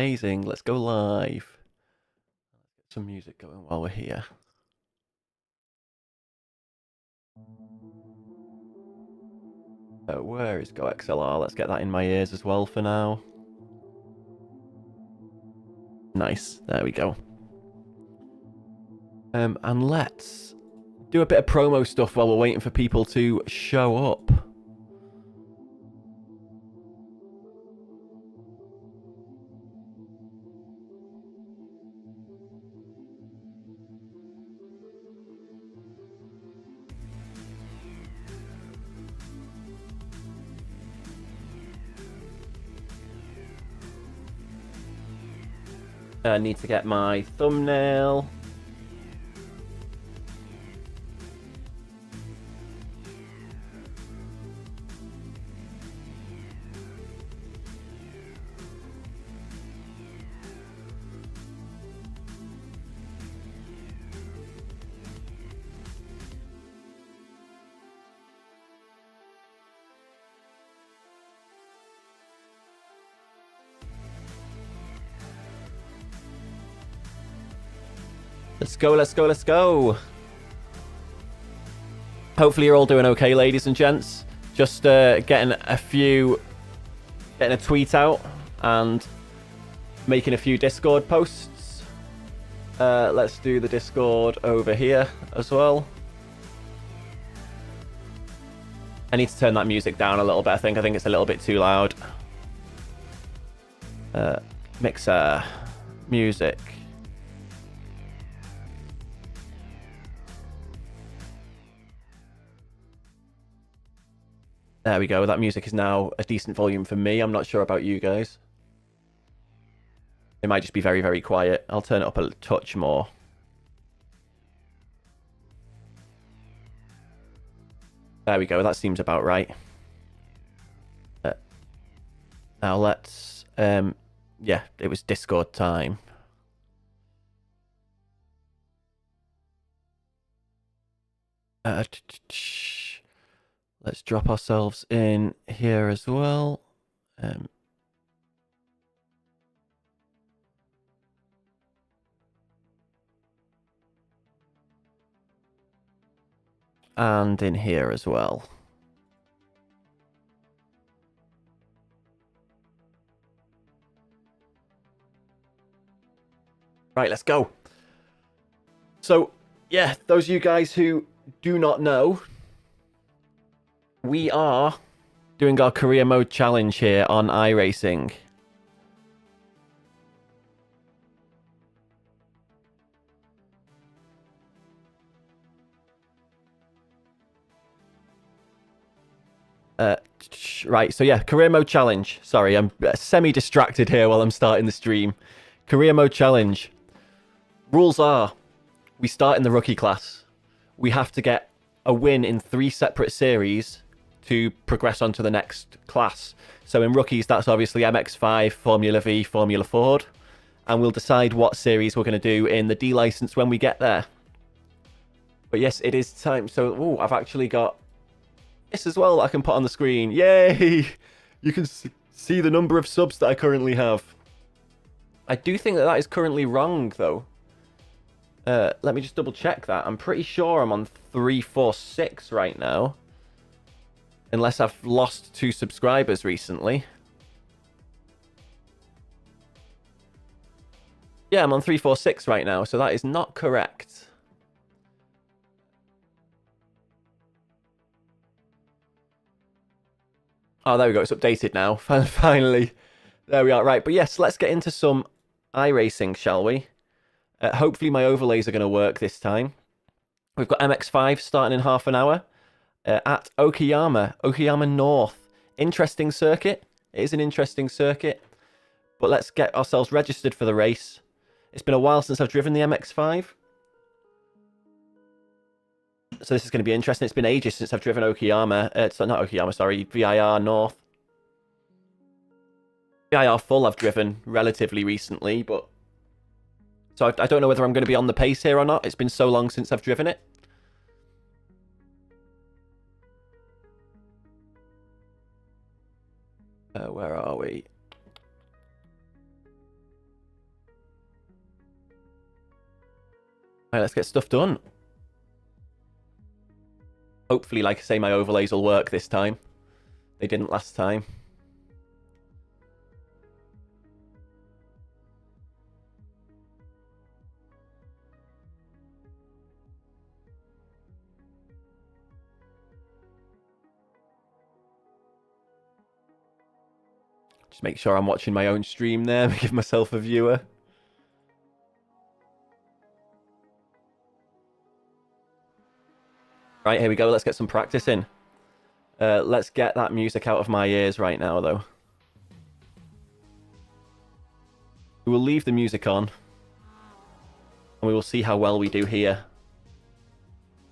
Amazing. Let's go live. Let's get some music going while we're here. Where is Go XLR? Let's get that in my ears as well for now. Nice. There we go. And let's do a bit of promo stuff while we're waiting for people to show up. I need to get my thumbnail. Let's go, let's go, let's go. Hopefully you're all doing okay, ladies and gents. Just getting a tweet out and making a few Discord posts. Let's do the Discord over here as well. I need to turn that music down a little bit. I think it's a little bit too loud. Mixer, music. There we go. That music is now a decent volume for me. I'm not sure about you guys. It might just be very, very quiet. I'll turn it up a touch more. There we go. That seems about right. Now let's... yeah, it was Discord time. Let's drop ourselves in here as well. And in here as well. Right, let's go. So, yeah, those of you guys who do not know, we are doing our career mode challenge here on iRacing. Right, so yeah, career mode challenge. Sorry, I'm semi-distracted here while I'm starting the stream. Career mode challenge. Rules are, we start in the rookie class. We have to get a win in 3 separate series to progress on to the next class. So in rookies, that's obviously MX5, Formula V, Formula Ford. And we'll decide what series we're going to do in the D license when we get there. But yes, it is time. So, I've actually got this as well that I can put on the screen. Yay! You can see the number of subs that I currently have. I do think that is currently wrong, though. Let me just double check that. I'm pretty sure I'm on 346 right now. Unless I've lost 2 subscribers recently. Yeah, I'm on 346 right now, so that is not correct. Oh, there we go. It's updated now. Finally. There we are. Right, but yes, let's get into some iRacing, shall we? Hopefully my overlays are going to work this time. We've got MX5 starting in half an hour at Okayama North. Interesting circuit. It is an interesting circuit. But let's get ourselves registered for the race. It's been a while since I've driven the MX5. So this is going to be interesting. It's been ages since I've driven Okayama. It's not Okayama, sorry. VIR North. VIR Full I've driven relatively recently, but... So I don't know whether I'm going to be on the pace here or not. It's been so long since I've driven it. Where are we? Right, let's get stuff done. Hopefully, like I say, my overlays will work this time. They didn't last time. Just make sure I'm watching my own stream there. Give myself a viewer. Right, here we go. Let's get some practice in. Let's get that music out of my ears right now, though. We will leave the music on. And we will see how well we do here.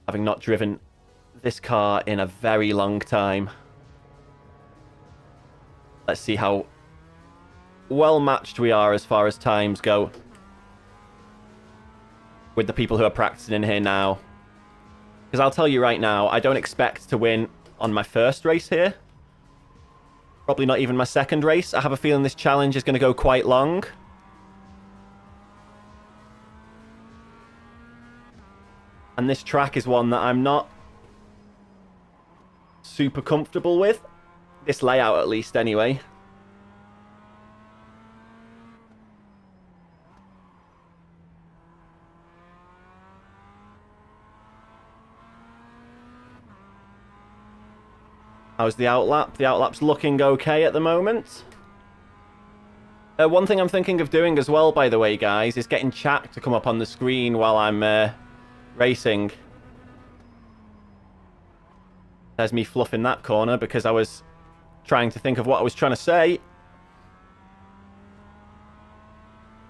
Having not driven this car in a very long time. Let's see how well matched we are as far as times go. With the people who are practicing in here now. Because I'll tell you right now, I don't expect to win on my first race here. Probably not even my second race. I have a feeling this challenge is going to go quite long. And this track is one that I'm not super comfortable with. This layout, at least, anyway. How's the outlap? The outlap's looking okay at the moment. One thing I'm thinking of doing as well, by the way, guys, is getting chat to come up on the screen while I'm racing. There's me fluffing that corner because I was trying to think of what I was trying to say.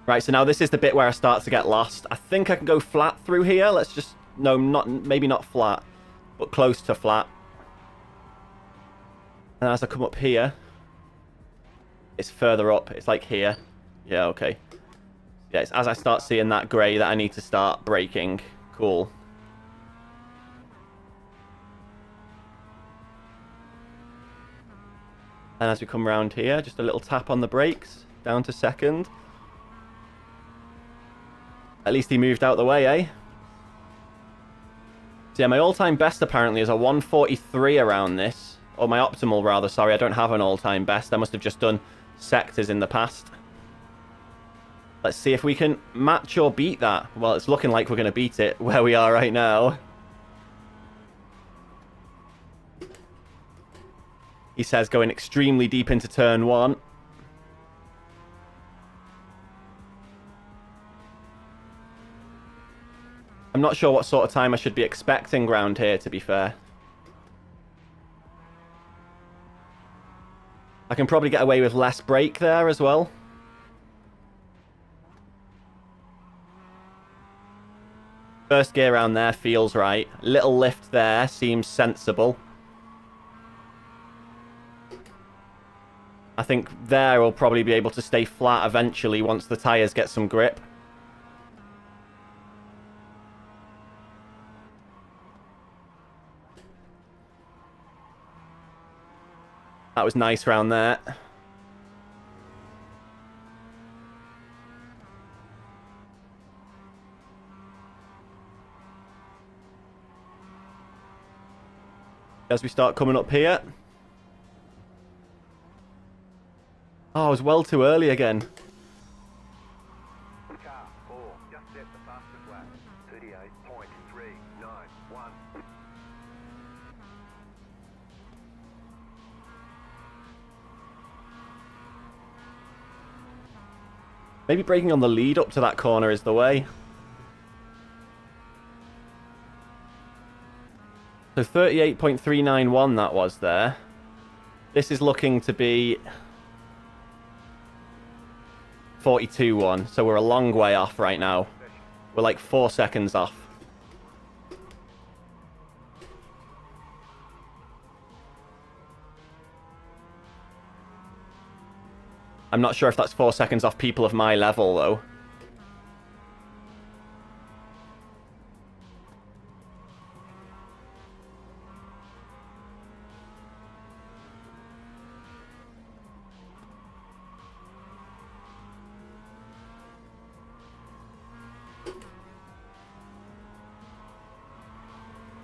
Right, so now this is the bit where I start to get lost. I think I can go flat through here. Let's just... No, maybe not flat, but close to flat. And as I come up here, it's further up. It's like here. Yeah, okay. Yeah, it's as I start seeing that grey that I need to start braking. Cool. And as we come around here, just a little tap on the brakes. Down to second. At least he moved out the way, eh? So yeah, my all-time best apparently is a 143 around this. Or my optimal, rather. Sorry, I don't have an all-time best. I must have just done sectors in the past. Let's see if we can match or beat that. Well, it's looking like we're going to beat it where we are right now. He says going extremely deep into turn one. I'm not sure what sort of time I should be expecting round here, to be fair. I can probably get away with less brake there as well. First gear around there feels right. Little lift there seems sensible. I think there we'll probably be able to stay flat eventually once the tyres get some grip. That was nice round there. As we start coming up here. Oh, I was well too early again. Car 4, just set the fastest lap. 38.391. Maybe braking on the lead up to that corner is the way. So 38.391 that was there. This is looking to be 42.1, so we're a long way off right now. We're like 4 seconds off. I'm not sure if that's 4 seconds off people of my level, though.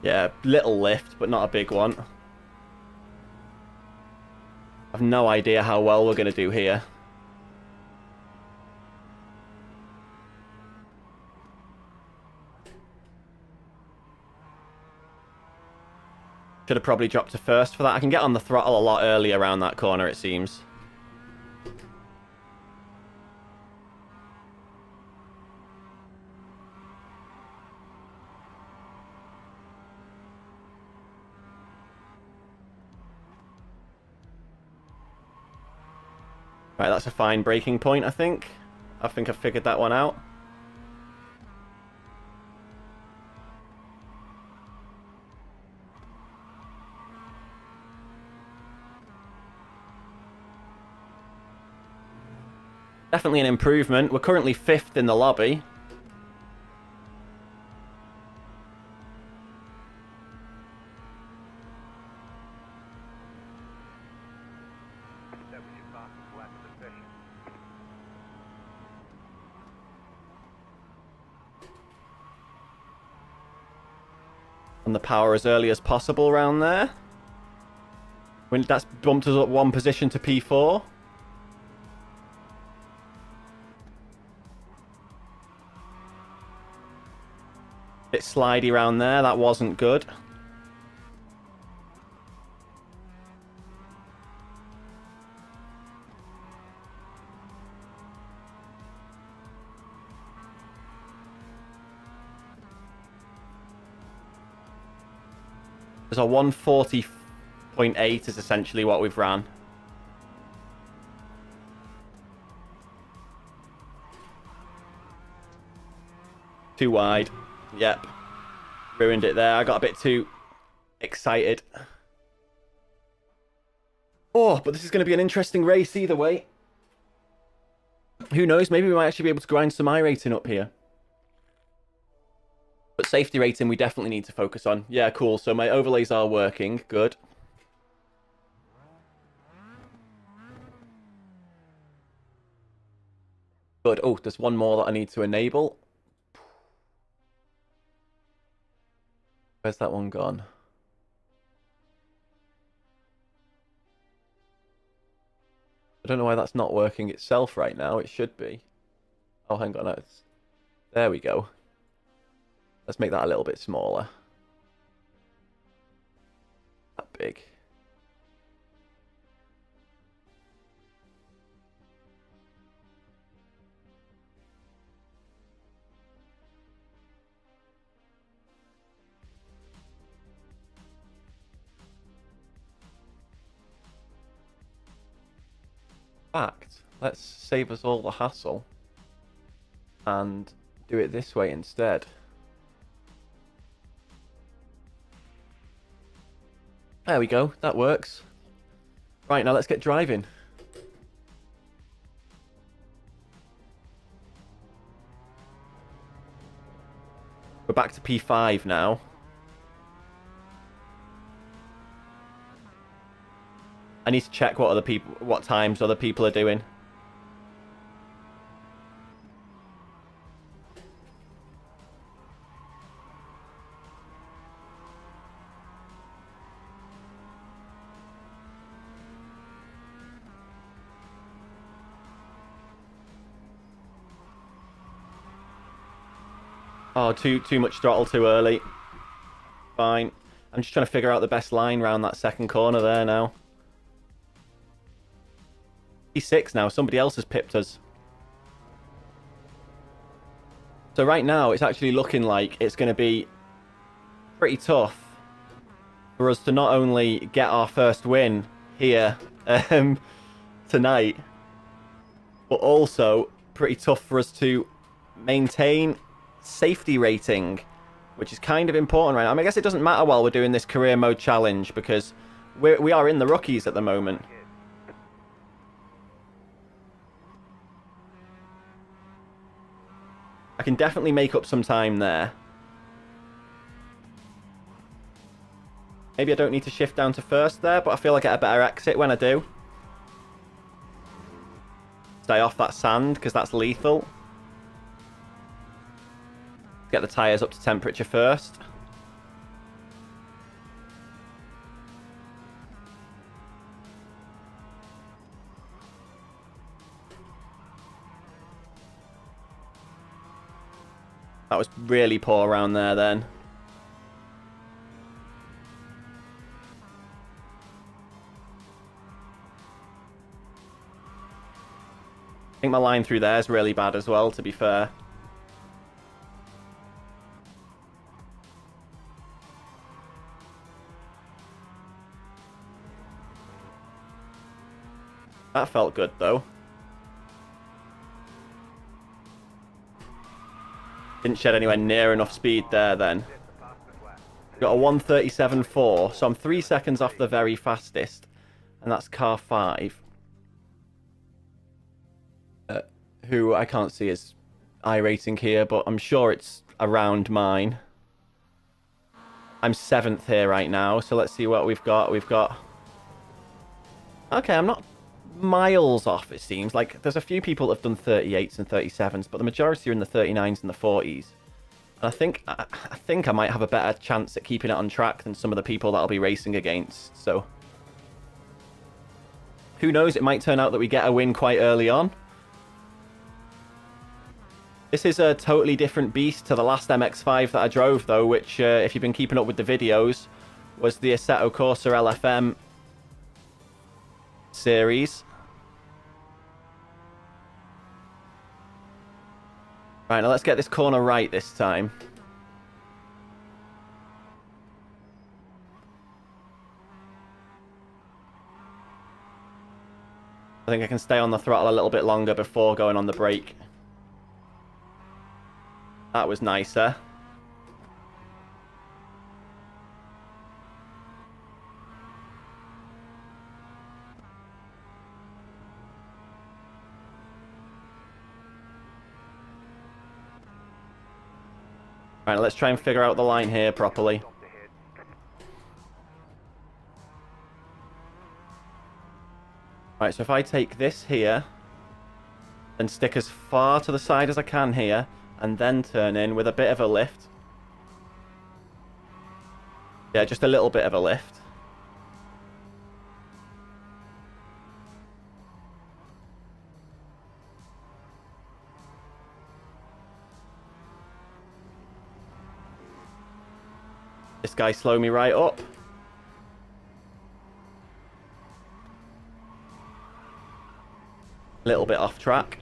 Yeah, little lift, but not a big one. I've no idea how well we're going to do here. Should have probably dropped to first for that. I can get on the throttle a lot earlier around that corner, it seems. Right, that's a fine braking point, I think. I think I've figured that one out. Definitely an improvement. We're currently 5th in the lobby. That was your fastest lap of the session. On the power as early as possible around there. When that's bumped us up 1 position to P4. Bit slidey around there, that wasn't good. There's a 140.8 is essentially what we've ran. Too wide. Yep. Ruined it there. I got a bit too excited. Oh, but this is going to be an interesting race either way. Who knows? Maybe we might actually be able to grind some iRacing up here. But safety rating we definitely need to focus on. Yeah, cool. So my overlays are working. Good. Good. Oh, there's one more that I need to enable. Where's that one gone? I don't know why that's not working itself right now. It should be. Oh, hang on. There we go. Let's make that a little bit smaller. That big. Fact, let's save us all the hassle and do it this way instead. There we go, that works. Right, now let's get driving. We're back to P5 now. I need to check what times other people are doing. Oh, too much throttle too early. Fine. I'm just trying to figure out the best line round that second corner there now. P6 now. Somebody else has pipped us. So right now, it's actually looking like it's going to be pretty tough for us to not only get our first win here tonight, but also pretty tough for us to maintain safety rating, which is kind of important right now. I mean, I guess it doesn't matter while we're doing this career mode challenge because we are in the rookies at the moment. I can definitely make up some time there. Maybe I don't need to shift down to first there, but I feel like I get a better exit when I do. Stay off that sand, because that's lethal. Get the tyres up to temperature first. That was really poor around there then. I think my line through there is really bad as well, to be fair. That felt good, though. Didn't shed anywhere near enough speed there, then. Got a 1:37.4, so I'm 3 seconds off the very fastest. And that's car 5. Who I can't see as iRacing here, but I'm sure it's around mine. I'm 7th here right now, so let's see what we've got. We've got... Okay, I'm not miles off, it seems. Like, there's a few people that have done 38s and 37s, but the majority are in the 39s and the 40s. And I think I might have a better chance at keeping it on track than some of the people that I'll be racing against, so... Who knows, it might turn out that we get a win quite early on. This is a totally different beast to the last MX-5 that I drove, though, which, if you've been keeping up with the videos, was the Assetto Corsa LFM series. Right, now let's get this corner right this time. I think I can stay on the throttle a little bit longer before going on the brake. That was nicer. Right, let's try and figure out the line here properly. Right, so if I take this here, and stick as far to the side as I can here, and then turn in with a bit of a lift. Yeah, just a little bit of a lift. This guy slowed me right up. Little bit off track.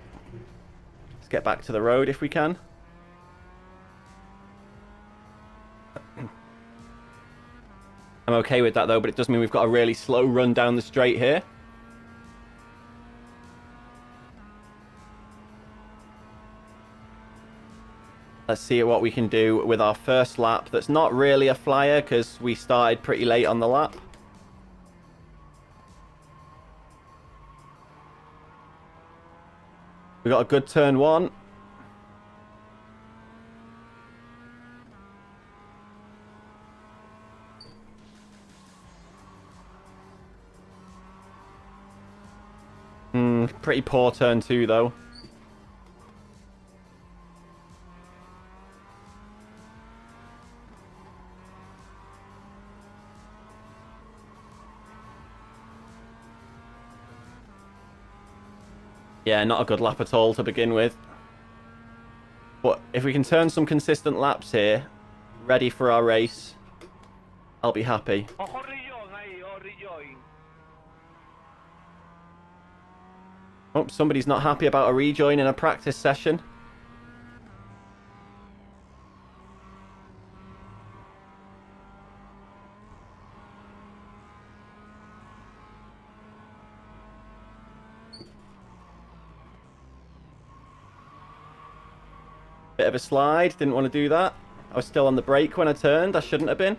Let's get back to the road if we can. I'm okay with that though, but it does mean we've got a really slow run down the straight here. Let's see what we can do with our first lap. That's not really a flyer because we started pretty late on the lap. We got a good turn 1. Pretty poor turn 2 though. Yeah, not a good lap at all to begin with. But if we can turn some consistent laps here, ready for our race, I'll be happy. Oh, somebody's not happy about a rejoin in a practice session. Bit of a slide, didn't want to do that. I was still on the brake when I turned, I shouldn't have been.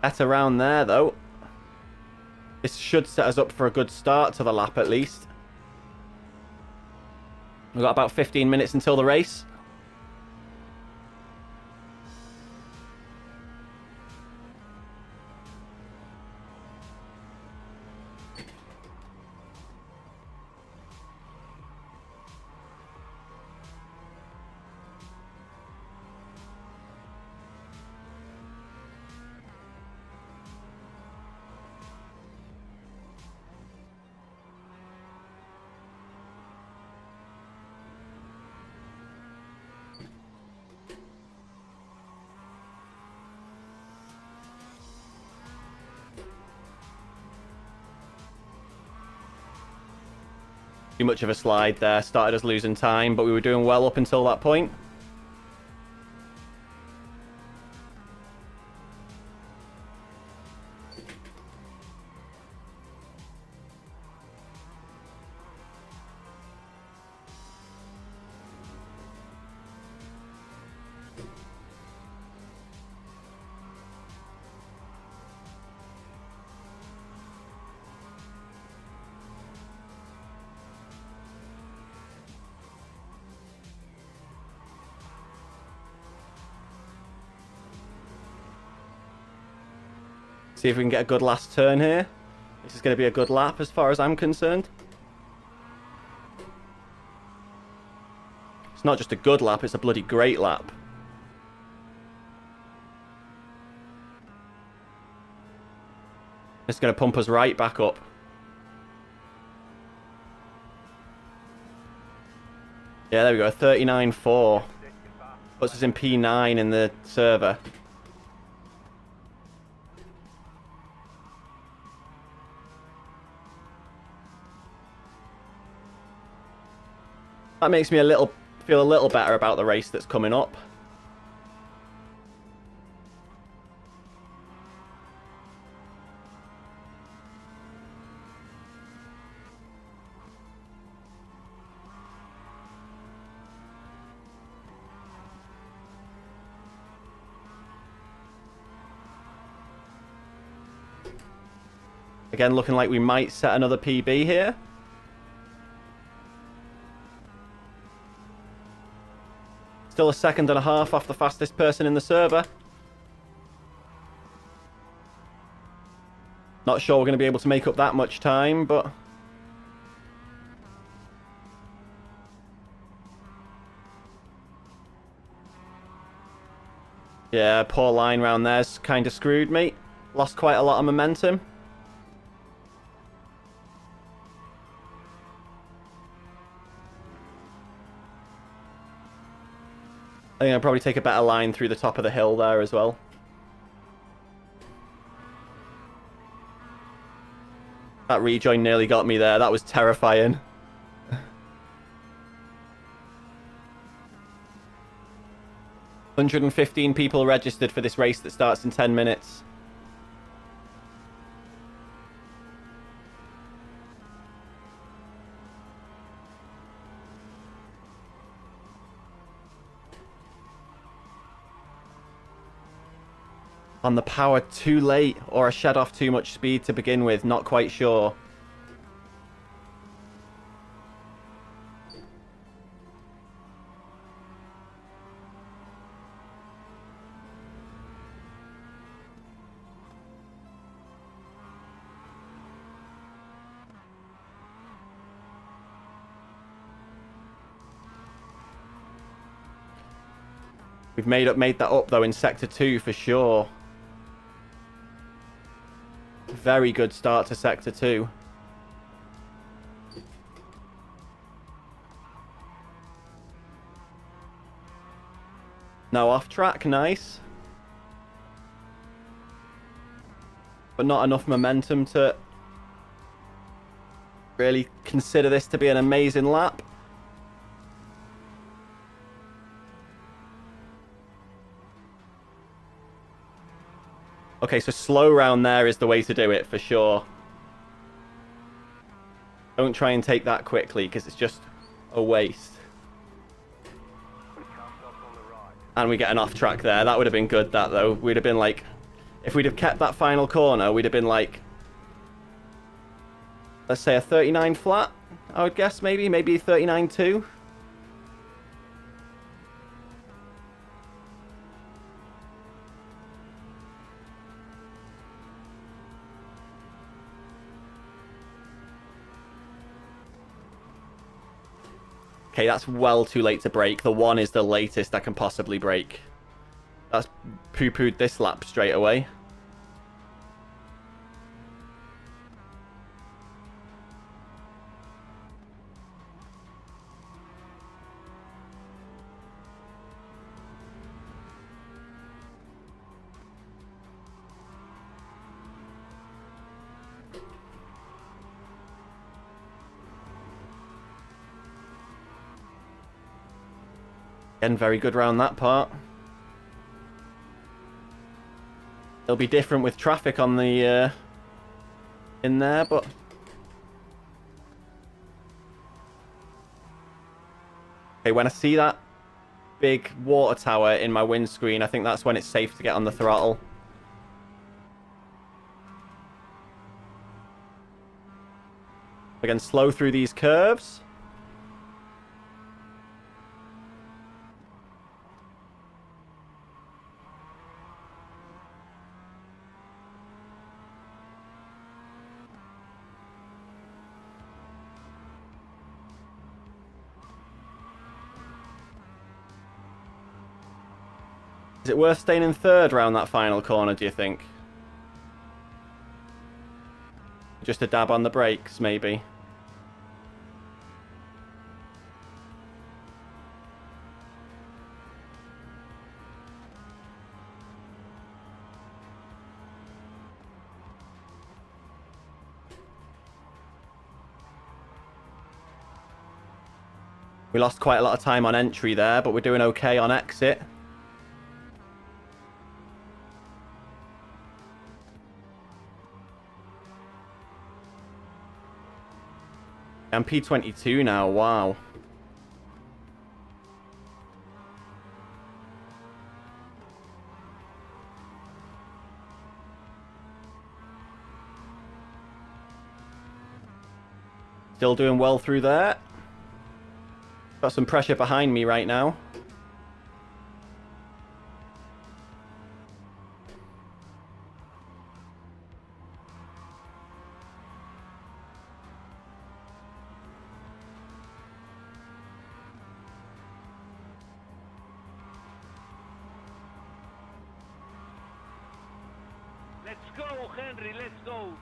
At around there though. This should set us up for a good start to the lap at least. We've got about 15 minutes until the race. Too much of a slide there. Started us losing time, but we were doing well up until that point. See if we can get a good last turn here. This is going to be a good lap as far as I'm concerned. It's not just a good lap, it's a bloody great lap. It's going to pump us right back up. Yeah, there we go, 39.4. Puts us in P9 in the server. That makes me feel a little better about the race that's coming up. Again, looking like we might set another PB here. Still a second and a half off the fastest person in the server. Not sure we're going to be able to make up that much time, but... yeah, poor line round there's kind of screwed me. Lost quite a lot of momentum. I think I'll probably take a better line through the top of the hill there as well. That rejoin nearly got me there. That was terrifying. 115 people registered for this race that starts in 10 minutes. On the power too late, or I shed off too much speed to begin with, not quite sure. We've made that up though in Sector 2 for sure. Very good start to Sector 2. No off track, nice. But not enough momentum to really consider this to be an amazing lap. Okay, so slow round there is the way to do it for sure. Don't try and take that quickly because it's just a waste. And we get an off track there. That would have been good, that though. We'd have been like, if we'd have kept that final corner, we'd have been like, let's say a 39 flat, I would guess maybe 39.2. Okay, that's well too late to break. The 1 is the latest I can possibly break. That's poo-pooed this lap straight away. Again, very good round that part. It'll be different with traffic on the in there, but okay, when I see that big water tower in my windscreen, I think that's when it's safe to get on the throttle. Again, slow through these curves. Is it worth staying in third round that final corner, do you think? Just a dab on the brakes, maybe. We lost quite a lot of time on entry there, but we're doing okay on exit. I'm P22 now, wow. Still doing well through there. Got some pressure behind me right now. Let's go, Henry, let's go.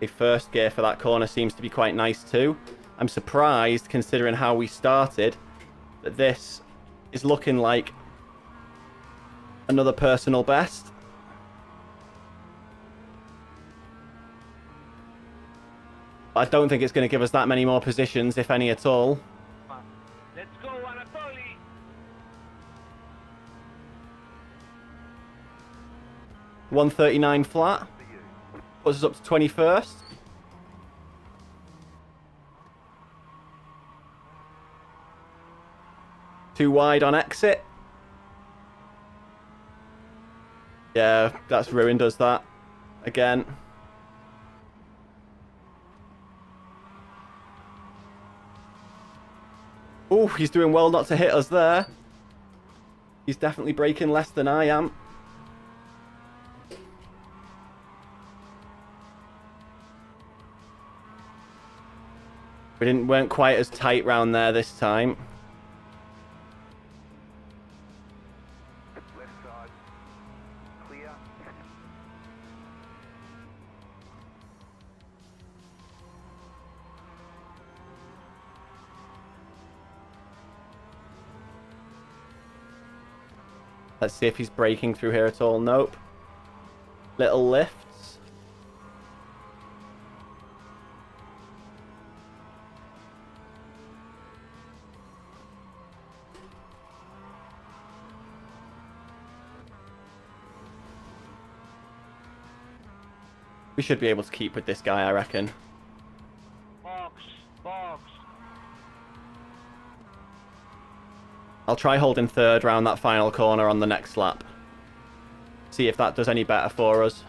The first gear for that corner seems to be quite nice too. I'm surprised, considering how we started, that this is looking like another personal best. I don't think it's going to give us that many more positions, if any at all. Let's go, Anatoly. $139 flat. Puts us up to 21st. Too wide on exit. Yeah, that's ruined us that. Again. Oh, he's doing well not to hit us there. He's definitely braking less than I am. Weren't quite as tight round there this time. Left side. Clear. Let's see if he's braking through here at all. Nope. Little lifts. We should be able to keep with this guy, I reckon. Box, box. I'll try holding third round that final corner on the next lap. See if that does any better for us.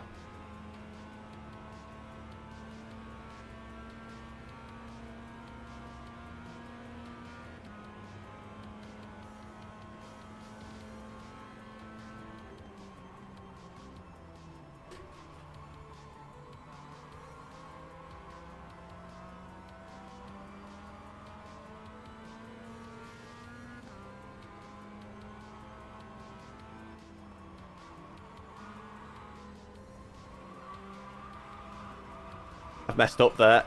I've messed up there.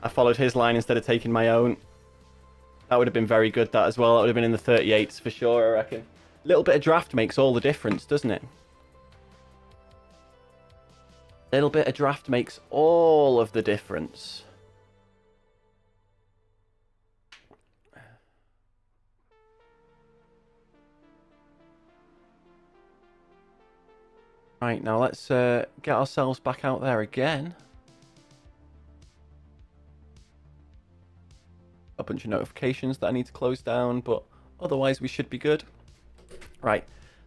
I followed his line instead of taking my own. That would have been very good, that as well. That would have been in the 38s for sure, I reckon. A little bit of draft makes all the difference, doesn't it? Little bit of draft makes all of the difference. Right, now let's get ourselves back out there again. A bunch of notifications that I need to close down, but otherwise we should be good. Right,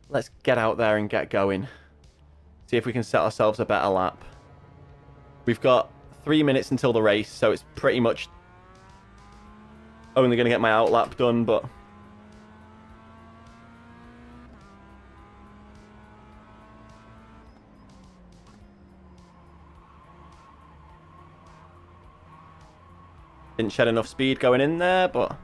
let's get out there and get going. See if we can set ourselves a better lap. We've got 3 minutes until the race, so it's pretty much only going to get my out lap done, but... Didn't shed enough speed going in there, but...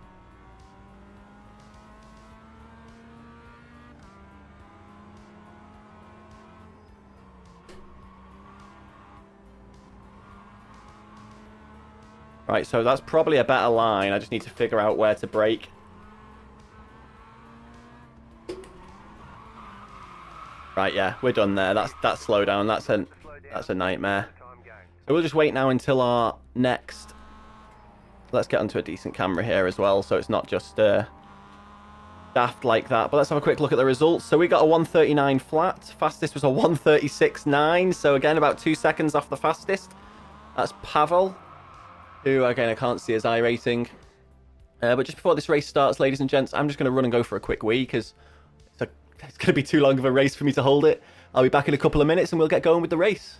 Right, so that's probably a better line. I just need to figure out where to brake. Right, yeah, we're done there. That's slowdown. That's a nightmare. So we'll just wait now until our next... Let's get onto a decent camera here as well, so it's not just daft like that. But let's have a quick look at the results. So we got a 139 flat. Fastest was a 136.9. So again, about 2 seconds off the fastest. That's Pavel, who, again, I can't see as iRacing. But just before this race starts, ladies and gents, I'm just going to run and go for a quick wee, because it's going to be too long of a race for me to hold it. I'll be back in a couple of minutes, and we'll get going with the race.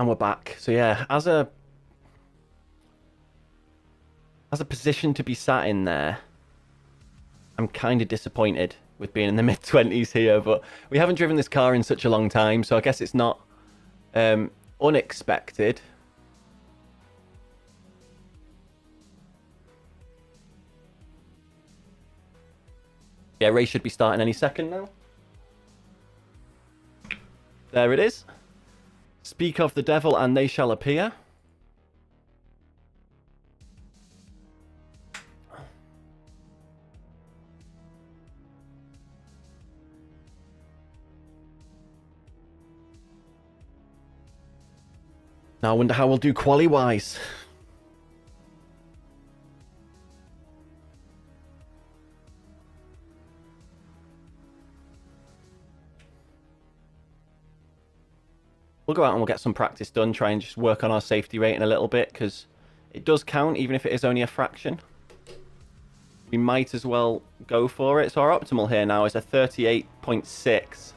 And we're back. So yeah, as a position to be sat in there, I'm kind of disappointed with being in the mid-20s here, but we haven't driven this car in such a long time, so I guess it's not unexpected. Yeah, race should be starting any second now. There it is. Speak of the devil and they shall appear. Now I wonder how we'll do quali-wise. We'll go out and we'll get some practice done, try and just work on our safety rating a little bit, because it does count, even if it is only a fraction. We might as well go for it. So our optimal here now is a 38.6.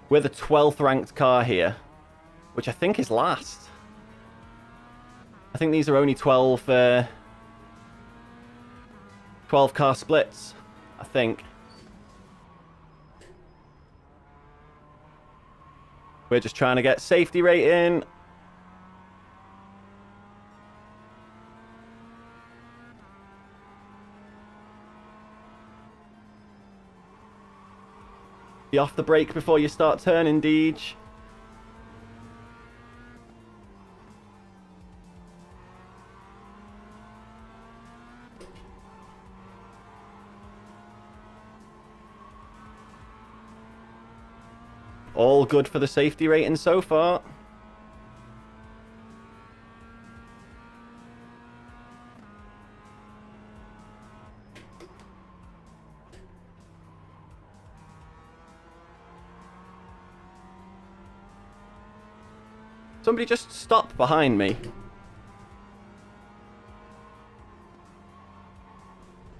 We're the 12th ranked car here, which I think is last. I think these are only 12 car splits, I think. We're just trying to get safety rating. Be off the brake before you start turning, Deej. All good for the safety rating so far. Somebody just stop behind me.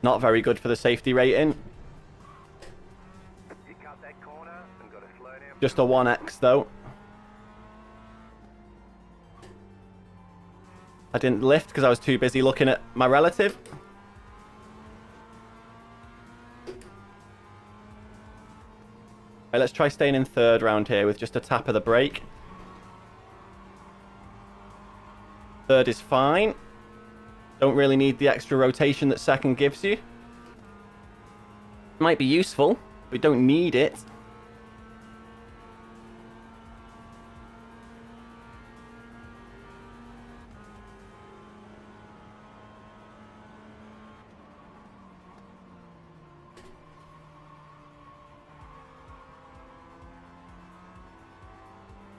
Not very good for the safety rating. You cut that corner and got to slow down. Just a 1x though. I didn't lift because I was too busy looking at my relative. Right, let's try staying in third round here with just a tap of the brake. Third is fine. Don't really need the extra rotation that second gives you. Might be useful, but we don't need it.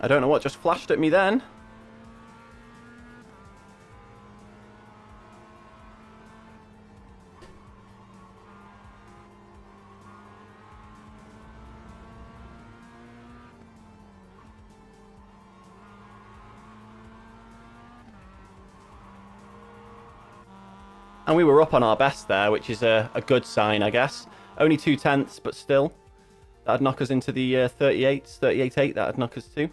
I don't know what just flashed at me then. And we were up on our best there, which is a good sign, I guess. Only 2/10, but still. That'd knock us into the 38.8, that'd knock us to.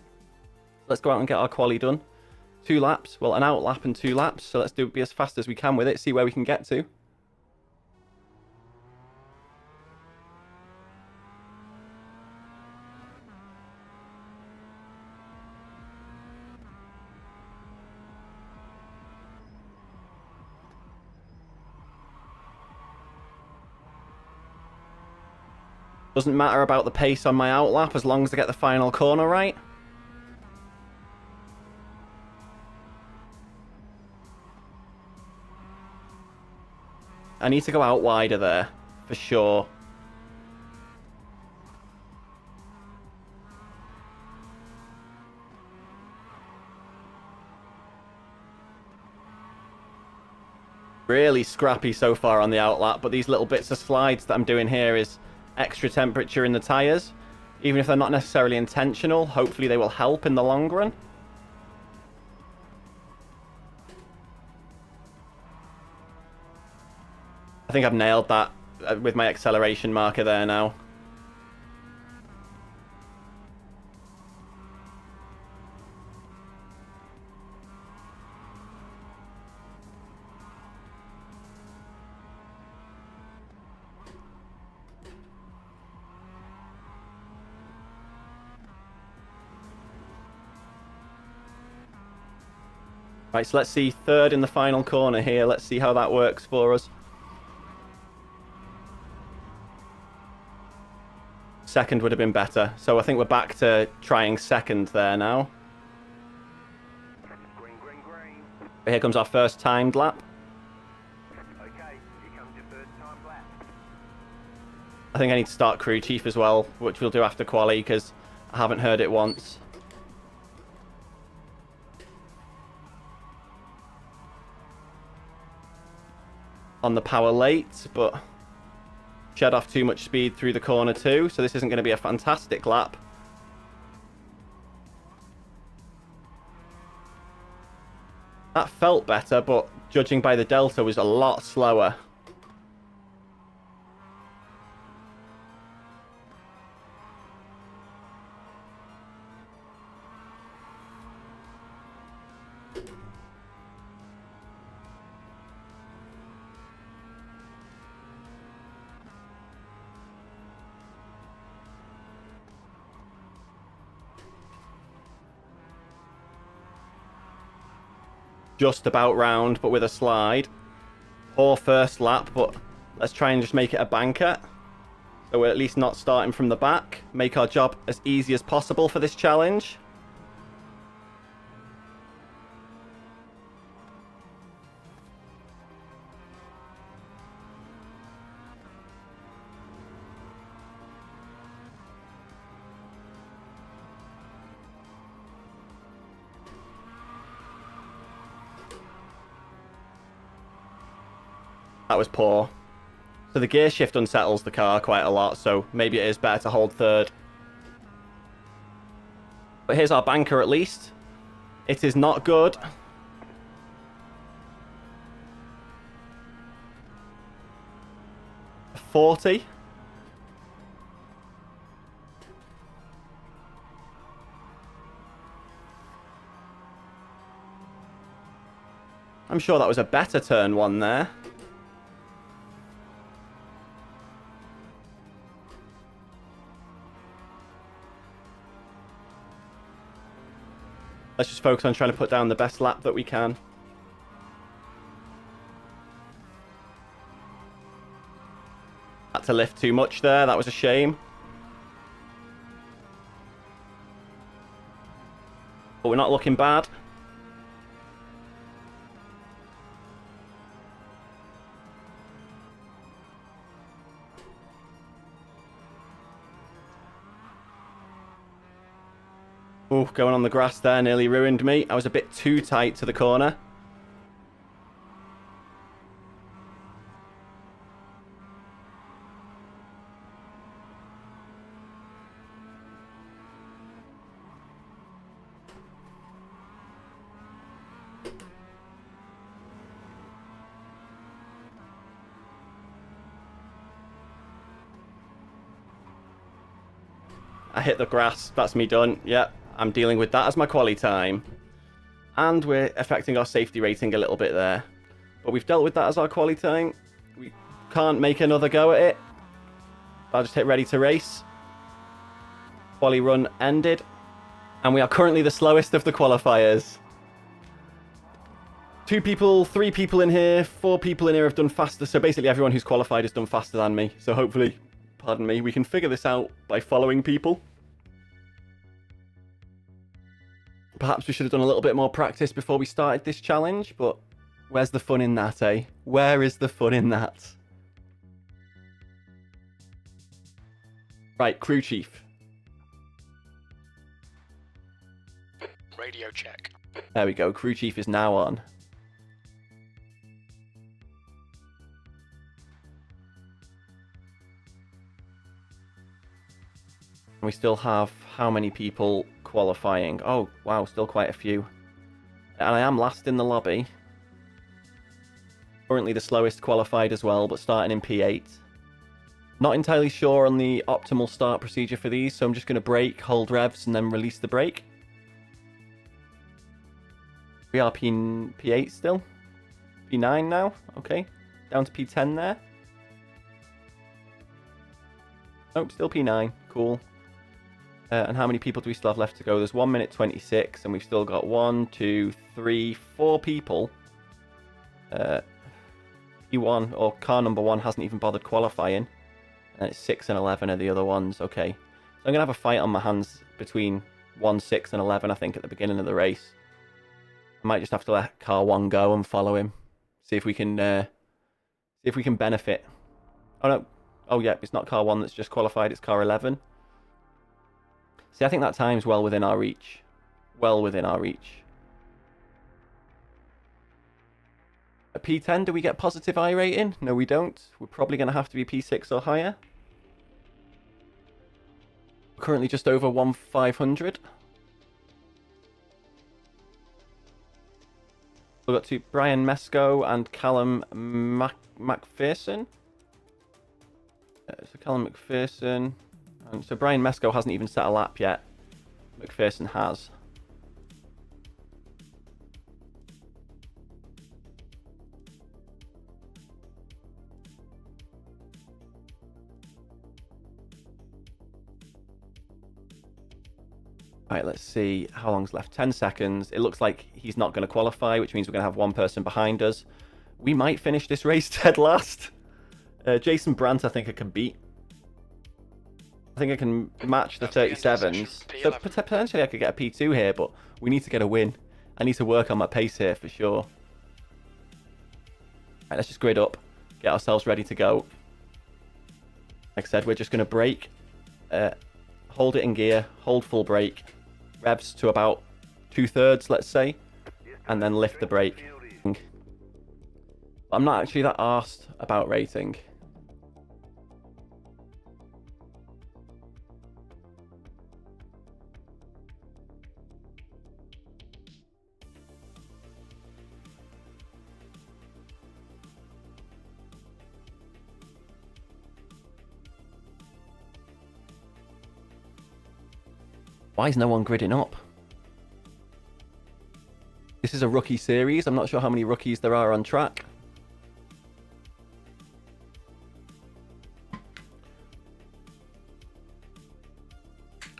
Let's go out and get our quali done. 2 laps, well, an out lap and 2 laps. So let's be as fast as we can with it, see where we can get to. Doesn't matter about the pace on my outlap as long as I get the final corner right. I need to go out wider there, for sure. Really scrappy so far on the outlap, but these little bits of slides that I'm doing here is extra temperature in the tyres. Even if they're not necessarily intentional, hopefully they will help in the long run. I think I've nailed that with my acceleration marker there now. Right, so let's see third in the final corner here. Let's see how that works for us. Second would have been better. So I think we're back to trying second there now. Green, green, green. Here comes our first timed lap. Okay, here comes your third time lap. I think I need to start crew chief as well, which we'll do after quali because I haven't heard it once. On the power late, but shed off too much speed through the corner too, so this isn't going to be a fantastic lap. That felt better, but judging by the delta was a lot slower. Just about round, but with a slide. Poor first lap, but let's try and just make it a banker. So we're at least not starting from the back. Make our job as easy as possible for this challenge. That was poor. So the gear shift unsettles the car quite a lot, so maybe it is better to hold third. But here's our banker at least. It is not good. .40. I'm sure that was a better turn one there. Let's just focus on trying to put down the best lap that we can. Had to lift too much there. That was a shame. But we're not looking bad. Ooh, going on the grass there nearly ruined me. I was a bit too tight to the corner. I hit the grass. That's me done. Yep. I'm dealing with that as my quali time. And we're affecting our safety rating a little bit there. But we've dealt with that as our quali time. We can't make another go at it. I'll just hit ready to race. Quali run ended. And we are currently the slowest of the qualifiers. 2 people, 3 people in here, 4 people in here have done faster. So basically everyone who's qualified has done faster than me. So hopefully, pardon me, we can figure this out by following people. Perhaps we should have done a little bit more practice before we started this challenge, but where's the fun in that, eh? Where is the fun in that? Right, crew chief. Radio check. There we go, crew chief is now on. We still have how many people qualifying? Oh, wow, still quite a few. And I am last in the lobby. Currently the slowest qualified as well, but starting in P8. Not entirely sure on the optimal start procedure for these, so I'm just going to brake, hold revs, and then release the brake. We are P8 still. P9 now, okay. Down to P10 there. Nope, still P9, cool. And how many people do we still have left to go? There's 1 minute 26, and we've still got 1, 2, 3, 4 people. P1, or car number 1, hasn't even bothered qualifying. And it's 6 and 11 are the other ones. Okay. So I'm going to have a fight on my hands between 1, 6, and 11, I think, at the beginning of the race. I might just have to let car 1 go and follow him. See if we can benefit. Oh, no. Oh, yeah, it's not car 1 that's just qualified. It's car 11. See, I think that time's well within our reach. Well within our reach. At P10, do we get positive I rating? No, we don't. We're probably going to have to be P6 or higher. We're currently just over 1,500. We've got to Brian Mesco and Callum McPherson. So Callum McPherson... So Brian Mesco hasn't even set a lap yet. McPherson has. Right, let's see how long's left. 10 seconds. It looks like he's not going to qualify, which means we're going to have 1 person behind us. We might finish this race dead last. Jason Brandt, I think I can beat. I think I can match the 37s. So potentially I could get a P2 here, but we need to get a win. I need to work on my pace here for sure. Right, let's just grid up. Get ourselves ready to go. Like I said, we're just going to brake. Hold it in gear. Hold full brake. Revs to about 2/3, let's say. And then lift the brake. I'm not actually that arsed about rating. Why is no one gridding up? This is a rookie series. I'm not sure how many rookies there are on track.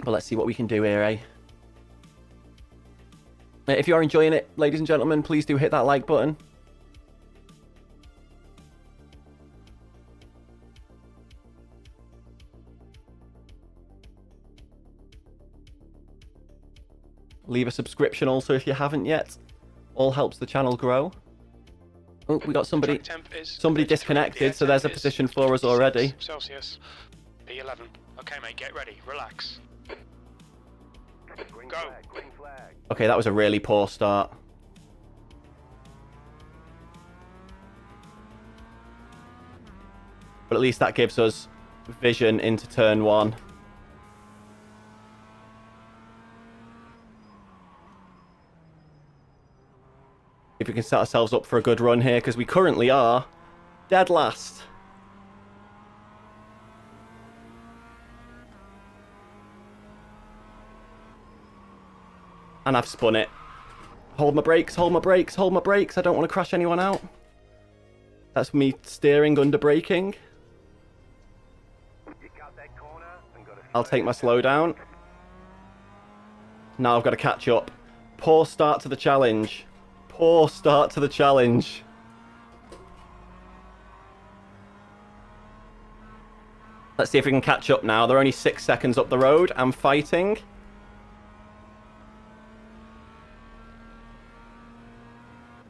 But let's see what we can do here, eh? If you are enjoying it, ladies and gentlemen, please do hit that like button. Leave a subscription also if you haven't yet. All helps the channel grow. Oh, we got somebody disconnected, so there's a position for us already. Celsius. P11. Okay, mate, get ready. Relax. Green Go. flag, green flag. Okay, that was a really poor start. But at least that gives us vision into turn one. If we can set ourselves up for a good run here, because we currently are dead last. And I've spun it. Hold my brakes, hold my brakes, hold my brakes. I don't want to crash anyone out. That's me steering under braking. You cut that corner and got a I'll take my slow down. Now I've got to catch up. Poor start to the challenge. Poor start to the challenge. Let's see if we can catch up now. They're only 6 seconds up the road. I'm fighting.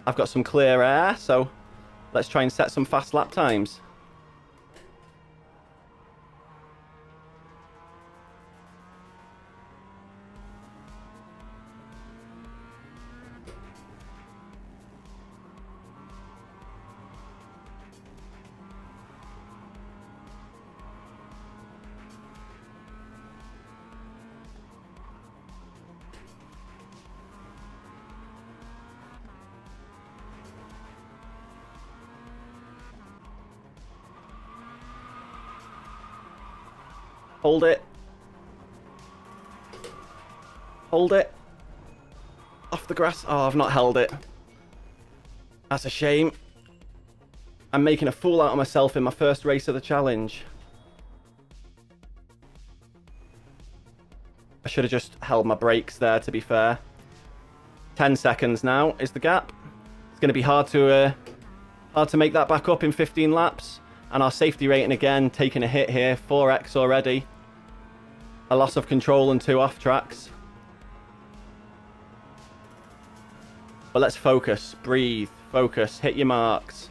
I've got some clear air, so let's try and set some fast lap times. Hold it. Hold it. Off the grass. Oh, I've not held it. That's a shame. I'm making a fool out of myself in my first race of the challenge. I should have just held my brakes there, to be fair. 10 seconds now is the gap. It's going to be hard to make that back up in 15 laps. And our safety rating again taking a hit here. 4x already. A loss of control and 2 off tracks. But let's focus. Breathe. Focus. Hit your marks.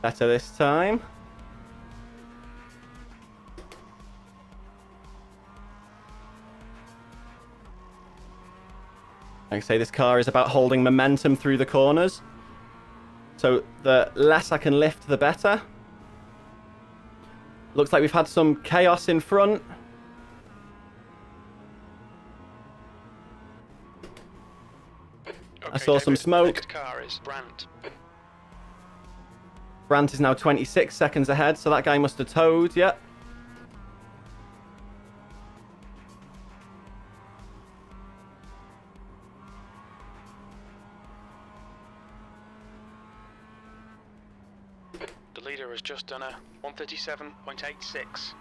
Better this time. Like I say, this car is about holding momentum through the corners. So the less I can lift, the better. Looks like we've had some chaos in front. I saw some smoke. Next car is Brandt. Brandt is now 26 seconds ahead, so that guy must have towed, yep. The leader has just done a 137.86.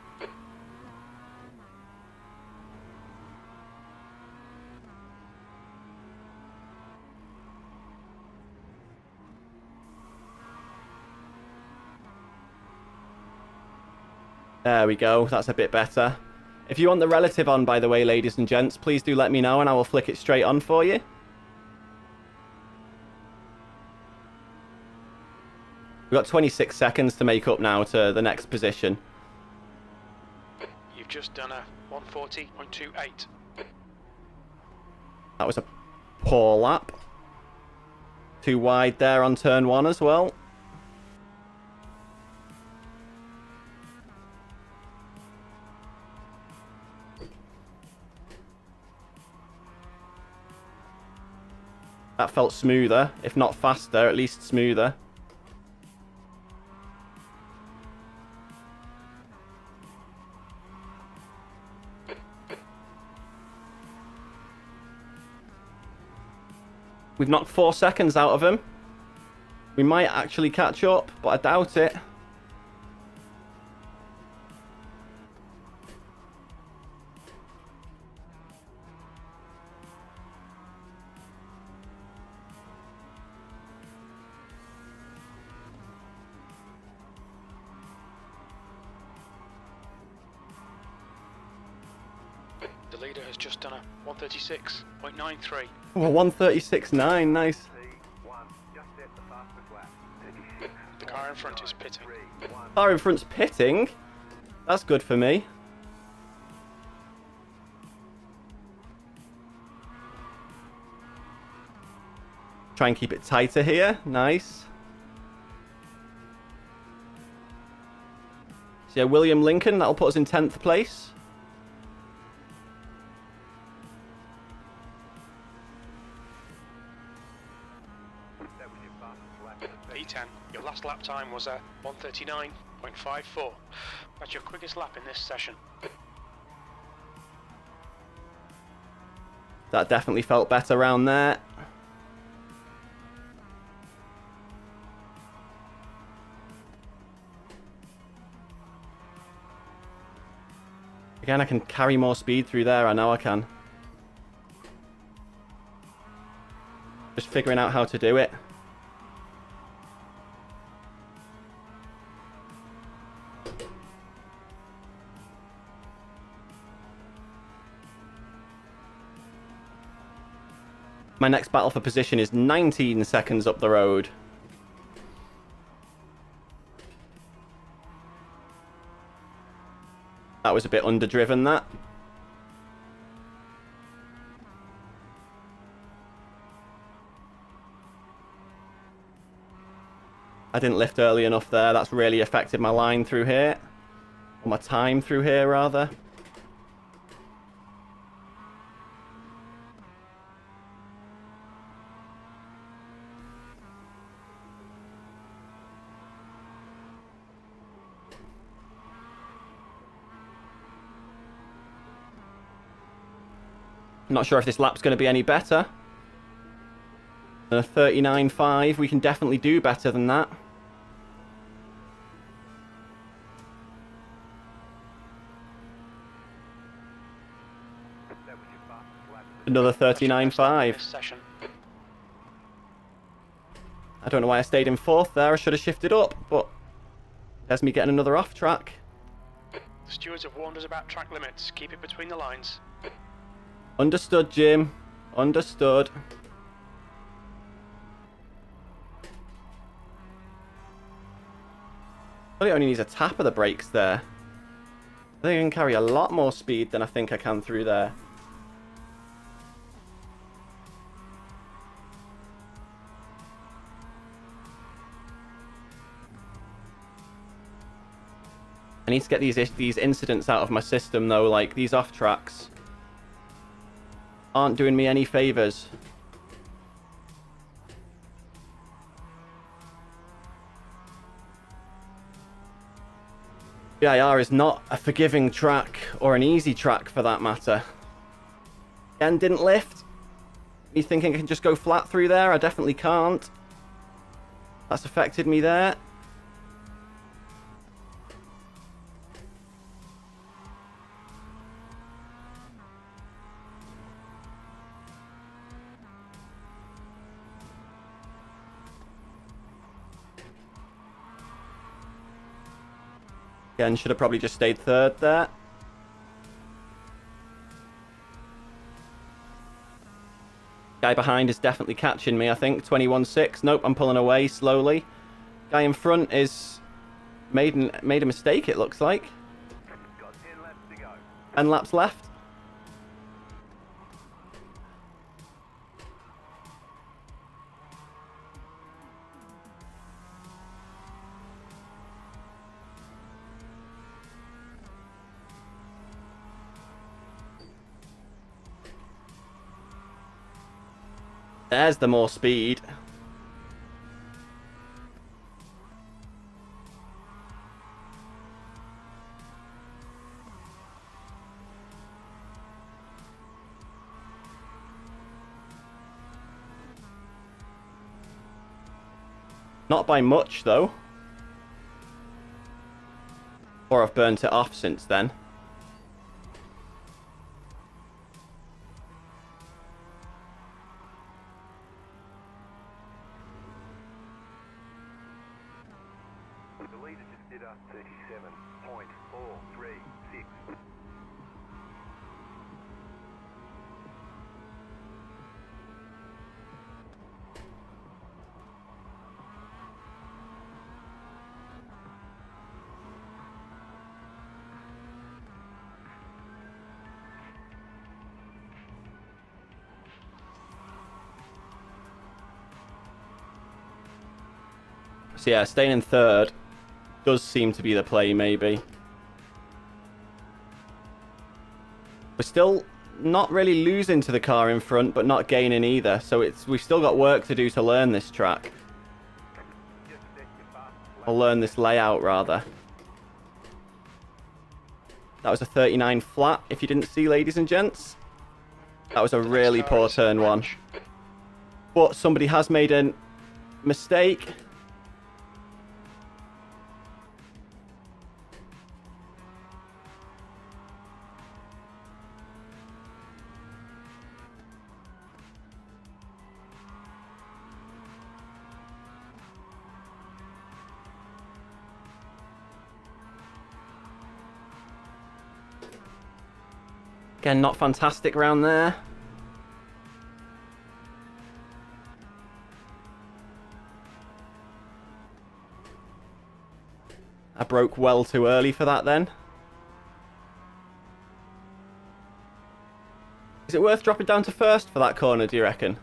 There we go, that's a bit better. If you want the relative on, by the way, ladies and gents, please do let me know and I will flick it straight on for you. We've got 26 seconds to make up now to the next position. You've just done a 140.28. That was a poor lap. Too wide there on turn 1 as well. That felt smoother, if not faster, at least smoother. We've knocked 4 seconds out of him. We might actually catch up, but I doubt it. The leader has just done a 136.93. Oh, 136.9, nice. P1, just set the fastest lap. 36. The car in front is pitting. 1. Car in front's pitting. That's good for me. Try and keep it tighter here. Nice. So yeah, William Lincoln, that'll put us in 10th place. That was your fastest lap. of the session. P10, your last lap time was a 139.54. That's your quickest lap in this session. That definitely felt better around there. Again, I can carry more speed through there. I know I can. Just figuring out how to do it. My next battle for position is 19 seconds up the road. That was a bit underdriven, that. I didn't lift early enough there. That's really affected my line through here. Or my time through here, rather. I'm not sure if this lap's going to be any better than a 39.5. We can definitely do better than that. That was your fastest lap. of the Another That's your best lap in 39.5. this session. I don't know why I stayed in 4th there. I should have shifted up, but there's me getting another off track. The stewards have warned us about track limits. Keep it between the lines. Understood, Jim. Understood. But it only needs a tap of the brakes there. I think I can carry a lot more speed than I think I can through there. I need to get these incidents out of my system, though, like these off tracks aren't doing me any favors. VIR is not a forgiving track, or an easy track for that matter. Again, didn't lift. Me thinking I can just go flat through there? I definitely can't. That's affected me there. Again, should have probably just stayed 3rd there. Guy behind is definitely catching me, I think. 21.6. Nope, I'm pulling away slowly. Guy in front is made a mistake, it looks like. Got 10 laps to go. 10 laps left. There's the more speed. Not by much, though. Or I've burnt it off since then. The leader just did a 37.436. So yeah, staying in third does seem to be the play, maybe. We're still not really losing to the car in front, but not gaining either. So we've still got work to do to learn this track. Just set your fastest lap. Or learn this layout, rather. That was a 39 flat, if you didn't see, ladies and gents. That was a really poor turn one. But somebody has made a mistake. Again, not fantastic round there. I broke well too early for that then. Is it worth dropping down to first for that corner, do you reckon?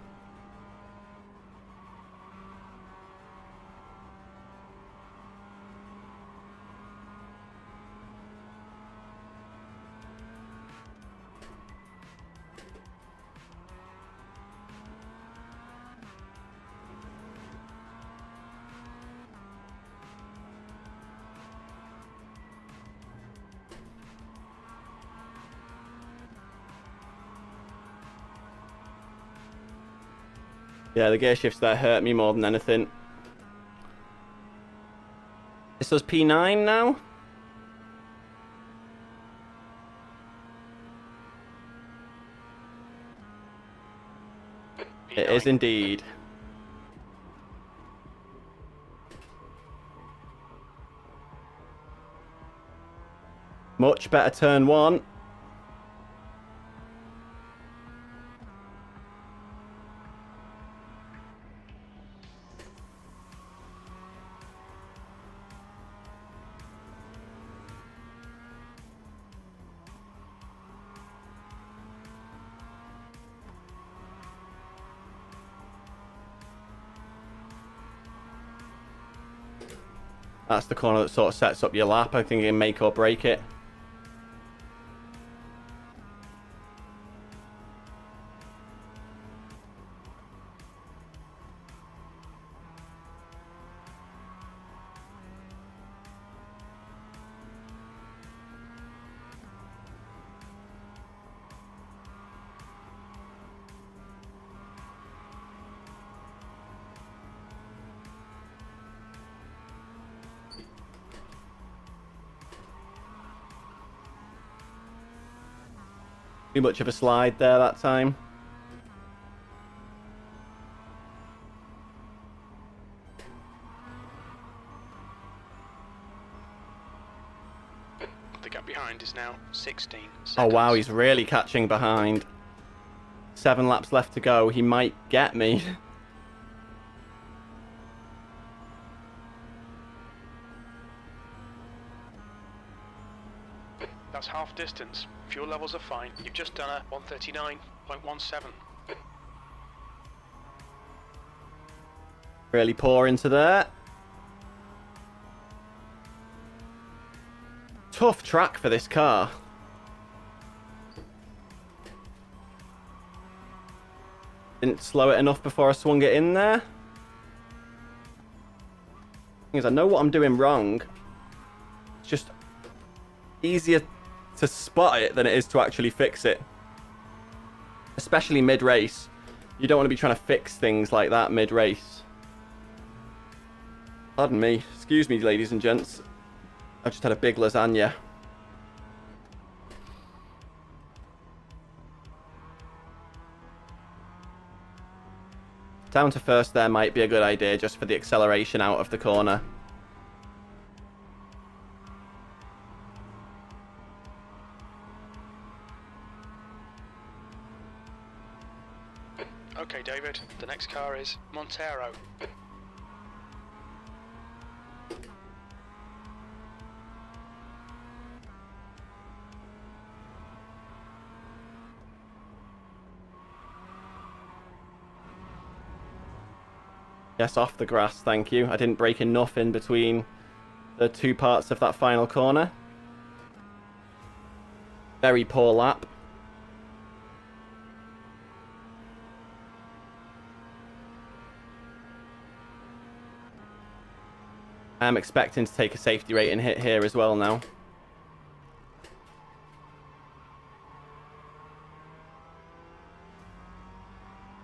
Yeah, the gear shifts there hurt me more than anything. This was P9 now? It is indeed. Much better turn one. That's the corner that sort of sets up your lap. I think it can make or break it. Too much of a slide there that time. The gap behind is now 16 seconds. Oh wow, he's really catching behind. 7 laps left to go. He might get me. That's half distance. Fuel levels are fine. You've just done a 139.17. Really pour into there. Tough track for this car. Didn't slow it enough before I swung it in there. Thing is, I know what I'm doing wrong. It's just easier to spot it than it is to actually fix it. Especially mid-race. You don't want to be trying to fix things like that mid-race. Pardon me. Excuse me, ladies and gents. I've just had a big lasagna. Down to first there might be a good idea just for the acceleration out of the corner. Okay, David, the next car is Montero. Yes, off the grass, thank you. I didn't break enough in between the two parts of that final corner. Very poor lap. I'm expecting to take a safety rating hit here as well now.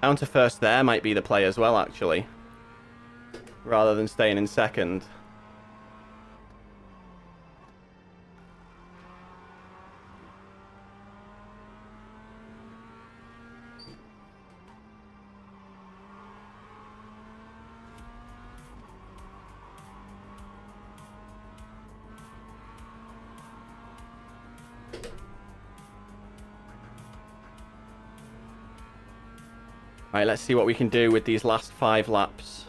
Down to first there might be the play as well, actually. Rather than staying in second. Right, let's see what we can do with these last 5 laps.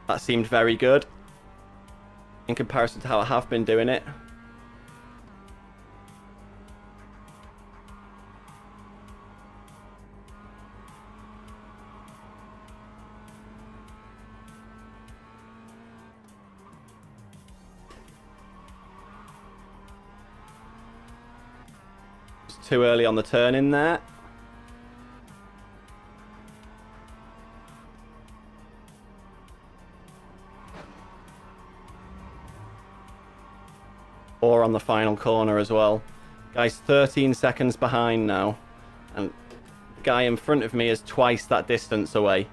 That seemed very good in comparison to how I have been doing it. It's too early on the turn in there. Or on the final corner as well. Guy's 13 seconds behind now. And the guy in front of me is twice that distance away.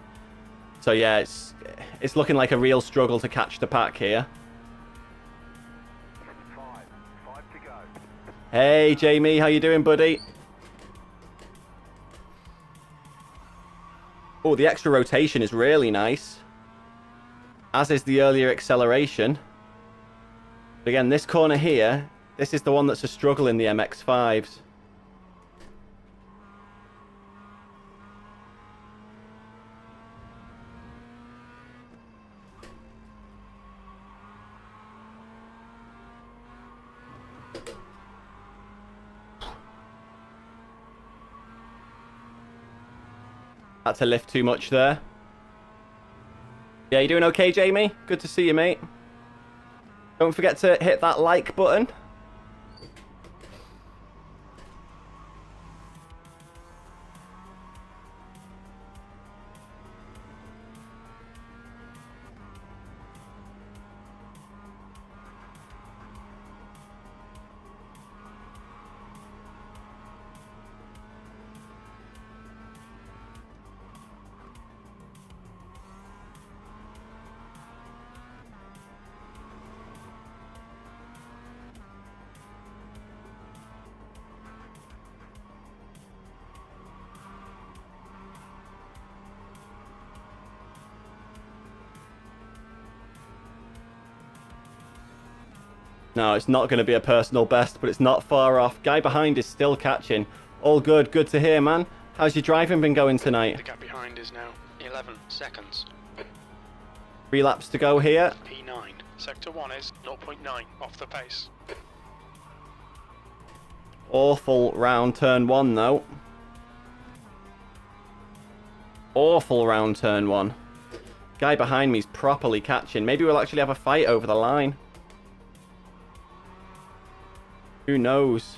So yeah, it's looking like a real struggle to catch the pack here. 5 to go. Hey Jamie, how you doing, buddy? Oh, the extra rotation is really nice. As is the earlier acceleration. But again, this corner here, this is the one that's a struggle in the MX-5s. Had to lift too much there. Yeah, you doing okay, Jamie? Good to see you, mate. Don't forget to hit that like button. No, it's not going to be a personal best, but it's not far off. Guy behind is still catching. All good. Good to hear, man. How's your driving been going tonight? The gap behind is now 11 seconds. 3 laps to go here. P9. Sector 1 is 0.9 off the pace. Awful round turn 1 though. Awful round turn 1. Guy behind me's properly catching. Maybe we'll actually have a fight over the line. Who knows?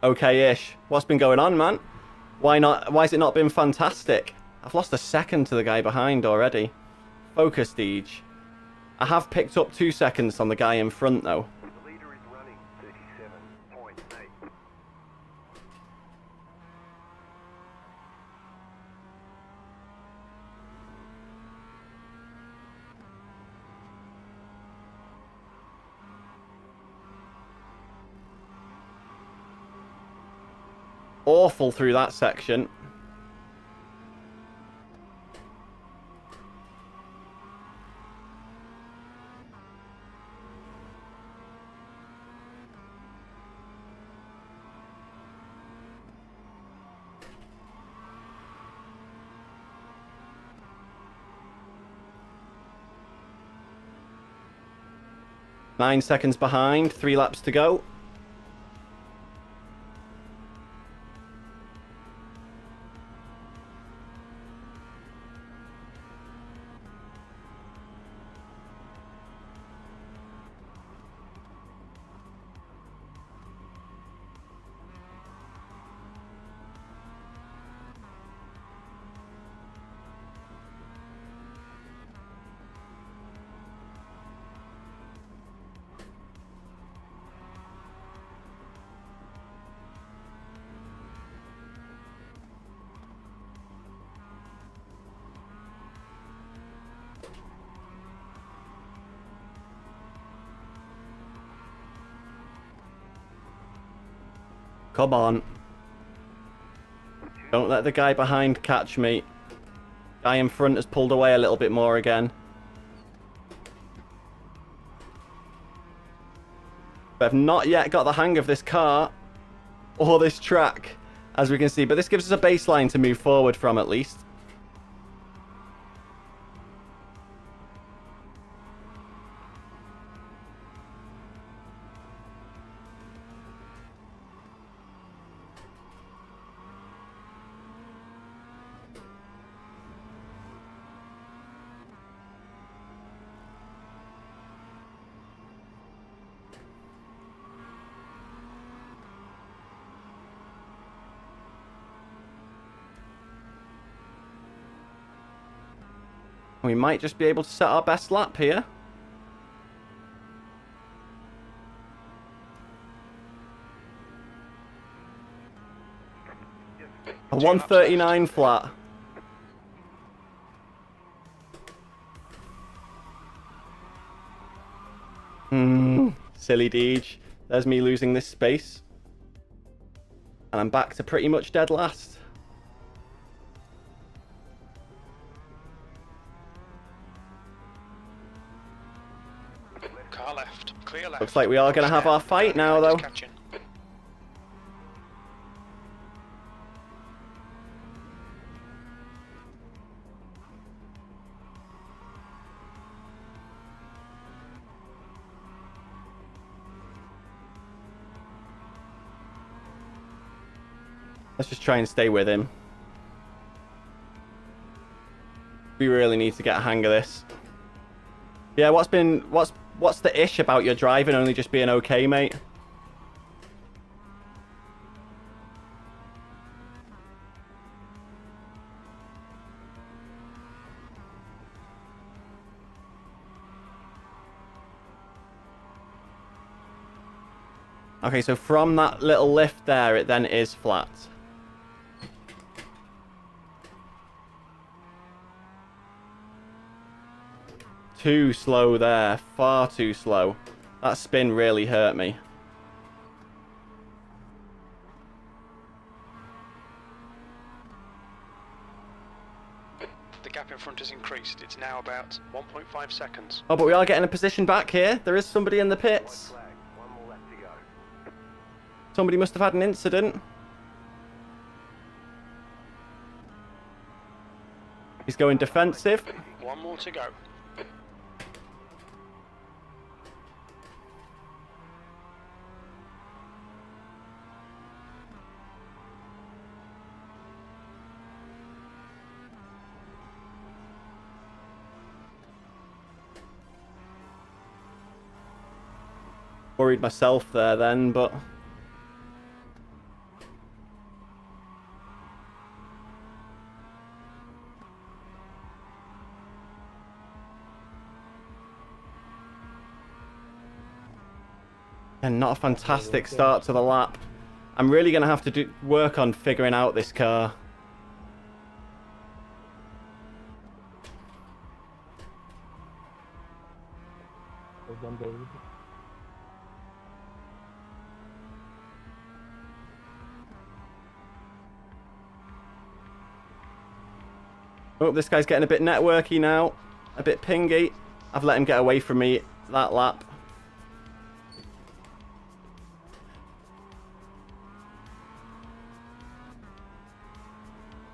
Okay-ish. What's been going on, man? Why not? Why has it not been fantastic? I've lost a second to the guy behind already. Focus, Deej. I have picked up 2 seconds on the guy in front, though. The leader is running 37.8. Awful through that section. Nine seconds behind, 3 laps to go. Come on. Don't let the guy behind catch me. Guy in front has pulled away a little bit more again. But I've not yet got the hang of this car or this track, as we can see. But this gives us a baseline to move forward from at least. We might just be able to set our best lap here. A 139 flat. Silly Deej. There's me losing this space. And I'm back to pretty much dead last. Car left. Clear left. Looks like we are going to have our fight now, though. Catching. Let's just try and stay with him. We really need to get a hang of this. Yeah, what's the ish about your driving only just being okay, mate? Okay, so from that little lift there, it then is flat. Too slow there. Far too slow. That spin really hurt me. The gap in front has increased. It's now about 1.5 seconds. Oh, but we are getting a position back here. There is somebody in the pits. Flag. One more lap to go. Somebody must have had an incident. He's going defensive. One more to go. Worried myself there then, but... And not a fantastic start to the lap. I'm really going to have to work on figuring out this car. Oh, this guy's getting a bit networky now. A bit pingy. I've let him get away from me that lap.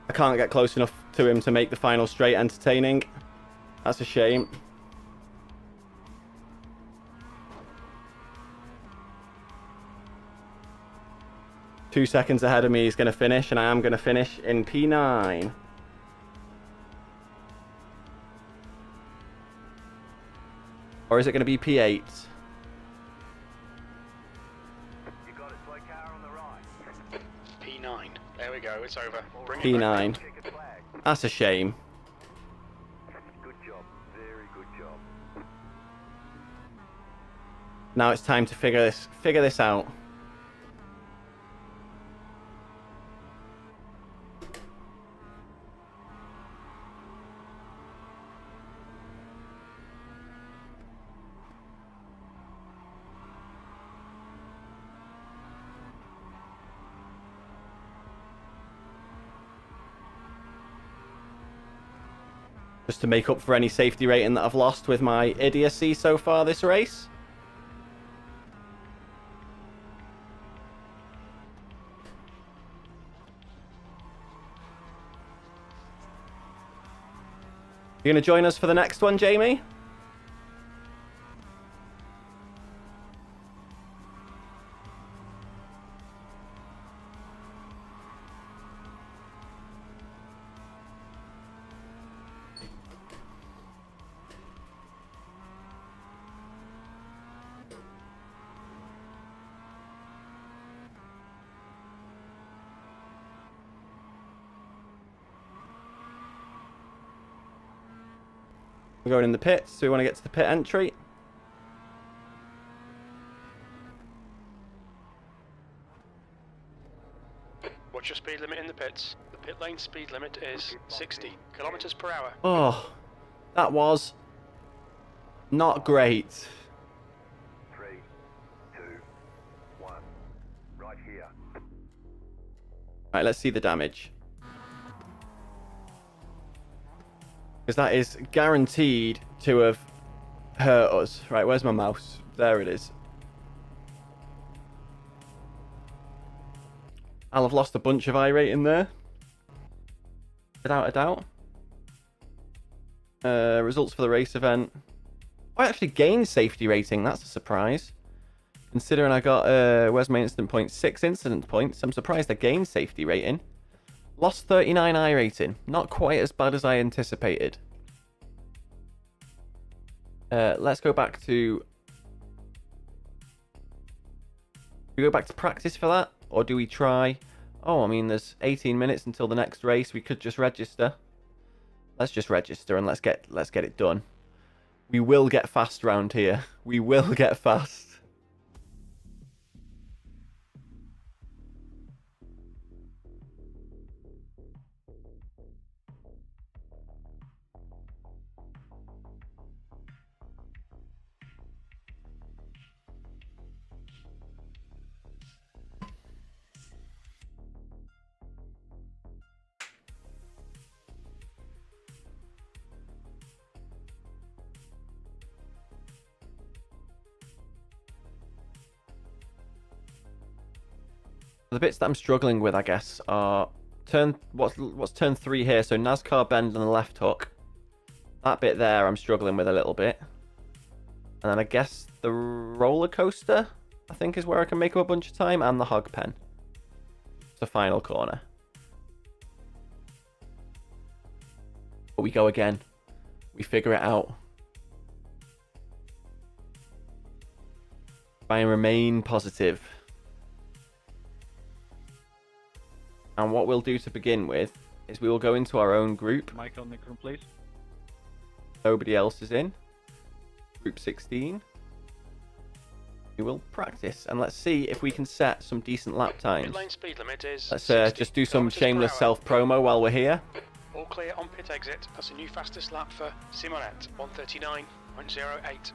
I can't get close enough to him to make the final straight entertaining. That's a shame. Two seconds ahead of me, he's going to finish, and I am going to finish in P9. Or is it going to be P8? You got a slow car on the right. P9. There we go, it's over. Bring it P9. Check a flag. That's a shame. Good job. Very good job. Now it's time to figure this out. Just to make up for any safety rating that I've lost with my idiocy so far this race. You gonna join us for the next one, Jamie? We're going in the pits, so we want to get to the pit entry. What's your speed limit in the pits? The pit lane speed limit is 60 kilometers per hour. Oh, that was not great. 3, 2, 1. Right here. Right, let's see the damage. Because that is guaranteed to have hurt us. Right, where's my mouse? There it is. I'll have lost a bunch of iRacing there. Without a doubt. Results for the race event. I actually gained safety rating. That's a surprise. Considering I got, where's my incident points? 6 incident points. I'm surprised I gained safety rating. Lost 39 iRating. Not quite as bad as I anticipated. Let's go back to... Do we go back to practice for that? Or do we try... Oh, I mean, there's 18 minutes until the next race. We could just register. Let's just register and let's get it done. We will get fast round here. We will get fast. The bits that I'm struggling with, I guess, are what's turn 3 here. So NASCAR bend on the left hook. That bit there, I'm struggling with a little bit. And then I guess the roller coaster, I think, is where I can make up a bunch of time, and the hog pen. It's the final corner. But we go again. We figure it out. Try and remain positive. And what we'll do to begin with is we will go into our own group. Mic on the group, please. Nobody else is in. Group 16. We will practice and let's see if we can set some decent lap times. Pit lane speed limit is Let's 60 just do some kilometers shameless per hour. self-promo while we're here. All clear on pit exit. That's a new fastest lap for Simonet, 139.08.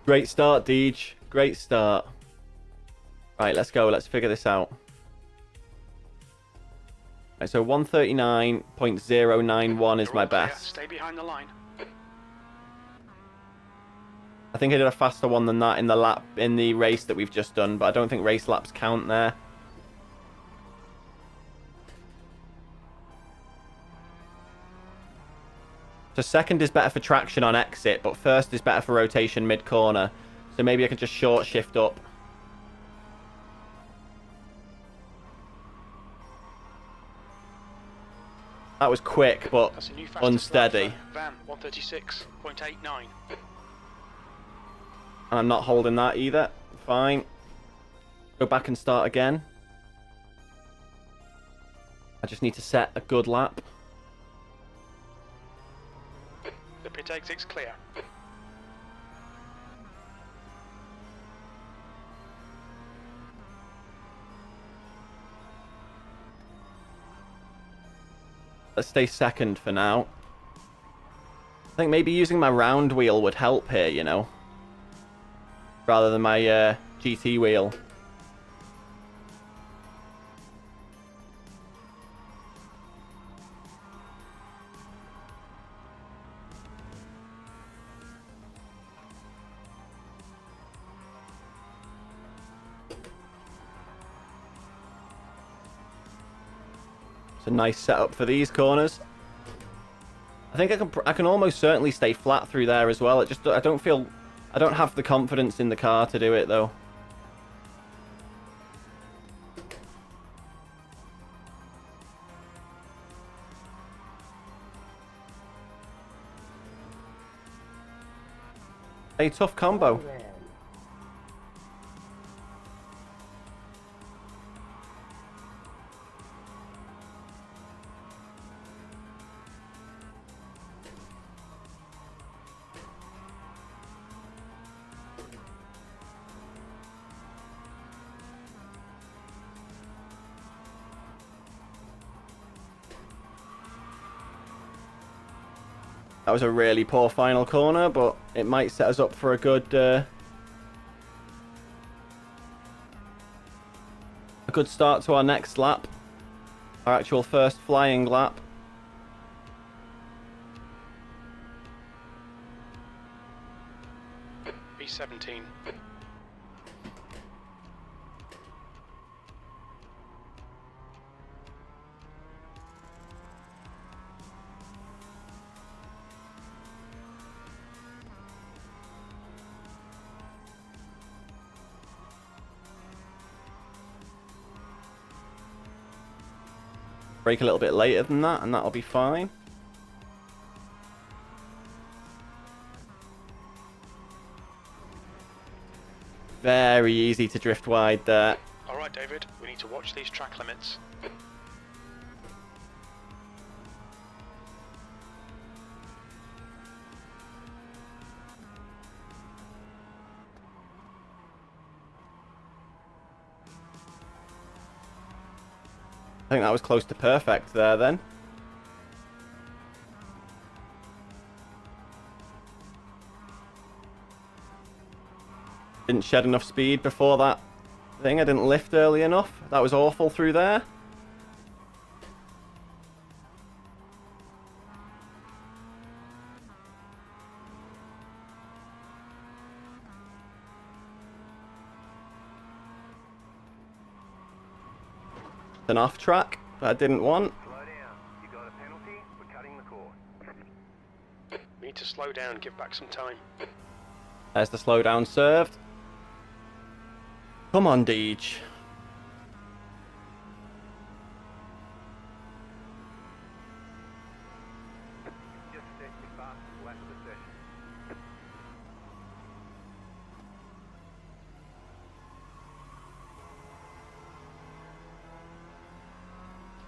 Great start, Deej. Great start. Right, let's go. Let's figure this out. Right, so 139.091 is You're my all clear. best. Stay behind the line. I think I did a faster one than that in the race that we've just done, but I don't think race laps count there. So second is better for traction on exit, but first is better for rotation mid-corner. So maybe I can just short shift up. That was quick, but That's a new fastest unsteady. lap for Van, 136.89. And I'm not holding that either. Fine. Go back and start again. I just need to set a good lap. The pit exit's clear. Let's stay second for now. I think maybe using my round wheel would help here, you know. Rather than my GT wheel. It's a nice setup for these corners. I think I can almost certainly stay flat through there as well. I don't have the confidence in the car to do it though. A tough combo. That was a really poor final corner, but it might set us up for a good start to our next lap. Our actual first flying lap. B17. Brake a little bit later than that, and that'll be fine. Very easy to drift wide there. Alright, David, we need to watch these track limits. I think that was close to perfect there then. Didn't shed enough speed before that thing. I didn't lift early enough. That was awful through there. It's an off track that I didn't want. Slow down. You got a penalty for cutting the course. We need to slow down, give back some time. There's the slowdown served. Come on, Deej. Just set your fastest lap of the session.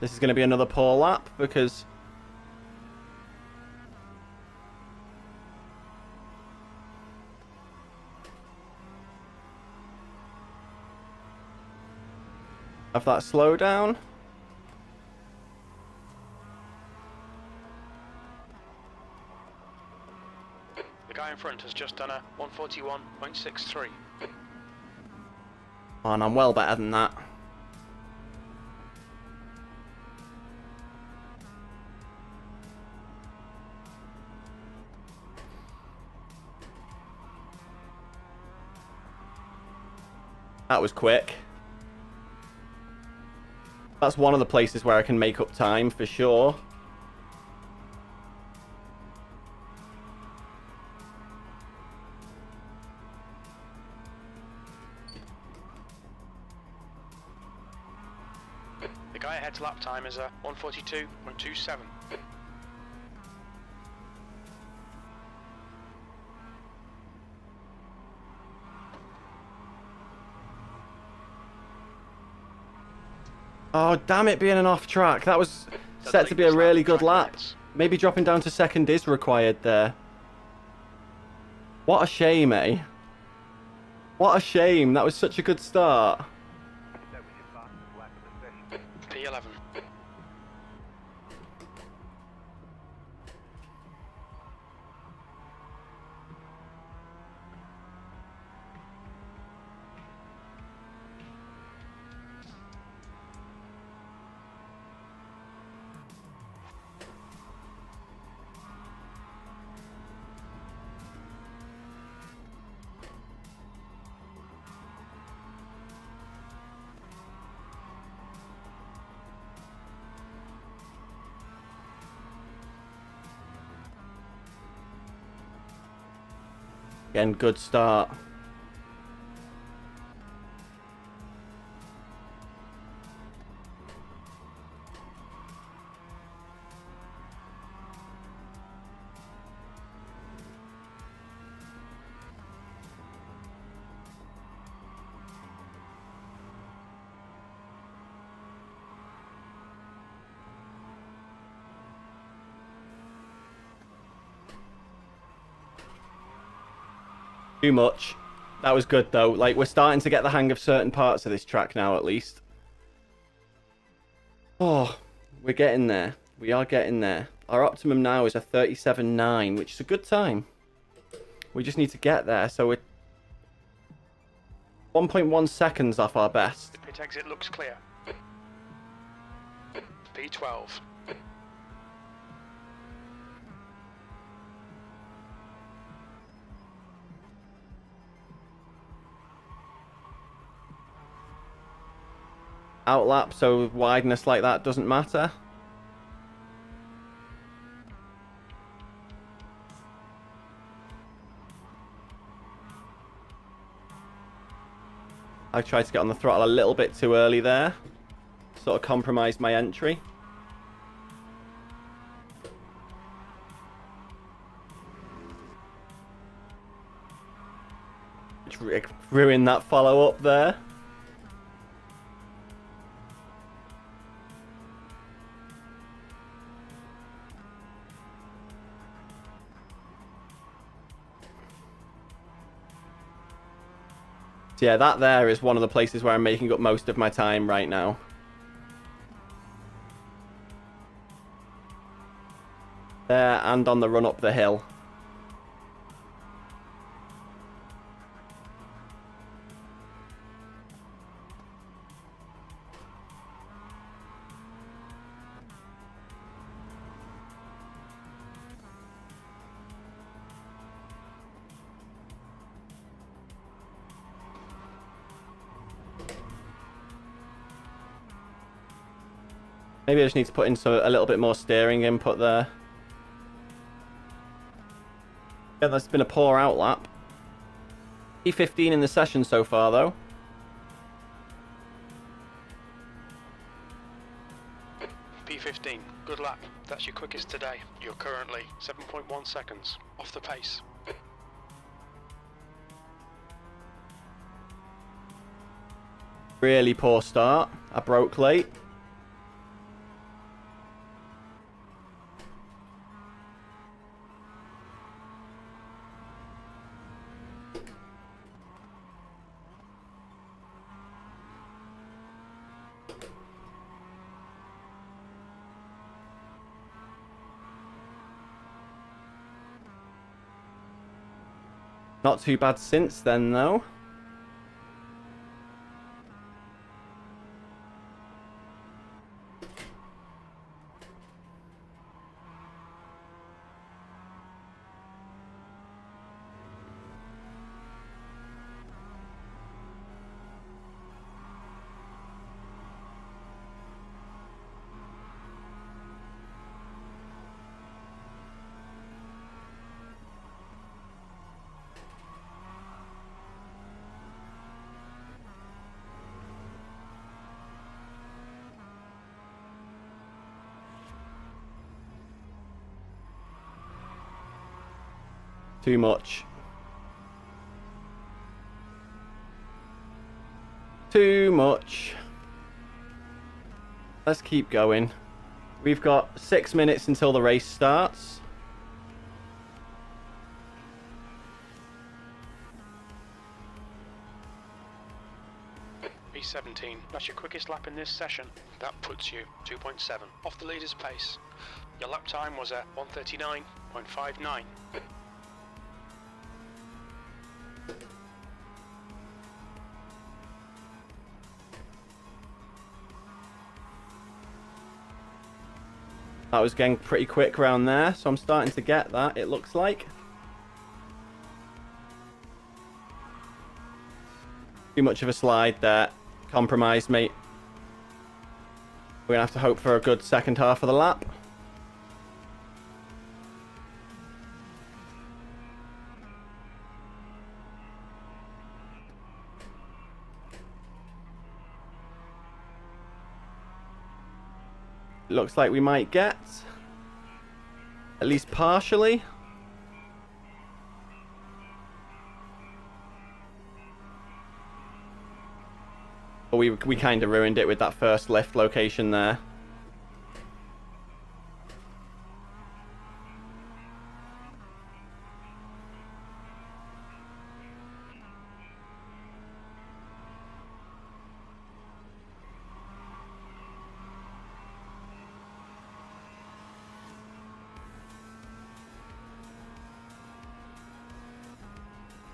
This is going to be another poor lap because of that slowdown. The guy in front has just done a 141.63. Oh, and I'm well better than that. That was quick. That's one of the places where I can make up time for sure. The guy ahead's lap time is a 142.27. Oh, damn it being an off track. That was So set the to be a lead is really lap good 20 lap. minutes. Maybe dropping down to second is required there. What a shame, eh? What a shame. That was such a good start. That was your fastest lap of the session. P11. Again, good start. Too much. That was good though. Like, we're starting to get the hang of certain parts of this track now, at least. Oh, we're getting there. We are getting there. Our optimum now is a 37.9, which is a good time. We just need to get there. So we're 1.1 seconds off our best. Pit exit looks clear. P12. Outlap, so wideness like that doesn't matter. I tried to get on the throttle a little bit too early there. Sort of compromised my entry. Which ruined that follow-up there. So yeah, that there is one of the places where I'm making up most of my time right now. There and on the run up the hill. Maybe I just need to put in a little bit more steering input there. Yeah, that's been a poor outlap. P15 in the session so far, though. P15, good lap. That's your quickest today. You're currently 7.1 seconds off the pace. Really poor start. I broke late. Not too bad since then, though. Too much. Too much. Let's keep going. We've got 6 minutes until the race starts. P17, that's your quickest lap in this session. That puts you 2.7 off the leader's pace. Your lap time was at 1:39.59. That was getting pretty quick around there, so I'm starting to get that, it looks like. Too much of a slide there. Compromised, mate. We're going to have to hope for a good second half of the lap. Looks like we might get at least partially. But we kind of ruined it with that first lift location there.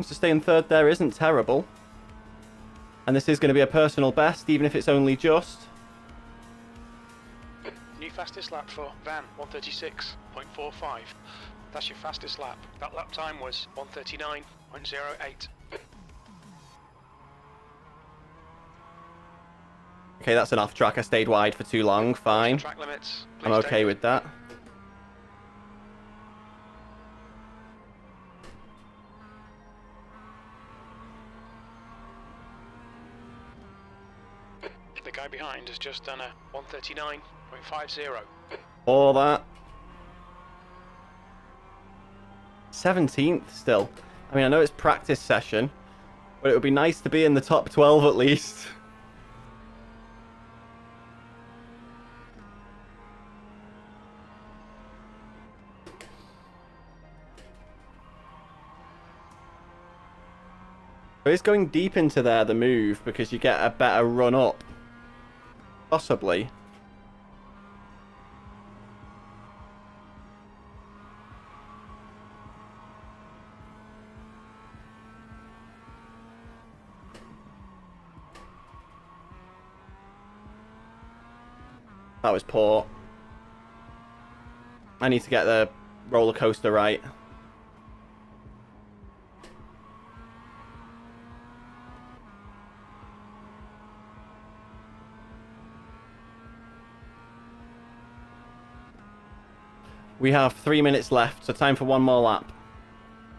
To stay in third there isn't terrible. And this is going to be a personal best, even if it's only just. New fastest lap for Van, 1:36.45. That's your fastest lap. That lap time was 1:39.08. Okay, that's an off track. I stayed wide for too long. Fine. Track limits. I'm okay with that. The guy behind has just done a 1:39.50. All that. 17th still. I mean, I know it's practice session, but it would be nice to be in the top 12 at least. So it's going deep into there, the move, because you get a better run up. Possibly. That was poor. I need to get the roller coaster right. We have 3 minutes left, so time for one more lap.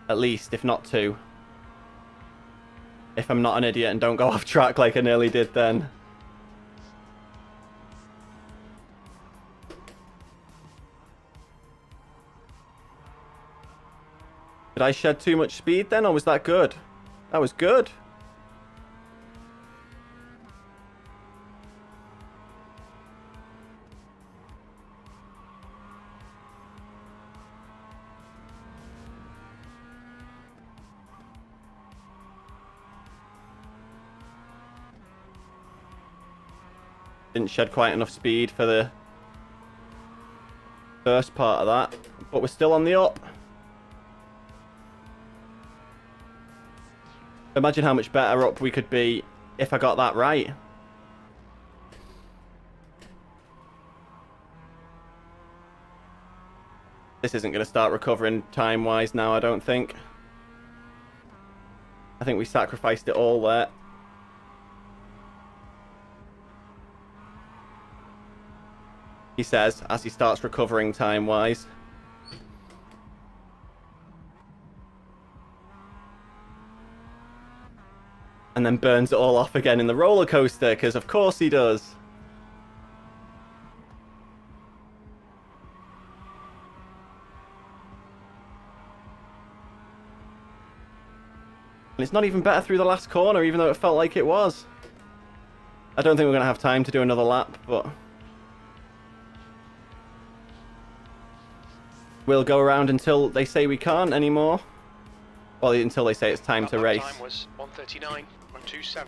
At least, if not two. If I'm not an idiot and don't go off track like I nearly did then. Did I shed too much speed then, or was that good? That was good. Didn't shed quite enough speed for the first part of that, but we're still on the up. Imagine how much better up we could be if I got that right. This isn't going to start recovering time-wise now, I don't think. I think we sacrificed it all there. He says, as he starts recovering time-wise. And then burns it all off again in the roller coaster, because of course he does. And it's not even better through the last corner, even though it felt like it was. I don't think we're going to have time to do another lap, but... we'll go around until they say we can't anymore. Well, until they say it's time to race. Time was 1:39.127.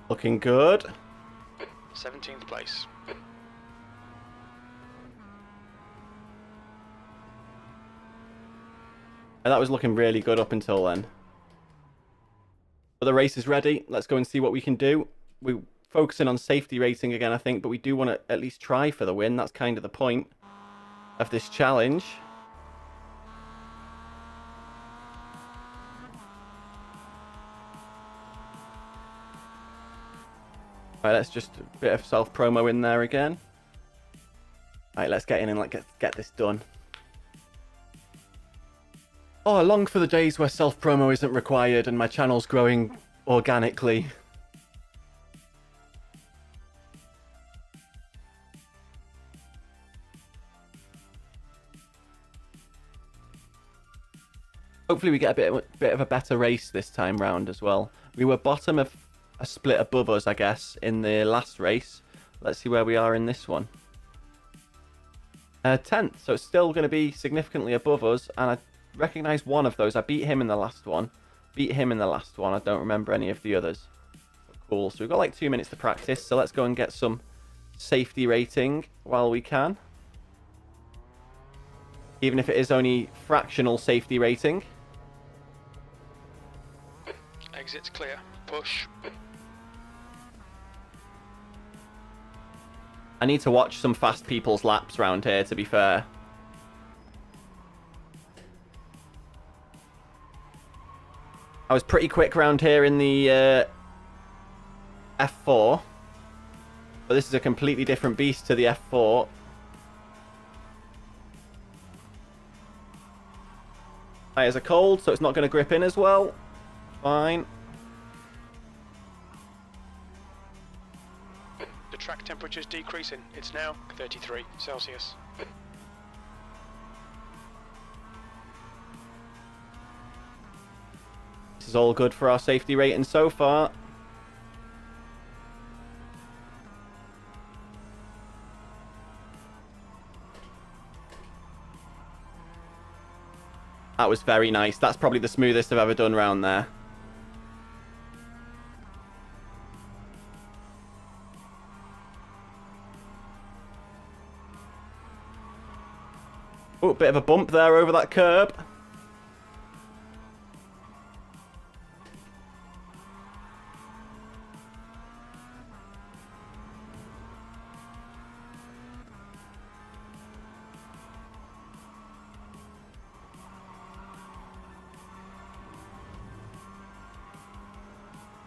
Looking good. 17th place. And that was looking really good up until then. But the race is ready. Let's go and see what we can do. We're focusing on safety racing again, I think, but we do want to at least try for the win. That's kind of the point of this challenge. Right, let's just a bit of self-promo in there again. Right, let's get in and get this done. Oh, I long for the days where self-promo isn't required and my channel's growing organically. Hopefully we get a bit of a better race this time round as well. We were bottom of a split above us, I guess, in the last race. Let's see where we are in this one. 10th, so it's still going to be significantly above us, and I recognise one of those. I beat him in the last one. Beat him in the last one. I don't remember any of the others. Cool, so we've got like 2 minutes to practice, so let's go and get some safety rating while we can. Even if it is only fractional safety rating. Exits clear. Push. I need to watch some fast people's laps round here, to be fair. I was pretty quick round here in the F4. But this is a completely different beast to the F4. Tires are cold, so it's not going to grip in as well. Fine. The track temperature is decreasing. It's now 33 Celsius. This is all good for our safety rating so far. That was very nice. That's probably the smoothest I've ever done round there. Oh, bit of a bump there over that curb.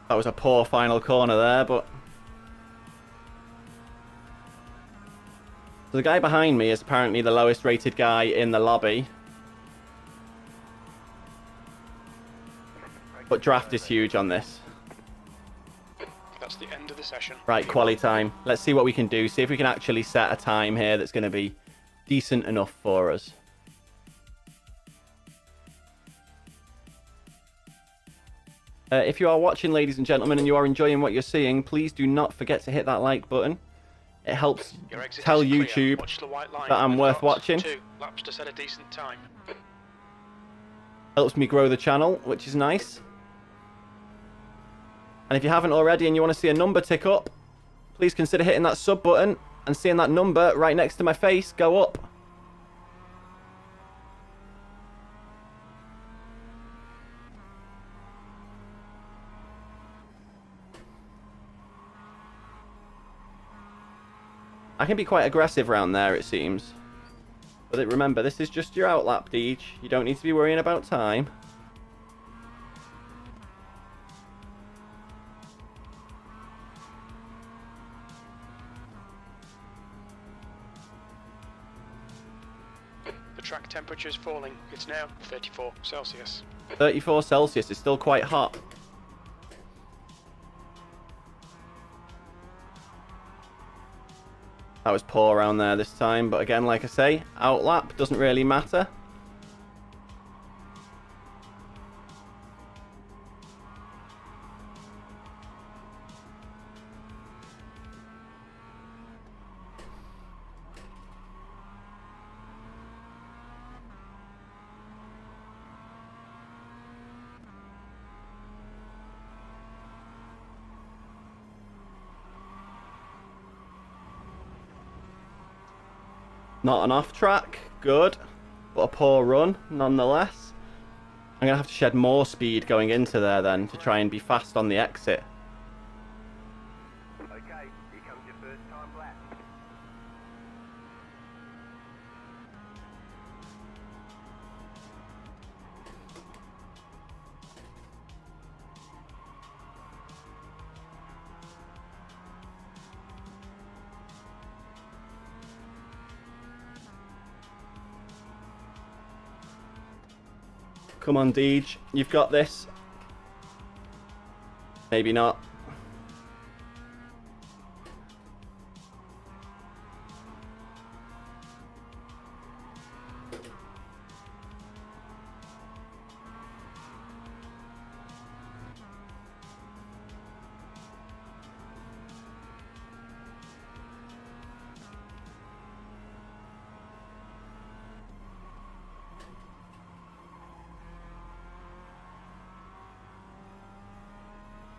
That was a poor final corner there, but... So the guy behind me is apparently the lowest rated guy in the lobby. But draft is huge on this. That's the end of the session. Right, quali time. Let's see what we can do. See if we can actually set a time here that's going to be decent enough for us. If you are watching, ladies and gentlemen, and you are enjoying what you're seeing, please do not forget to hit that like button. It helps Your exit tell is clear. YouTube Watch the white line. that I'm With worth lots, watching. 2 laps to set a decent time. Helps me grow the channel, which is nice. And if you haven't already and you want to see a number tick up, please consider hitting that sub button and seeing that number right next to my face go up. I can be quite aggressive around there, it seems. But remember, this is just your outlap, Deej. You don't need to be worrying about time. The track temperature is falling. It's now 34 Celsius. 34 Celsius is still quite hot. That was poor around there this time, but again, like I say, outlap doesn't really matter. Not an off track, good, but a poor run nonetheless. I'm going to have to shed more speed going into there then to try and be fast on the exit. Okay, here comes your first time lap. Come on, Deej, you've got this. Maybe not.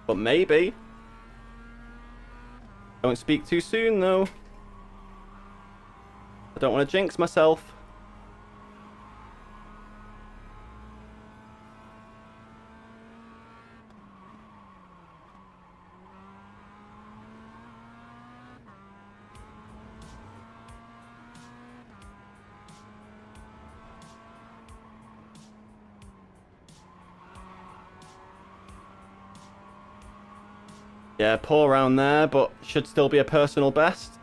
But maybe. Don't speak too soon, though. I don't want to jinx myself. Yeah, poor round there, but should still be a personal best.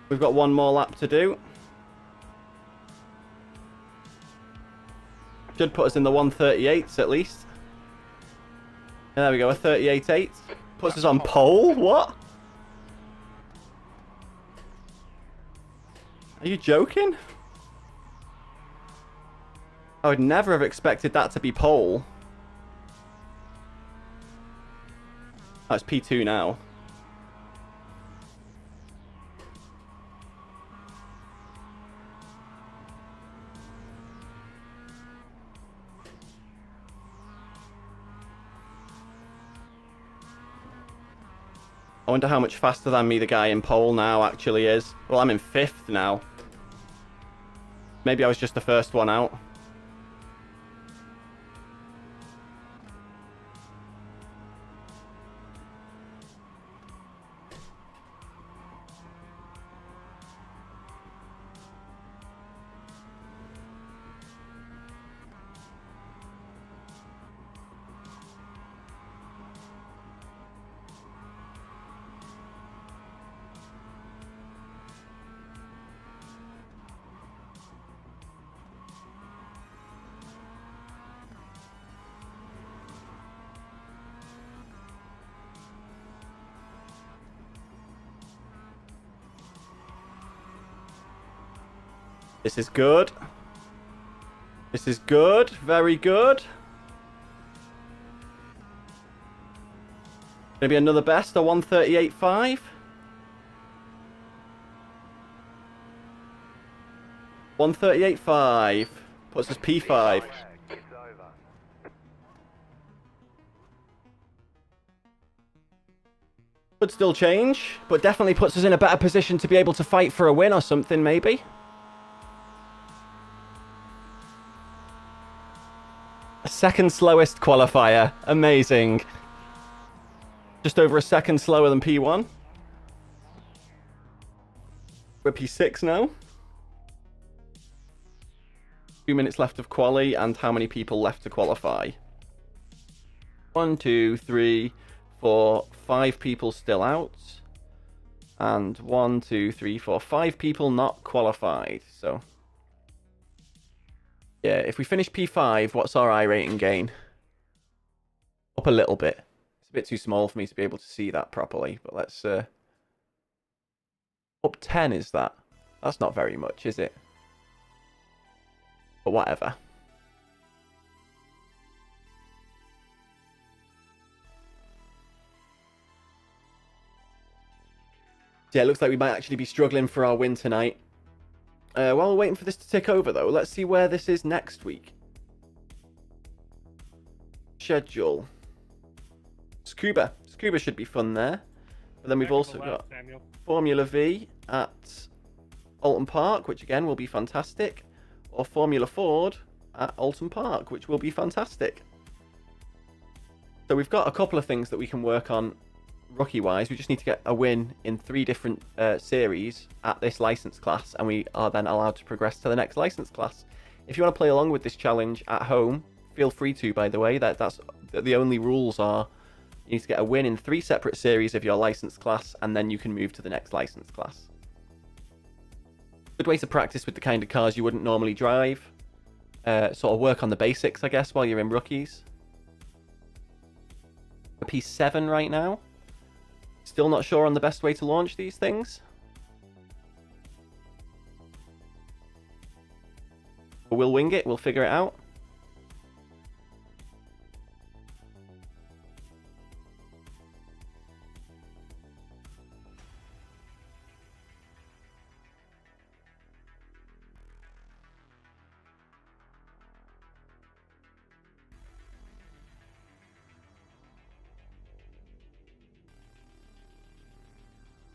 We've got one more lap to do. Should put us in the 138s at least. Yeah, there we go, a 38.8. Puts us on pole? What? Are you joking? I would never have expected that to be pole. Oh, it's P2 now. I wonder how much faster than me the guy in pole now actually is. Well, I'm in 5th now. Maybe I was just the first one out. This is good. This is good. Very good. Gonna be another best, a 138.5. 138.5. Puts us P5. It's over. Could still change, but definitely puts us in a better position to be able to fight for a win or something, maybe. Second slowest qualifier. Amazing. Just over a second slower than P1. We're P6 now. 2 minutes left of quali, and how many people left to qualify? 1, 2, 3, 4, 5 people still out. And 1, 2, 3, 4, 5 people not qualified. So, yeah, if we finish P5, what's our iRating gain? Up a little bit. It's a bit too small for me to be able to see that properly, but let's... Up 10 is that? That's not very much, is it? But whatever. Yeah, it looks like we might actually be struggling for our win tonight. While we're waiting for this to tick over, though, let's see where this is next week. Schedule. Scuba. Scuba should be fun there. But then we've also got Formula V at Alton Park, which again will be fantastic. Or Formula Ford at Alton Park, which will be fantastic. So we've got a couple of things that we can work on rookie-wise. We just need to get a win in 3 different series at this license class, and we are then allowed to progress to the next license class. If you want to play along with this challenge at home, feel free to, by the way. That's the only rules are you need to get a win in 3 separate series of your license class, and then you can move to the next license class. Good way to practice with the kind of cars you wouldn't normally drive. Sort of work on the basics, I guess, while you're in rookies. P7 right now. Still not sure on the best way to launch these things. But we'll wing it, we'll figure it out.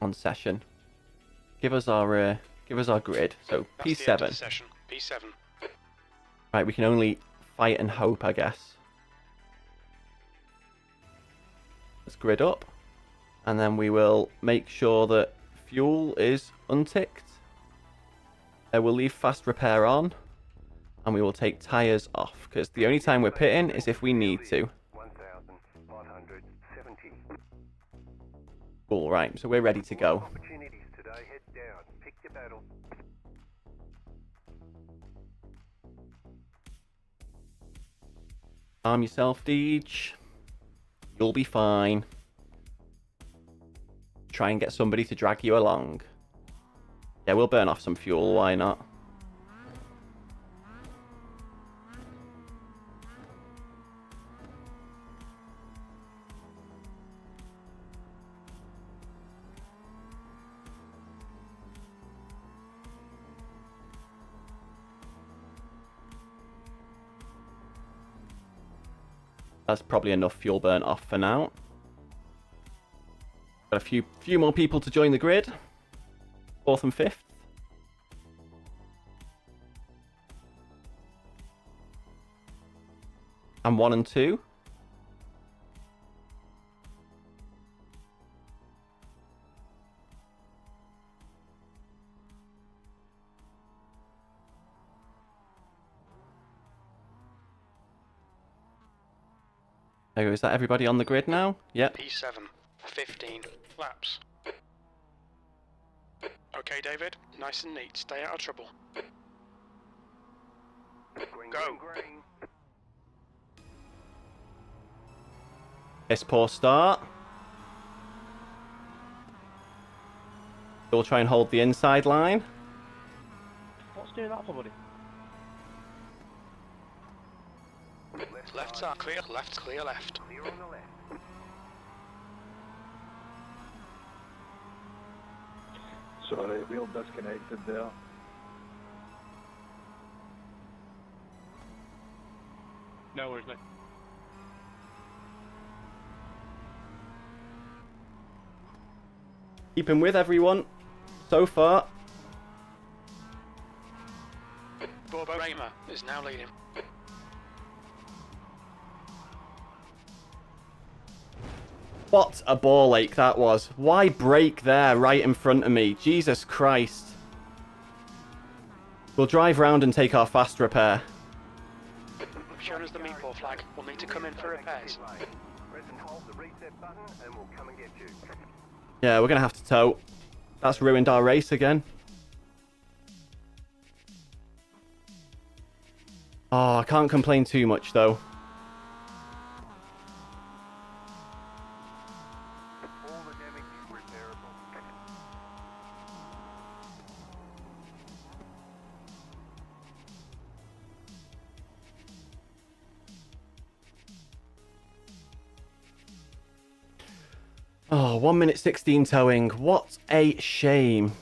On session. Give us our grid. So That's the end of P7. the session. P7. Right, we can only fight and hope, I guess. Let's grid up, and then we will make sure that fuel is unticked. We'll leave fast repair on, and we will take tires off, because the only time we're pitting is if we need to. 1,570. Cool, right, so we're ready to go. Opportunities today. Head down. Pick your battle. Calm yourself, Deej. You'll be fine. Try and get somebody to drag you along. Yeah, we'll burn off some fuel, why not? That's probably enough fuel burnt off for now. Got a few more people to join the grid. 4th and 5th. And 1 and 2. There you go. Is that everybody on the grid now? Yep. P7. 15 laps. Okay, David. Nice and neat. Stay out of trouble. Green, Go. green, green. Piss poor start. We'll try and hold the inside line. What's doing that for, buddy? Left side clear, left clear, left. Clear on the left. Sorry, wheel disconnected there. No worries, mate. Keeping with everyone so far. Bobo Raymer is now leading. What a ball ache that was. Why brake there right in front of me? Jesus Christ. We'll drive round and take our fast repair. Shown us the meatball flag. We'll need to come in for repairs. Press and hold the reset button and we'll come and get you. Yeah, we're going to have to tow. That's ruined our race again. Oh, I can't complain too much though. All the damage is repairable. Oh, 1 minute 16 towing. What a shame.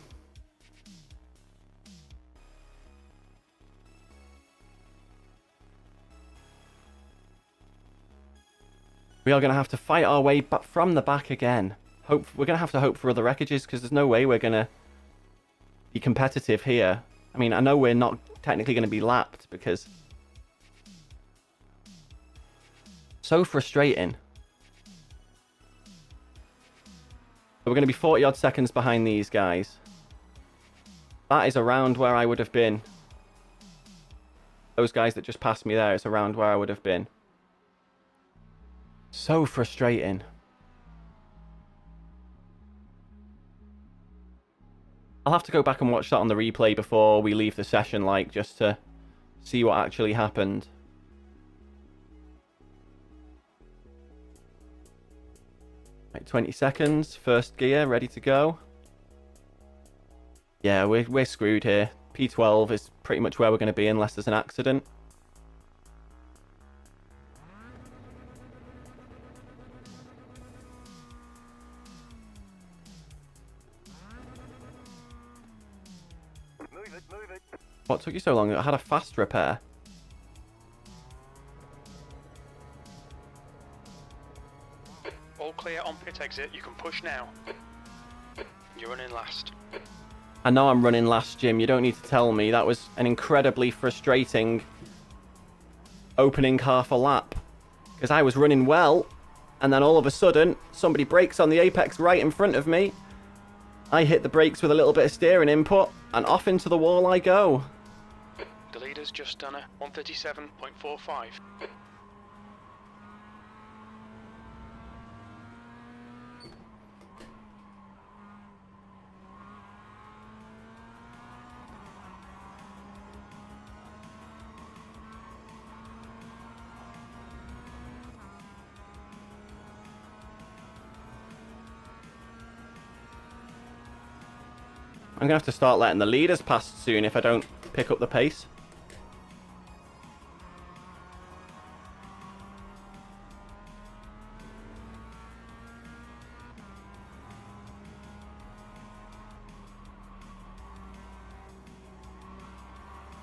We are going to have to fight our way back from the back again. We're going to have to hope for other wreckages because there's no way we're going to be competitive here. I mean, I know we're not technically going to be lapped because... So frustrating. We're going to be 40 odd seconds behind these guys. That is around where I would have been. Those guys that just passed me there, it's around where I would have been. So frustrating. I'll have to go back and watch that on the replay before we leave the session, like, just to see what actually happened. Right, 20 seconds, first gear, ready to go. Yeah, we're screwed here. P12 is pretty much where we're going to be unless there's an accident. Move it, move it. What took you so long? I had a fast repair. All clear on pit exit. You can push now. You're running last. I know I'm running last, Jim. You don't need to tell me. That was an incredibly frustrating opening half a lap. Because I was running well, and then all of a sudden, somebody brakes on the apex right in front of me. I hit the brakes with a little bit of steering input, and off into the wall I go. The leader's just done a 137.45. I'm going to have to start letting the leaders pass soon if I don't pick up the pace.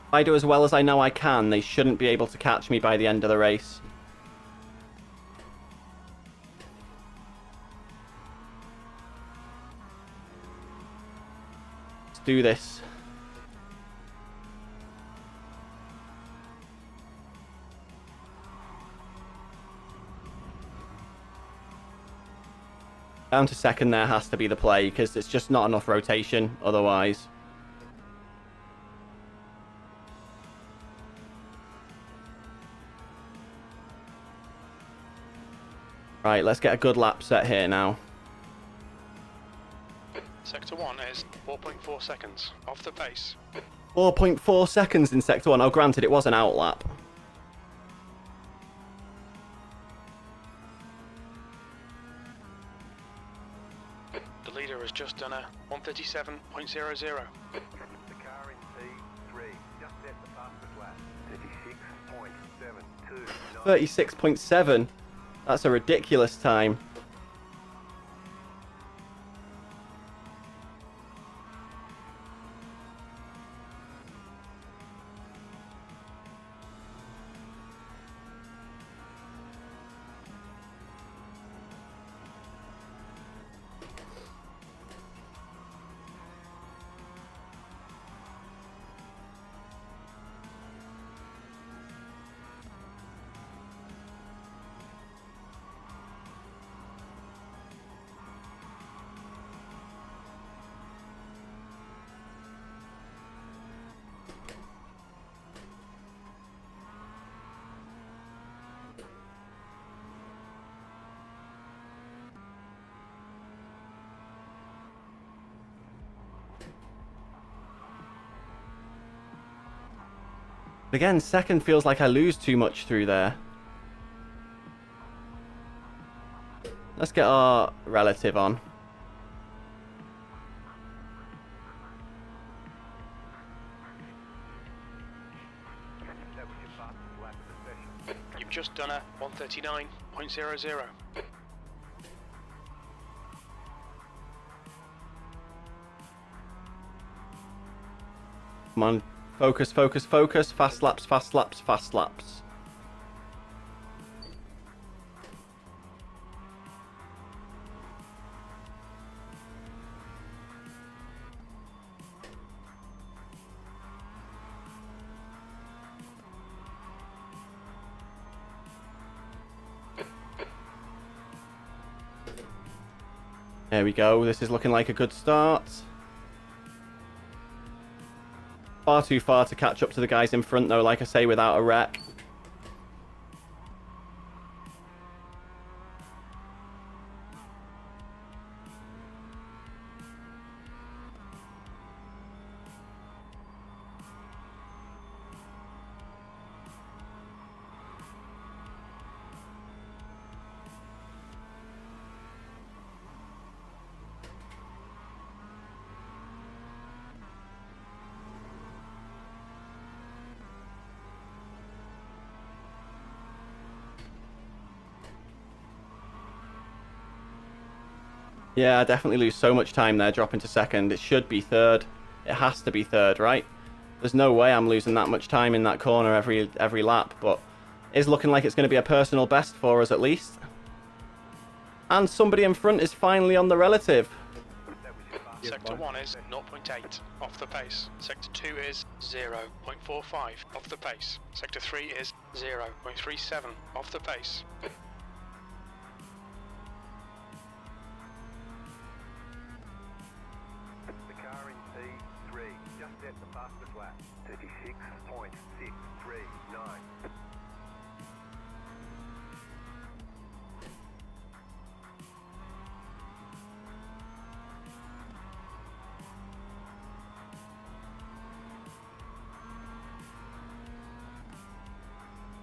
If I do as well as I know I can, they shouldn't be able to catch me by the end of the race. Let's do this. Down to second there has to be the play because it's just not enough rotation otherwise. Right, let's get a good lap set here now. Sector 1 is 4.4 seconds off the pace. 4.4 seconds in Sector 1. Oh, granted, it was an out lap. The leader has just done a 137.00. The car in P3. 36.7. That's a ridiculous time. Again, second feels like I lose too much through there. Let's get our relative on. That was your fastest lap of the session. You've just done a 139.00. Come on. Focus, focus, focus. Fast laps, fast laps, fast laps. There we go. This is looking like a good start. Far too far to catch up to the guys in front, though, like I say, without a wreck. Yeah, I definitely lose so much time there dropping to second. It should be third. It has to be third, right? There's no way I'm losing that much time in that corner every lap, but it's looking like it's going to be a personal best for us at least. And somebody in front is finally on the relative. That was your fastest Sector lap 1 of the is session. 0.8 off the pace. Sector 2 is 0.45 off the pace. Sector 3 is 0.37 off the pace. The car in P3 just set the fastest lap. 36.639.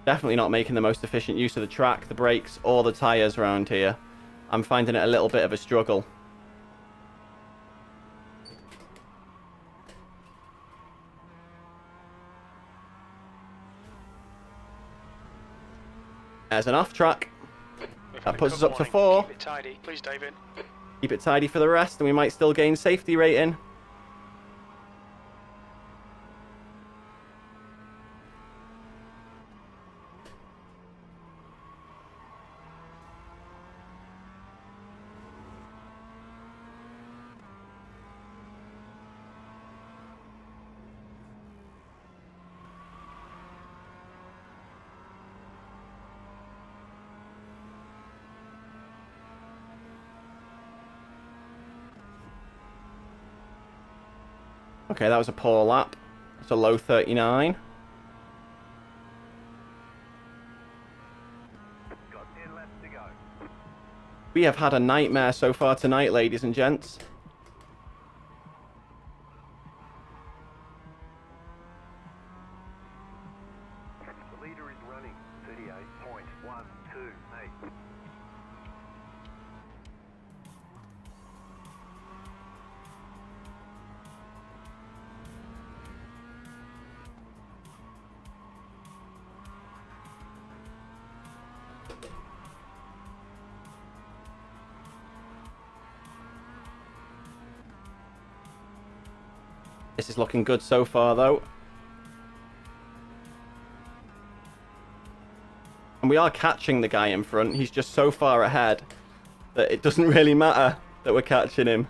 Definitely not making the most efficient use of the track, the brakes, or the tyres around here. I'm finding it a little bit of a struggle. There's an off track. We've That had a puts us cut up to warning. 4. Keep it tidy, please, David. Keep it tidy for the rest, and we might still gain safety rating. Okay, that was a poor lap. It's a low 39. Got 10 laps to go. We have had a nightmare so far tonight, ladies and gents. The leader is running 38.128. This is looking good so far, though. And we are catching the guy in front. He's just so far ahead that it doesn't really matter that we're catching him.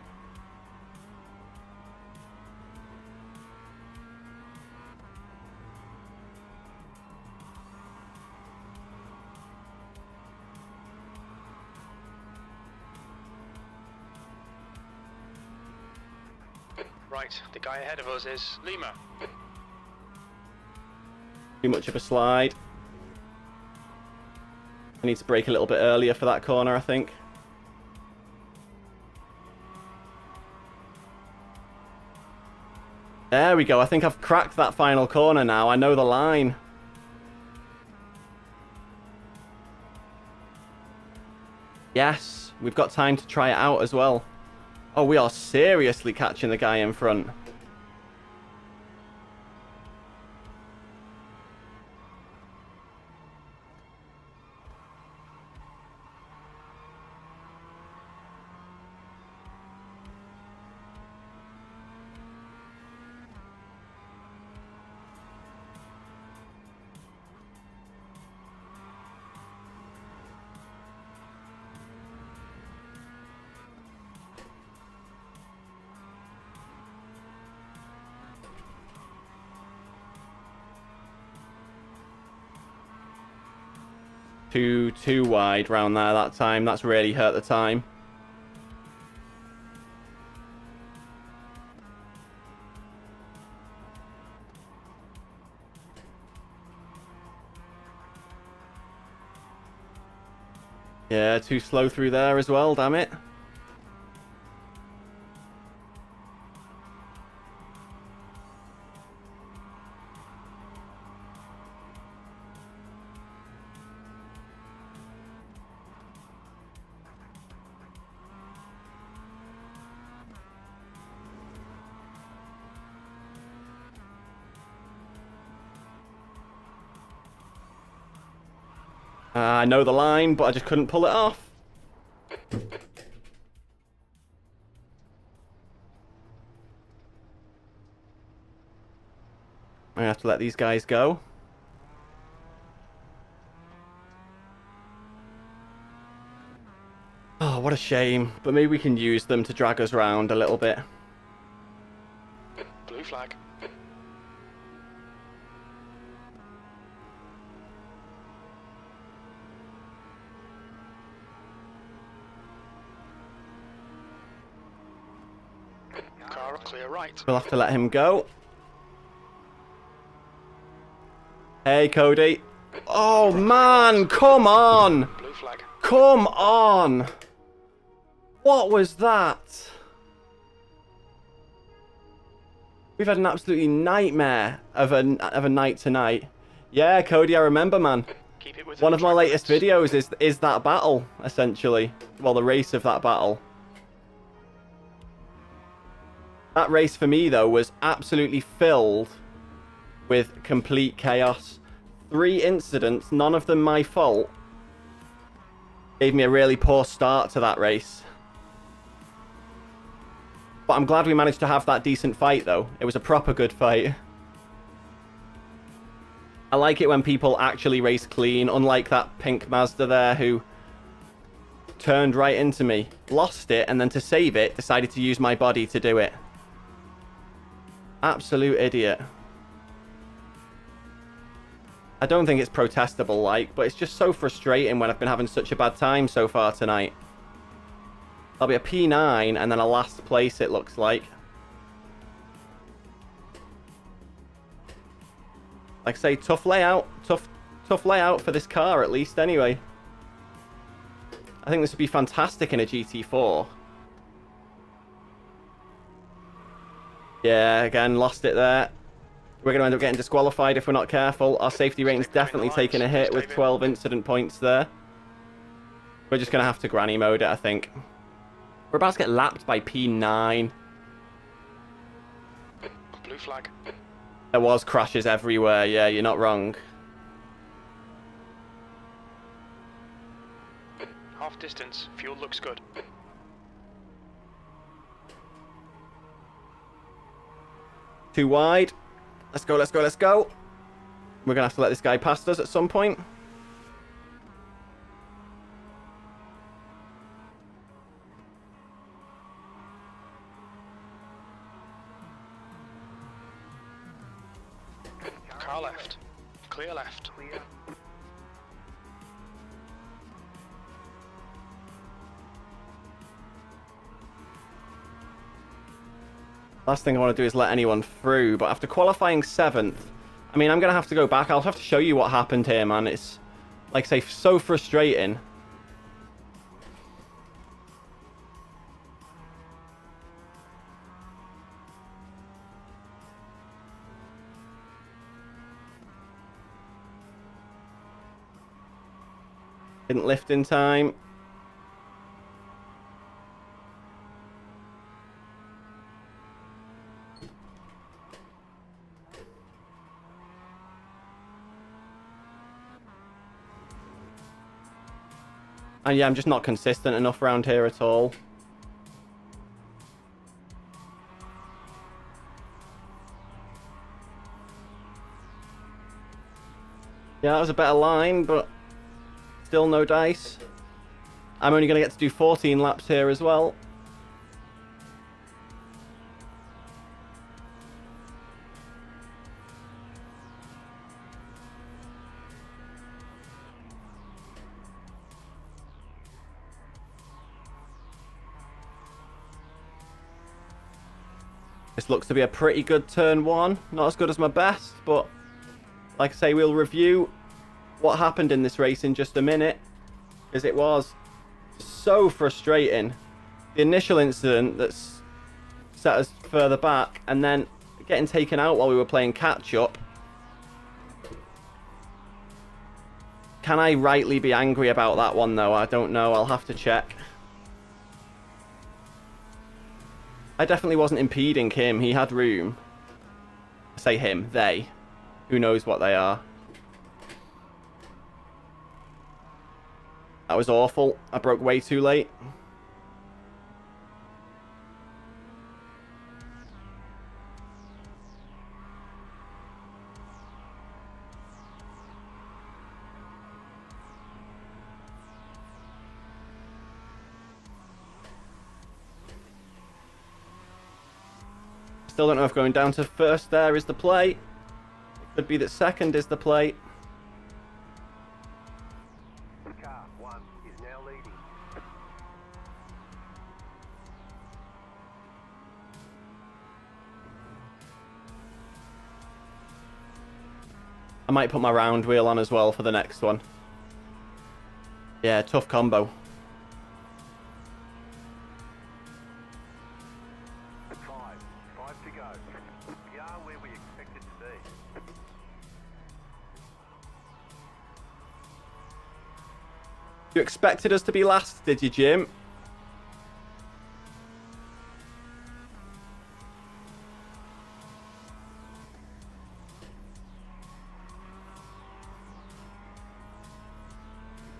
Right, the guy ahead of us is Lima. Too much of a slide. I need to brake a little bit earlier for that corner, I think. There we go. I think I've cracked that final corner now. I know the line. Yes, we've got time to try it out as well. Oh, we are seriously catching the guy in front. Too wide round there that time. That's really hurt the time. Yeah, too slow through there as well, damn it. I know the line, but I just couldn't pull it off. I have to let these guys go. Oh, what a shame. But maybe we can use them to drag us round a little bit. Blue flag. Car up clear right. We'll have to let him go. Hey, Cody. Oh, man, come on. Blue flag. Come on. What was that? We've had an absolutely nightmare of a night tonight. Yeah, Cody, I remember, man. Keep it with One of my latest videos is that battle, essentially. Well, the race of that battle. That race for me, though, was absolutely filled with complete chaos. 3 incidents, none of them my fault, gave me a really poor start to that race. But I'm glad we managed to have that decent fight, though. It was a proper good fight. I like it when people actually race clean, unlike that pink Mazda there who turned right into me, lost it, and then to save it, decided to use my body to do it. Absolute idiot. I don't think it's protestable, like, but it's just so frustrating when I've been having such a bad time so far tonight. I'll be a P9 and then a last place, it looks like. Like I say, tough layout. Tough layout for this car, at least, anyway. I think this would be fantastic in a GT4. Yeah, again, lost it there. We're going to end up getting disqualified if we're not careful. Our safety rating's definitely taken a hit with 12 incident points there. We're just going to have to granny mode it, I think. We're about to get lapped by P9. Blue flag. There was crashes everywhere. Yeah, you're not wrong. Half distance. Fuel looks good. Well, Too wide. Let's go, let's go, let's go. We're going to have to let this guy past us at some point. Car left. Clear left. Clear. Last thing I want to do is let anyone through, but after qualifying 7th, I mean, I'm going to have to go back. I'll have to show you what happened here, man. It's, like I say, so frustrating. Didn't lift in time. And yeah, I'm just not consistent enough around here at all. Yeah, that was a better line, but still no dice. I'm only going to get to do 14 laps here as well. This looks to be a pretty good turn 1. Not as good as my best, but like I say, we'll review what happened in this race in just a minute, because it was so frustrating. The initial incident that's set us further back, and then getting taken out while we were playing catch up. Can I rightly be angry about that one though? I don't know. I'll have to check. I definitely wasn't impeding him. He had room. I say him, they. Who knows what they are. That was awful. I broke way too late. Still don't know if going down to first there is the play. It could be that second is the play. Car 1 is now leading. I might put my round wheel on as well for the next one. Yeah, tough combo. 5 to go. We are where we expected to be. You expected us to be last, did you, Jim?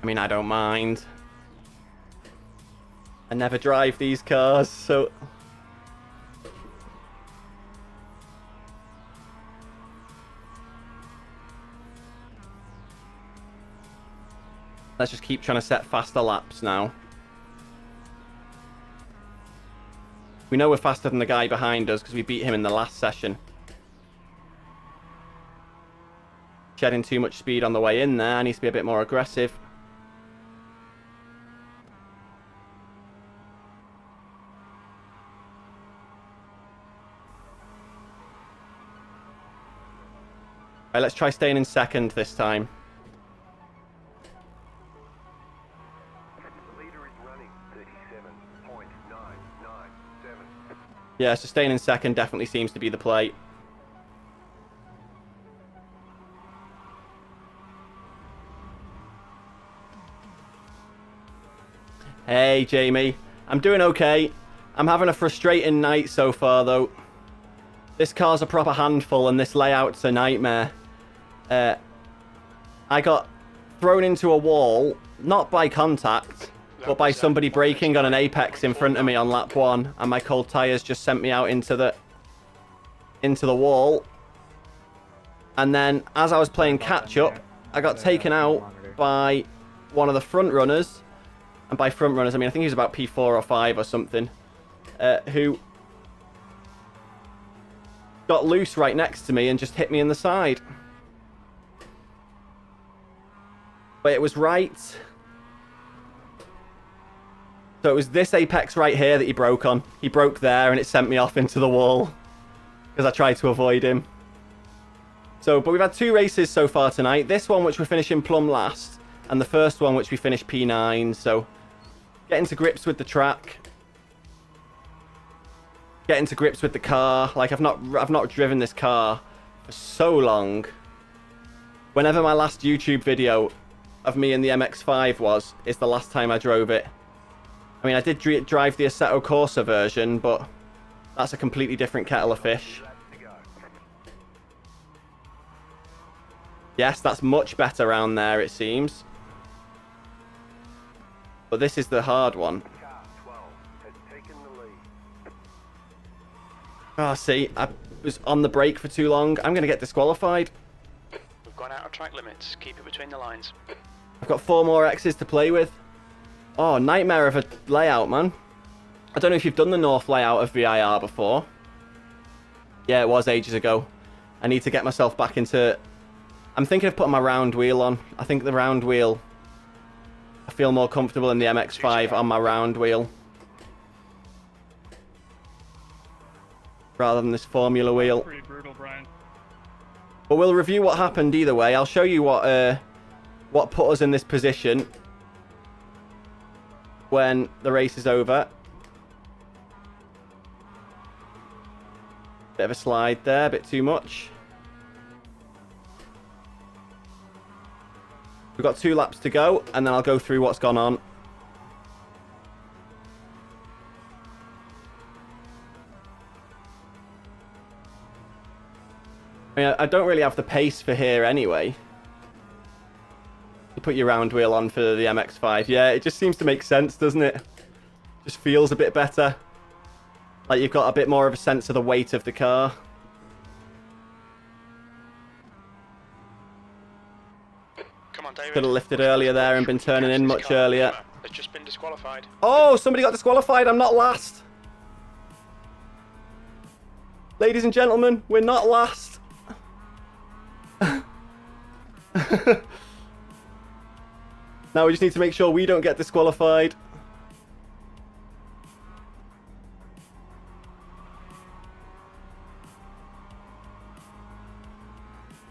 I mean, I don't mind. I never drive these cars, so... Let's just keep trying to set faster laps now. We know we're faster than the guy behind us because we beat him in the last session. Shedding too much speed on the way in there. Needs to be a bit more aggressive. Right, let's try staying in second this time. The leader is running 37.997. Yeah, so staying in second definitely seems to be the play. Hey, Jamie. I'm doing okay. I'm having a frustrating night so far, though. This car's a proper handful, and this layout's a nightmare. I got thrown into a wall, not by contact, but by somebody braking on an apex in front of me on lap 1, and my cold tyres just sent me out into the into the wall. And then as I was playing catch up, I got taken out by one of the front runners. And by front runners, I mean, I think he was about P4 or 5 or something. Who got loose right next to me and just hit me in the side. But it was right. So it was this apex right here that he broke on. He broke there and it sent me off into the wall. Because I tried to avoid him. So, but we've had 2 races so far tonight. This one, which we're finishing plumb last. And the first one, which we finished P9. So, getting to grips with the track. Getting to grips with the car. Like, I've not driven this car for so long. Whenever my last YouTube video of me in the MX-5 was, is the last time I drove it. I mean, I did drive the Assetto Corsa version, but that's a completely different kettle of fish. Yes, that's much better around there, it seems. But this is the hard one. Oh, see, I was on the brake for too long. I'm going to get disqualified. We've gone out of track limits. Keep it between the lines. I've got 4 more X's to play with. Oh, nightmare of a layout, man. I don't know if you've done the north layout of VIR before. Yeah, it was ages ago. I need to get myself back into... I'm thinking of putting my round wheel on. I think the round wheel... I feel more comfortable in the MX-5 on my round wheel. Rather than this Formula wheel. Pretty brutal, Brian. But we'll review what happened either way. I'll show you what put us in this position when the race is over. Bit of a slide there, a bit too much. We've got 2 laps to go, and then I'll go through what's gone on. I mean, I don't really have the pace for here anyway. You put your round wheel on for the MX-5. Yeah, it just seems to make sense, doesn't it? Just feels a bit better. Like you've got a bit more of a sense of the weight of the car. Come on, David. Could have lifted earlier there and been turning in much earlier. It's just been disqualified. Oh, somebody got disqualified. I'm not last. Ladies and gentlemen, we're not last. Now we just need to make sure we don't get disqualified.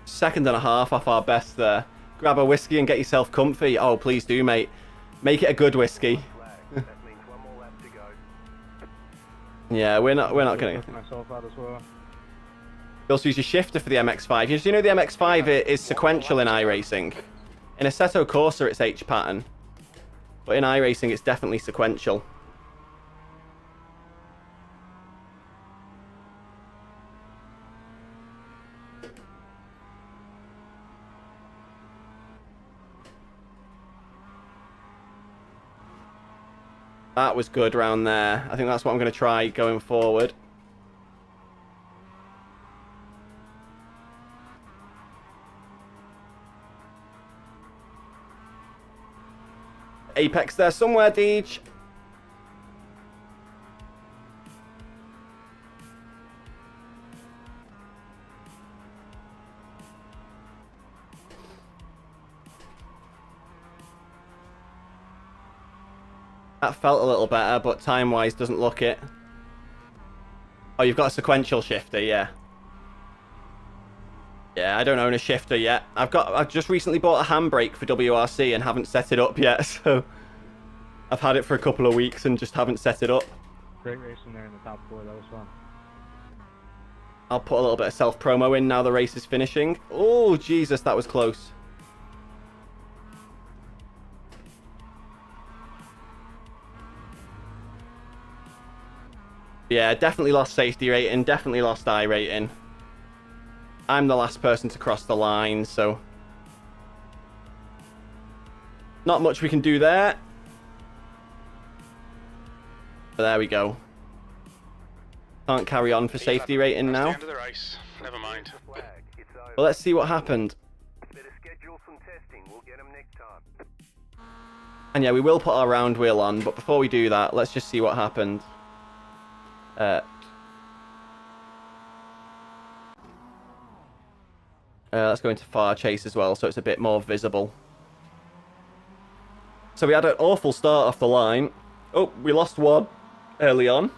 Second and a half off our best there. Grab a whiskey and get yourself comfy. Oh, please do, mate. Make it a good whiskey. Yeah, we're not gonna. Myself out as well. You also use your shifter for the MX-5. You know the MX-5 is sequential in iRacing. In Assetto Corsa, it's H pattern. But in iRacing, it's definitely sequential. That was good round there. I think that's what I'm going to try going forward. Apex there somewhere, Deej. That felt a little better, but time-wise doesn't look it. Oh, you've got a sequential shifter, yeah. Yeah, I don't own a shifter yet. I've just recently bought a handbrake for WRC and haven't set it up yet, so I've had it for a couple of weeks and just haven't set it up. Great racing there in the top 4, that was fun. I'll put a little bit of self-promo in now the race is finishing. Oh, Jesus, that was close. Yeah, definitely lost safety rating, definitely lost I rating. I'm the last person to cross the line, so not much we can do there. But there we go. Can't carry on for safety rating That's the now. end of the race. Never mind. Flag. It's over. But let's see what happened. Better schedule some testing. We'll get them next time. And yeah, we will put our round wheel on, but before we do that, let's just see what happened. Let's go into far chase as well, so it's a bit more visible. So we had an awful start off the line. Oh, we lost one early on.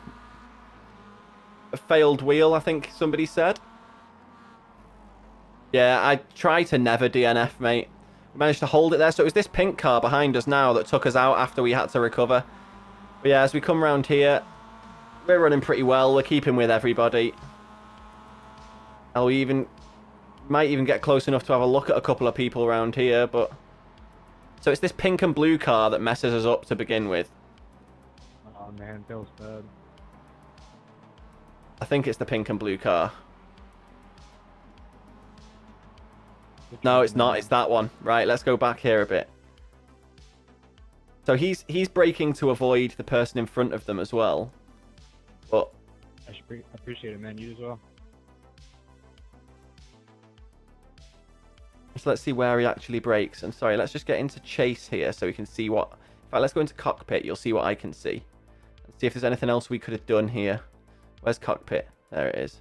A failed wheel, I think somebody said. Yeah, I try to never DNF, mate. We managed to hold it there. So it was this pink car behind us now that took us out after we had to recover. But yeah, as we come around here, we're running pretty well. We're keeping with everybody. And we might even get close enough to have a look at a couple of people around here, but... So it's this pink and blue car that messes us up to begin with. Oh man, feels bad. I think it's the pink and blue car. No, it's not. It's that one. Right, let's go back here a bit. So he's braking to avoid the person in front of them as well. But I should appreciate it, man. You as well. so let's see where he actually brakes. And sorry, let's just get into chase here so we can see what... In fact, let's go into cockpit. You'll see what I can see. Let's see if there's anything else we could have done here. Where's cockpit? There it is.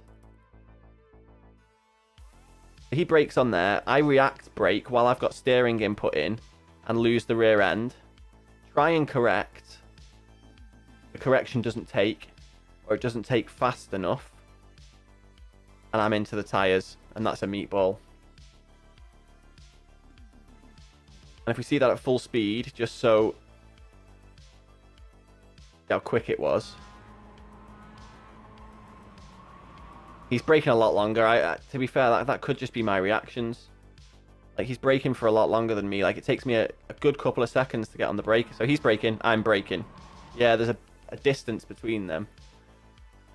He brakes on there. I react brake while I've got steering input in and lose the rear end. Try and correct. The correction doesn't take, or it doesn't take fast enough. And I'm into the tyres, and that's a meatball. And if we see that at full speed, just so... how quick it was. He's braking a lot longer. To be fair, that could just be my reactions. Like, he's braking for a lot longer than me. Like, it takes me a good couple of seconds to get on the brake. So he's braking, I'm braking. Yeah, there's a distance between them.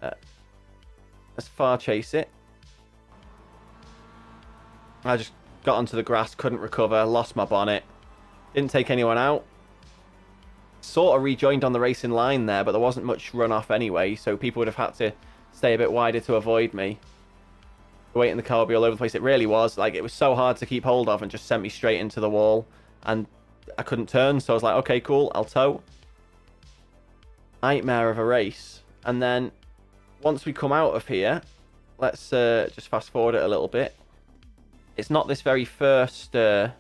Let's far chase it. I just got onto the grass, couldn't recover, lost my bonnet. Didn't take anyone out. Sort of rejoined on the racing line there, but there wasn't much runoff anyway, so people would have had to stay a bit wider to avoid me. The weight in the car would be all over the place. It really was. Like, it was so hard to keep hold of and just sent me straight into the wall. And I couldn't turn, so I was like, okay, cool, I'll tow. Nightmare of a race. And then, once we come out of here, let's just fast forward it a little bit. It's not this very first lap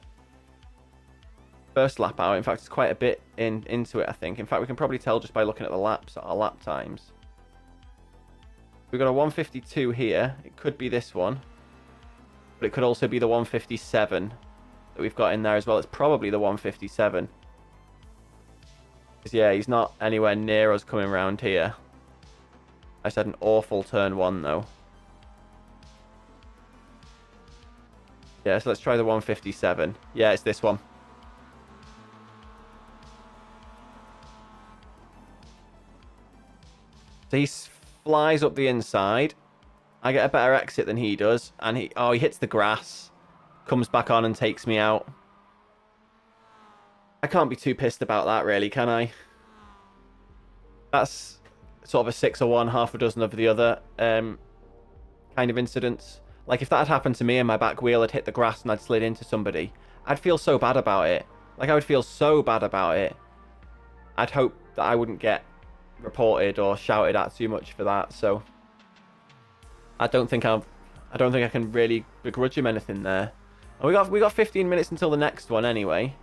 out. In fact, it's quite a bit into it, I think. In fact, we can probably tell just by looking at the laps, at our lap times. We've got a 152 here. It could be this one. But it could also be the 157 that we've got in there as well. It's probably the 157. Yeah, he's not anywhere near us coming around here. I just had an awful turn one, though. Yeah, so let's try the 157. Yeah, it's this one. So he flies up the inside. I get a better exit than he does. And he hits the grass. Comes back on and takes me out. I can't be too pissed about that, really, can I? That's sort of a 6 or 1, half a dozen of the other kind of incidents. Like, if that had happened to me and my back wheel had hit the grass and I'd slid into somebody, I'd feel so bad about it. Like, I would feel so bad about it. I'd hope that I wouldn't get reported or shouted at too much for that, so I don't think I can really begrudge him anything there. And we got 15 minutes until the next one anyway.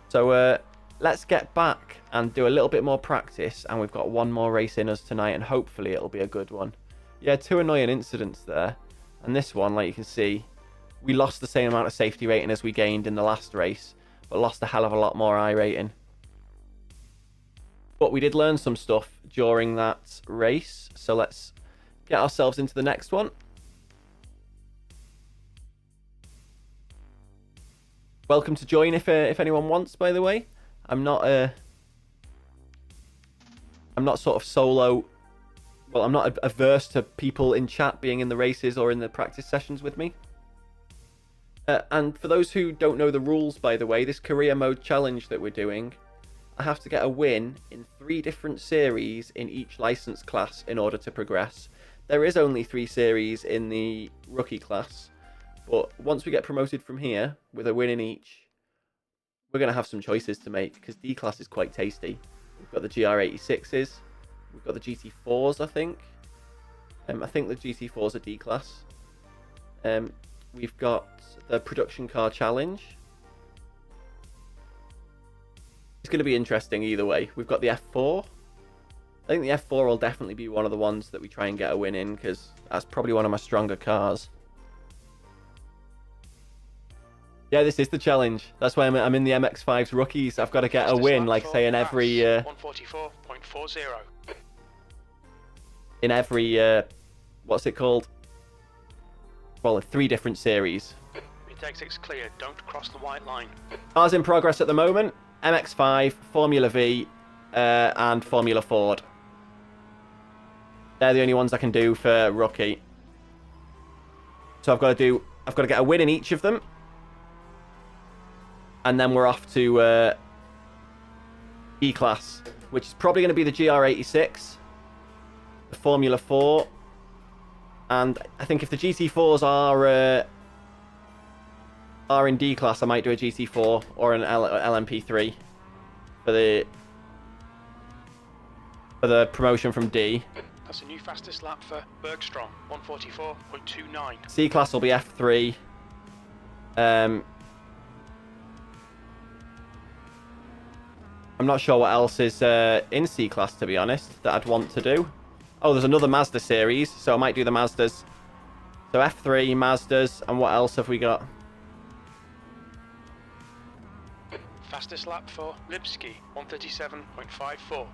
So let's get back and do a little bit more practice, and we've got one more race in us tonight, and hopefully it'll be a good one. Yeah, 2 annoying incidents there. And this one, like you can see, we lost the same amount of safety rating as we gained in the last race, but lost a hell of a lot more iRating. But we did learn some stuff during that race, so let's get ourselves into the next one. Welcome to join if anyone wants, by the way. I'm not sort of solo. Well, I'm not averse to people in chat being in the races or in the practice sessions with me. And for those who don't know the rules, by the way, this career mode challenge that we're doing, I have to get a win in 3 different series in each license class in order to progress. There is only 3 series in the rookie class, but once we get promoted from here with a win in each, we're going to have some choices to make because D class is quite tasty. We've got the GR86s, we've got the GT4s, I think. I think the GT4s are D class. We've got the production car challenge. It's going to be interesting either way. We've got the F4. I think the F4 will definitely be one of the ones that we try and get a win in because that's probably one of my stronger cars. Yeah, this is the challenge. That's why I'm in the MX-5's rookies. I've got to get a win, like say in every 144.40. in every what's it called? Well, 3 different series. Mid exit's clear. Don't cross the white line. Cars in progress at the moment: MX-5, Formula V, and Formula Ford. They're the only ones I can do for rookie. So I've got to get a win in each of them. And then we're off to E-Class, which is probably going to be the GR86, the Formula 4, and I think if the GT4s are in D-Class, I might do a GT4 or an LMP3 for the promotion from D. That's a new fastest lap for Bergstrom, 144.29. C-Class will be F3. I'm not sure what else is in C-Class, to be honest, that I'd want to do. Oh, there's another Mazda series, so I might do the Mazdas. So F3, Mazdas, and what else have we got? Fastest lap for Lipski, 137.54.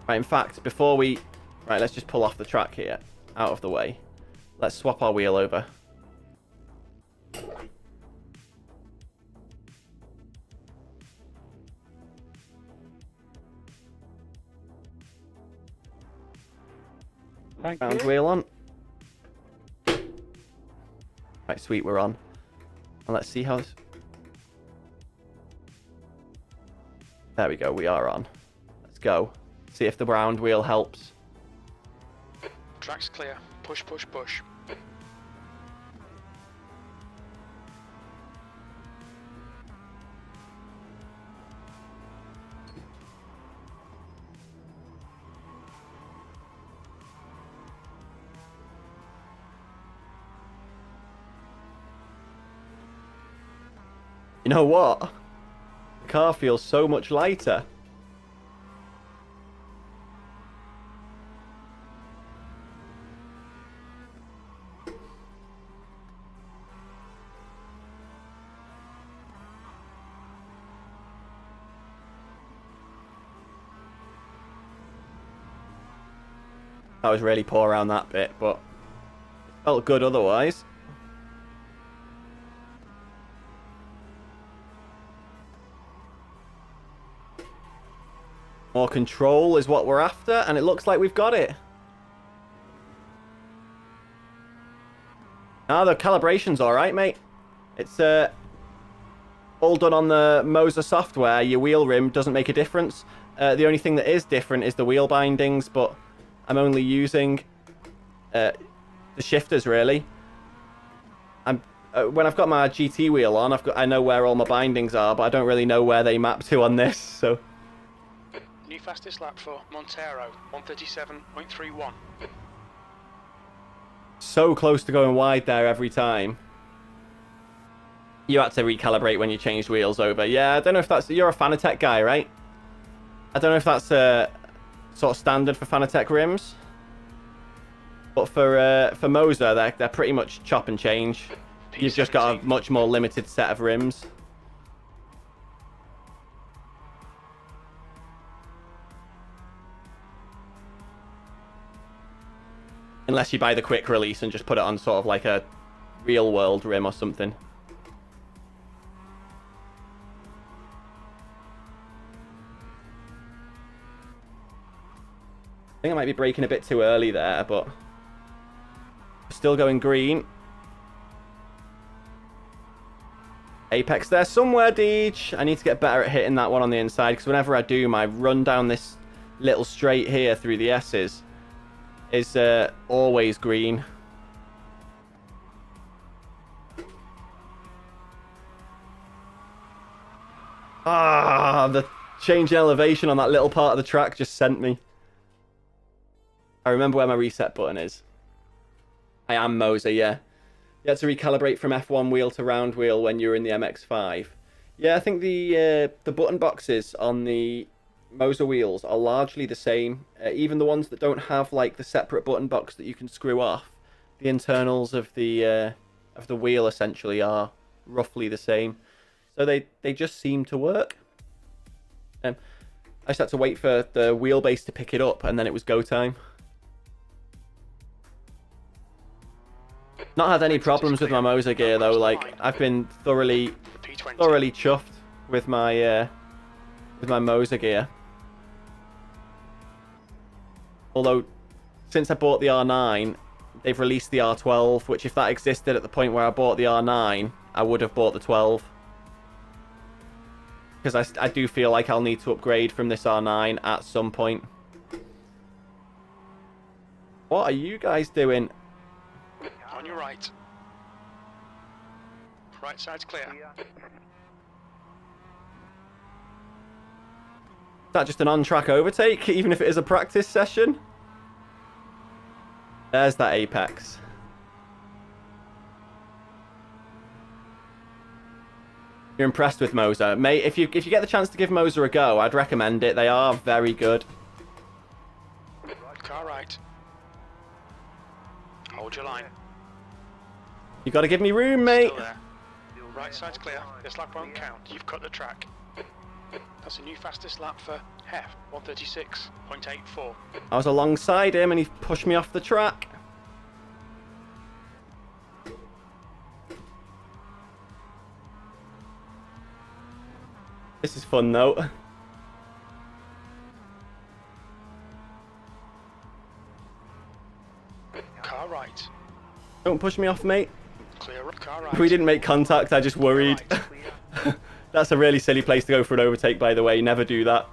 Right, in fact, before we... Right, let's just pull off the track here, out of the way. Let's swap our wheel over. Thank Round you. wheel on. Right, sweet, we're on. And let's see how this... There we go, we are on. Let's go. See if the round wheel helps. Track's clear. Push, push, push. You know what? The car feels so much lighter. That was really poor around that bit, but it felt good otherwise. More control is what we're after, and it looks like we've got it. Ah, the calibration's alright, mate. It's all done on the Moser software. Your wheel rim doesn't make a difference. The only thing that is different is the wheel bindings, but I'm only using the shifters, really. When I've got my GT wheel on, I know where all my bindings are, but I don't really know where they map to on this, so... New fastest lap for Montero, 137.31. So close to going wide there every time. You had to recalibrate when you changed wheels over. Yeah, I don't know if that's... You're a Fanatec guy, right? I don't know if that's sort of standard for Fanatec rims. But for Moser, they're pretty much chop and change. You've just got a much more limited set of rims. Unless you buy the quick release and just put it on sort of like a real world rim or something. I think I might be braking a bit too early there, but still going green. Apex there somewhere, Deej. I need to get better at hitting that one on the inside, because whenever I do, my run down this little straight here through the S's is always green. Ah, the change in elevation on that little part of the track just sent me. I remember where my reset button is. I am Moser, yeah. You had to recalibrate from F1 wheel to round wheel when you were in the MX-5. Yeah, I think the button boxes on the Moser wheels are largely the same. Even the ones that don't have like the separate button box that you can screw off, the internals of the wheel essentially are roughly the same. So they just seem to work. I just had to wait for the wheelbase to pick it up, and then it was go time. Not had any problems with my Moser gear though. Like, I've been thoroughly chuffed with my Moser gear. Although, since I bought the R9, they've released the R12, which if that existed at the point where I bought the R9, I would have bought the 12. Because I do feel like I'll need to upgrade from this R9 at some point. What are you guys doing? On your right. Right side's clear. Is that just an on-track overtake, even if it is a practice session? There's that Apex. You're impressed with Moser. Mate, if you get the chance to give Moser a go, I'd recommend it. They are very good. Car right. Hold your line. You got to give me room, mate. Still there. Right side's clear. This lap won't count. You've cut the track. That's a new fastest lap for Hef, 136.84. I was alongside him and he pushed me off the track. This is fun though. Car right. Don't push me off, mate. Clear up. Car right. We didn't make contact, I just worried. That's a really silly place to go for an overtake, by the way. Never do that.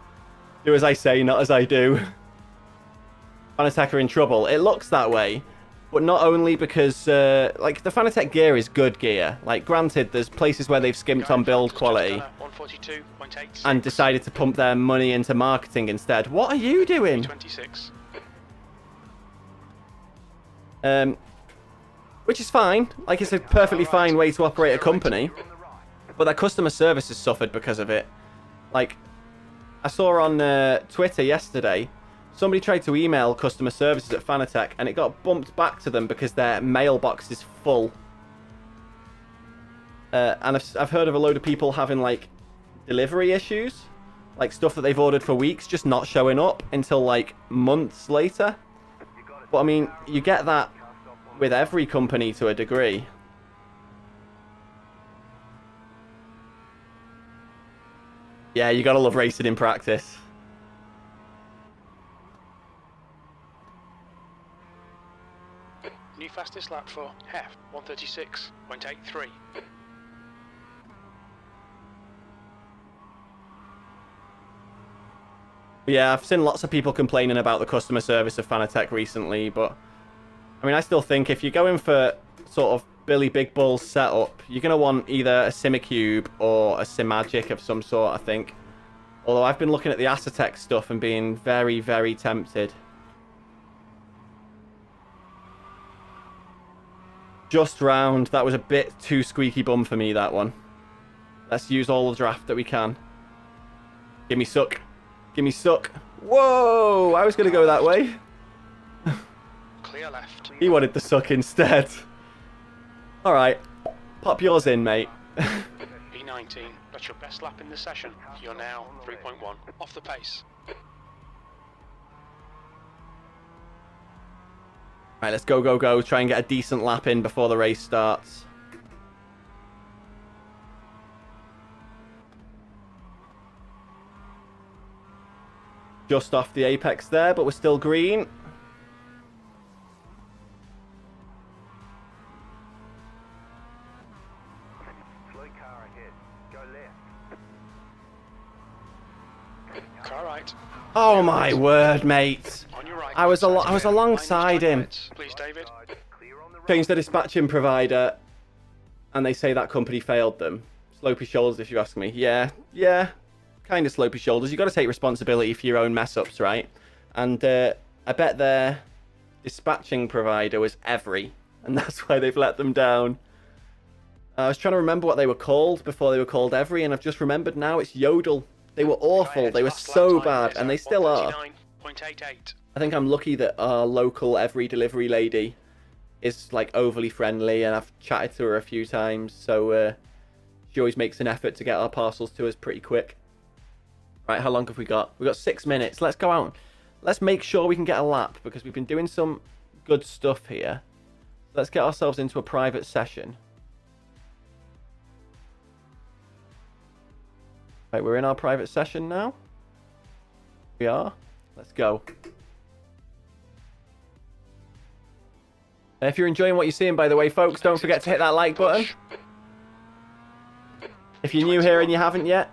Do as I say, not as I do. Fanatec are in trouble. It looks that way. But not only because, like, the Fanatec gear is good gear. Like, granted, there's places where they've skimped on build quality and decided to pump their money into marketing instead. What are you doing? 26. Which is fine. Like, it's a perfectly fine way to operate a company. But their customer service has suffered because of it. Like, I saw on Twitter yesterday, somebody tried to email customer services at Fanatec, and it got bumped back to them because their mailbox is full. And I've heard of a load of people having, like, delivery issues. Like, stuff that they've ordered for weeks just not showing up until, like, months later. But, I mean, you get that with every company to a degree. Yeah, you gotta love racing in practice. New fastest lap for Hef, 136.83. Yeah, I've seen lots of people complaining about the customer service of Fanatec recently, but I mean, I still think if you're going for sort of Billy Big Bull's setup, you're going to want either a Simicube or a Simagic of some sort, I think. Although I've been looking at the Acertec stuff and being very, very tempted. Just round. That was a bit too squeaky bum for me, that one. Let's use all the draft that we can. Give me suck. Give me suck. Whoa! I was going to go that way. Clear left. He wanted the suck instead. Alright. Pop yours in, mate. P19. That's your best lap in the session. You're now 3.1. Off the pace. Right, let's go, go, go. Try and get a decent lap in before the race starts. Just off the apex there, but we're still green. Slow carring. ahead. Go left. Car right. Oh my word, mate. On your right. I was alongside him. Please, David. Clear on the right. Changed the dispatching provider, and they say that company failed them. Slopey shoulders, if you ask me. Yeah, kind of slopey shoulders. You got to take responsibility for your own mess ups, right? And I bet their dispatching provider was Every, and that's why they've let them down. I was trying to remember what they were called before they were called Every, and I've just remembered now it's Yodel. They were awful. They were so bad, and they still are. 139.88. I think I'm lucky that our local Every delivery lady is like overly friendly, and I've chatted to her a few times, so she always makes an effort to get our parcels to us pretty quick. Right, how long have we got? We've got 6 minutes. Let's go out. Let's make sure we can get a lap, because we've been doing some good stuff here. Let's get ourselves into a private session. Right, we're in our private session now. We are. Let's go. If you're enjoying what you're seeing, by the way, folks, don't forget to hit that like button. If you're new here and you haven't yet,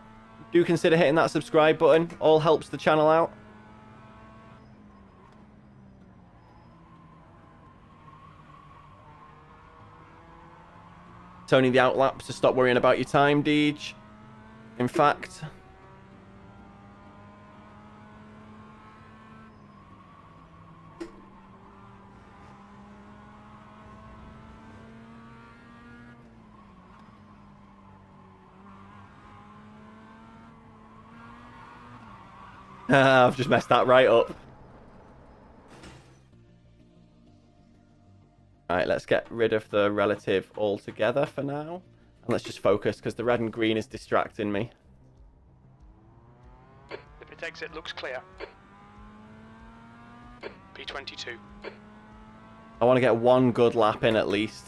do consider hitting that subscribe button. All helps the channel out. It's only the outlaps, so stop worrying about your time, Deej. In fact... I've just messed that right up. Alright, let's get rid of the relative altogether for now. And let's just focus, because the red and green is distracting me. The pit exit looks clear. P22. I want to get one good lap in at least.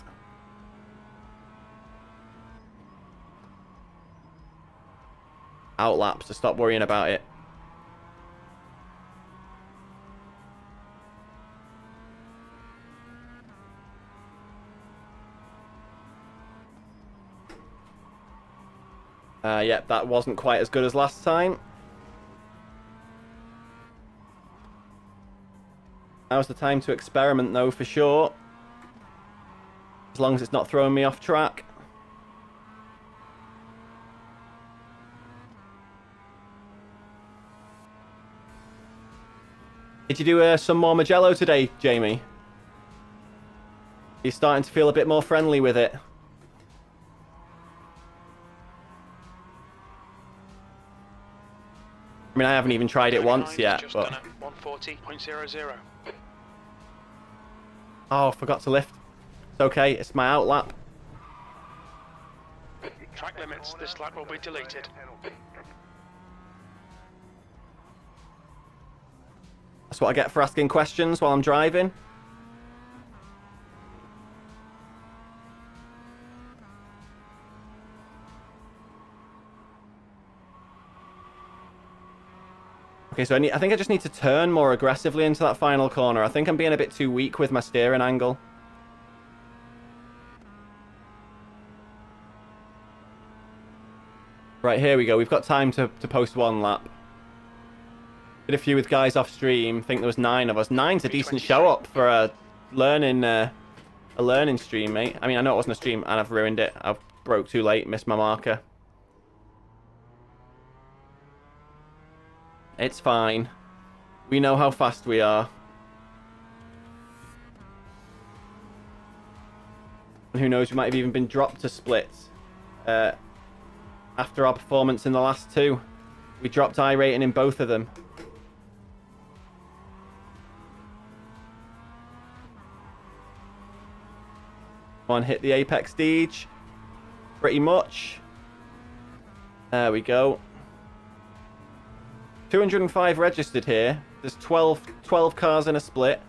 Outlap, so stop worrying about it. Yep, that wasn't quite as good as last time. Now's the time to experiment, though, for sure. As long as it's not throwing me off track. Did you do some more Magello today, Jamie? You're starting to feel a bit more friendly with it. I mean, I haven't even tried it once yet, Just but... done at 140.00. Oh, I forgot to lift. It's okay, it's my outlap. Track limits. This lap will be deleted. Penalty. That's what I get for asking questions while I'm driving. Okay, so I think I just need to turn more aggressively into that final corner. I think I'm being a bit too weak with my steering angle. Right, here we go. We've got time to post one lap. Did a few with guys off stream. I think there was 9 of us. 9's a decent show up for a learning stream, mate. I mean, I know it wasn't a stream, and I've ruined it. I broke too late, missed my marker. It's fine. We know how fast we are. And who knows, we might have even been dropped to splits. After our performance in the last 2. We dropped iRating in both of them. Come on, hit the apex Deej. Pretty much. There we go. 205 registered here. There's 12 cars in a split.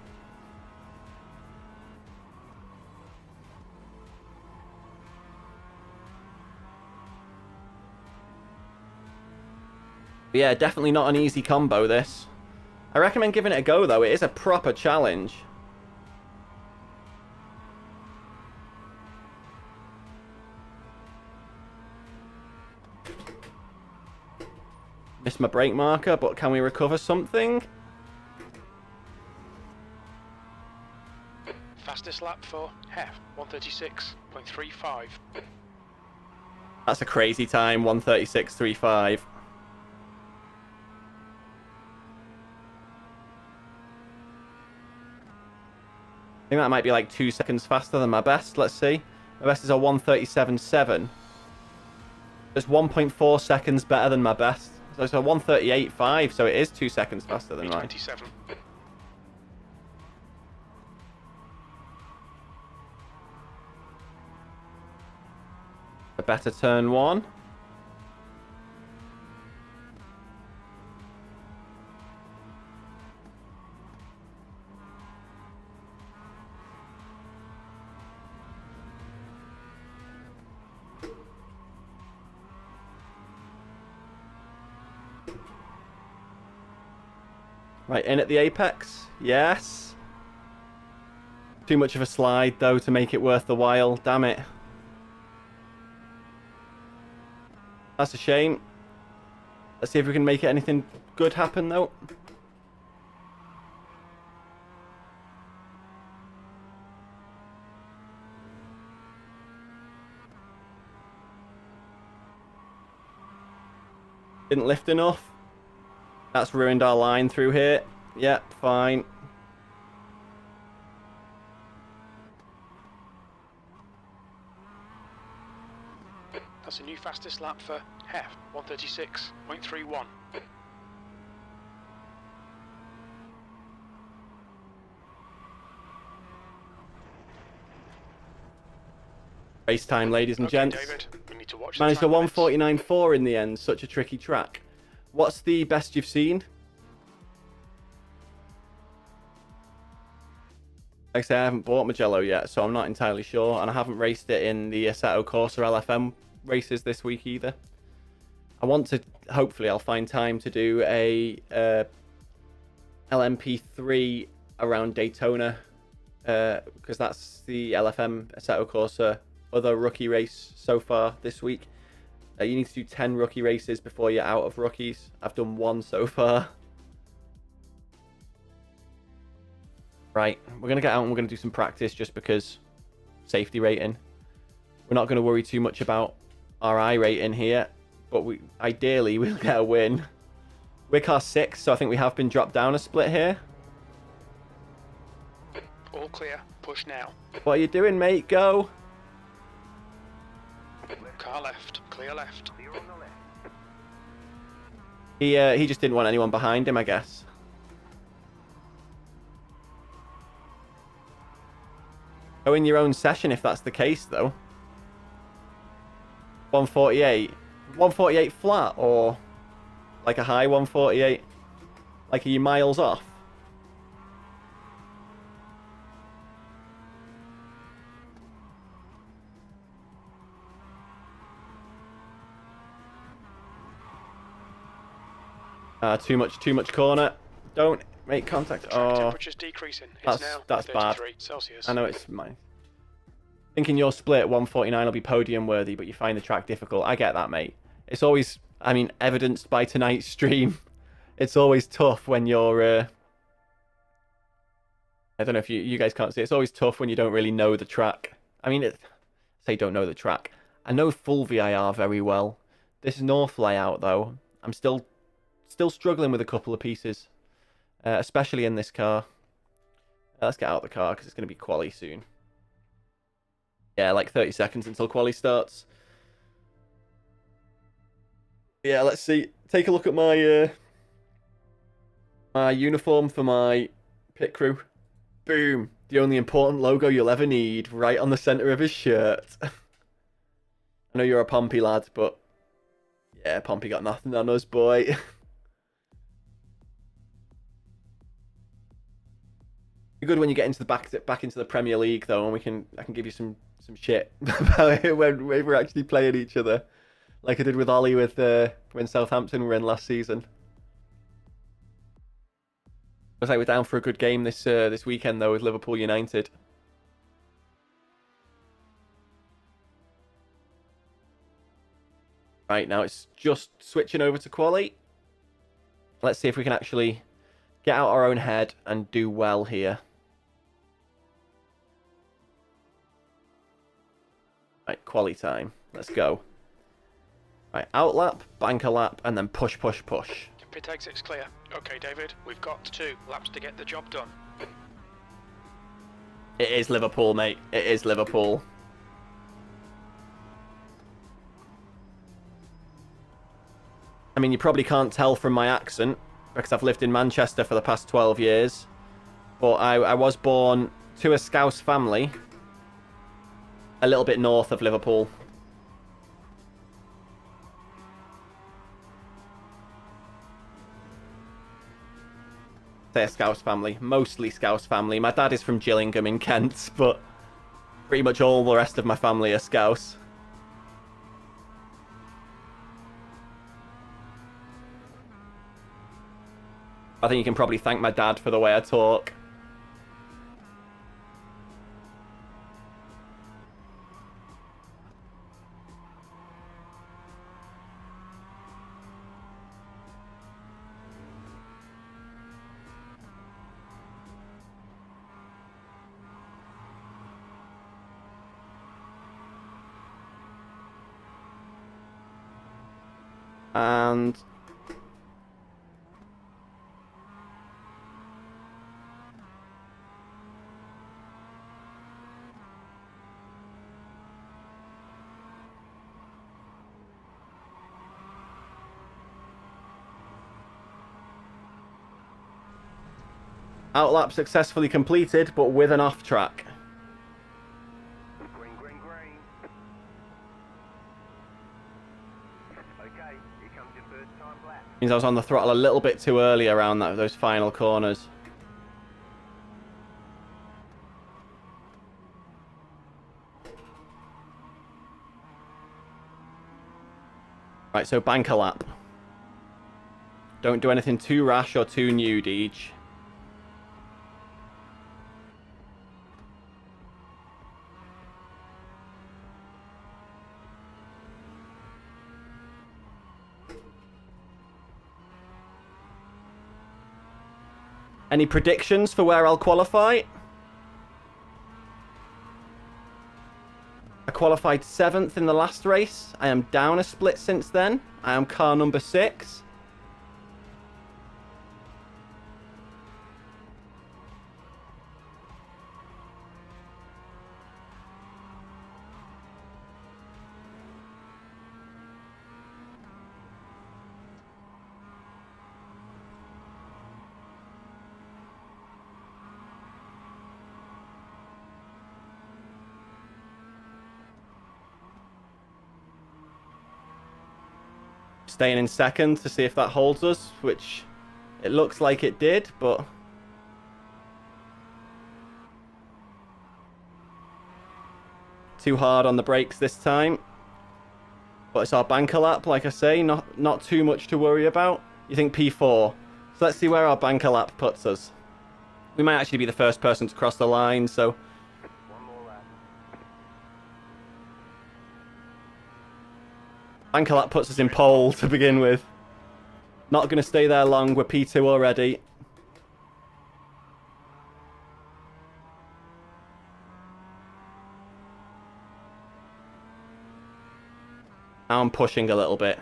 But yeah, definitely not an easy combo, this. I recommend giving it a go, though. It is a proper challenge. Missed my brake marker, but can we recover something? Fastest lap for Hef, 136.35. That's a crazy time, 136.35. I think that might be like 2 seconds faster than my best. Let's see. My best is a 137.7. It's 1.4 seconds better than my best. So it's a 138.5, so it is 2 seconds faster than mine. 27. A better turn 1. Right, in at the apex. Yes. Too much of a slide, though, to make it worth the while. Damn it. That's a shame. Let's see if we can make anything good happen, though. Didn't lift enough. That's ruined our line through here. Yep, fine. That's a new fastest lap for Hef, 136.31. Race time, ladies and Okay, gents. David, we need to watch Managed a the time limits. 149.4 in the end. Such a tricky track. What's the best you've seen? Like I say, I haven't bought Magello yet, so I'm not entirely sure. And I haven't raced it in the Assetto Corsa LFM races this week either. I want to, hopefully I'll find time to do a LMP3 around Daytona. Because that's the LFM Assetto Corsa other rookie race so far this week. You need to do 10 rookie races before you're out of rookies. I've done 1 so far. Right, we're going to get out and we're going to do some practice just because safety rating. We're not going to worry too much about our I rating here, but ideally we'll get a win. We're car 6, so I think we have been dropped down a split here. All clear. Push now. What are you doing, mate? Go! Car left. Clear left. Clear on the left. He just didn't want anyone behind him, I guess. Go in your own session if that's the case, though. 148. 148 flat, or like a high 148? Like, are you miles off? Too much corner. Don't make contact. Track Oh, temperature's decreasing. It's now that's bad. 33 Celsius. I know it's mine. Thinking your split 149 will be podium worthy, but you find the track difficult. I get that, mate. It's always, I mean, evidenced by tonight's stream. It's always tough when you're. I don't know if you guys can't see. It's always tough when you don't really know the track. I mean, say don't know the track. I know full VIR very well. This north layout, though, I'm still struggling with a couple of pieces, especially in this car. Let's get out of the car because it's going to be quali soon. Yeah, like 30 seconds until quali starts. Yeah, let's see. Take a look at my my uniform for my pit crew. Boom. The only important logo you'll ever need, right on the center of his shirt. I know you're a Pompey lad, but yeah, Pompey got nothing on us, boy. Good when you get into the back into the Premier League though, and I can give you some shit about it when we're actually playing each other, like I did with Ollie with when Southampton were in last season. Looks like we're down for a good game this weekend though with Liverpool United. Right, now it's just switching over to quali. Let's see if we can actually get out our own head and do well here. Right, quali time. Let's go. Right, out lap, bank a lap, and then push, push, push. Pit exit's clear. Okay, David, we've got 2 laps to get the job done. It is Liverpool, mate. It is Liverpool. I mean, you probably can't tell from my accent, because I've lived in Manchester for the past 12 years. But I was born to a Scouse family, a little bit north of Liverpool. Say a Scouse family, mostly Scouse family. My dad is from Gillingham in Kent, but pretty much all the rest of my family are Scouse. I think you can probably thank my dad for the way I talk. And outlap successfully completed, but with an off track. Green, green, green. Okay, here comes your first time lap. Means I was on the throttle a little bit too early around those final corners. Right, so bank a lap. Don't do anything too rash or too new, Deej. Any predictions for where I'll qualify? I qualified 7th in the last race. I am down a split since then. I am car number 6. Staying in second to see if that holds us, which it looks like it did, but too hard on the brakes this time. But it's our banker lap, like I say, not too much to worry about. You think P4. So let's see where our banker lap puts us. We might actually be the first person to cross the line, so One more lap. banker lap puts us in pole to begin with. Not going to stay there long. We're P2 already. Now I'm pushing a little bit.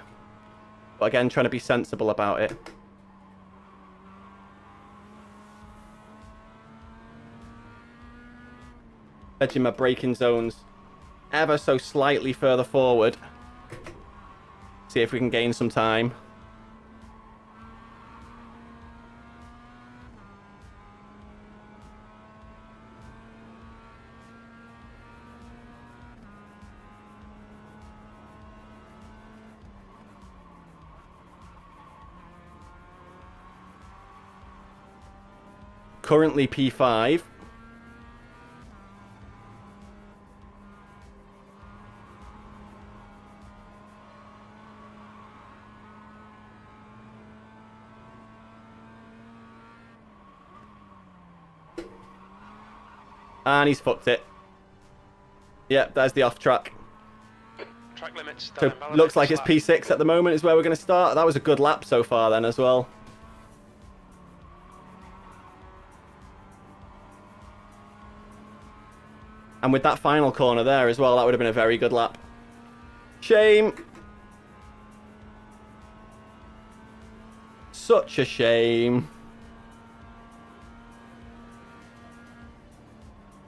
But again, trying to be sensible about it. Edging my braking zones ever so slightly further forward. See if we can gain some time. Currently P5. And he's fucked it. Yep, there's the off track. Track limits. So looks like it's P6 at the moment is where we're going to start. That was a good lap so far then as well. And with that final corner there as well, that would have been a very good lap. Shame. Such a shame.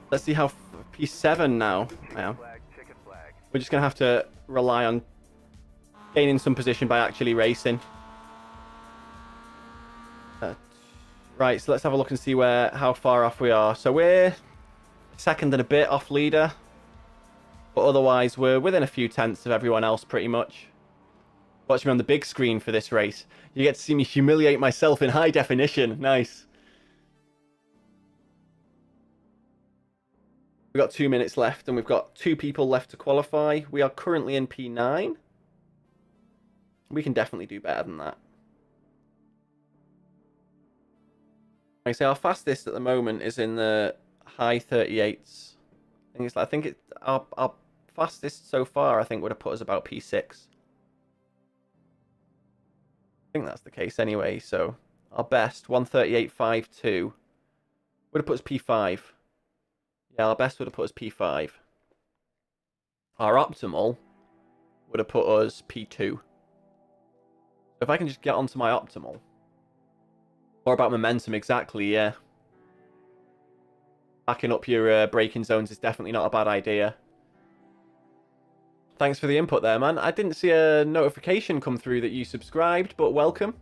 Let's see how P7 now. Yeah. We're just going to have to rely on gaining some position by actually racing. Right, so let's have a look and see how far off we are. So we're second and a bit off leader. But otherwise, we're within a few tenths of everyone else, pretty much. Watch me on the big screen for this race. You get to see me humiliate myself in high definition. Nice. We've got 2 minutes left, and we've got 2 people left to qualify. We are currently in P9. We can definitely do better than that. Like I say, our fastest at the moment is in the high 38s. I think our fastest so far, I think, would have put us about P6. I think that's the case anyway. So our best, 138.52, would have put us P5. Yeah, our best would have put us P5. Our optimal would have put us P2. If I can just get onto my optimal. More about momentum, exactly, yeah. Backing up your braking zones is definitely not a bad idea. Thanks for the input there, man. I didn't see a notification come through that you subscribed, but welcome.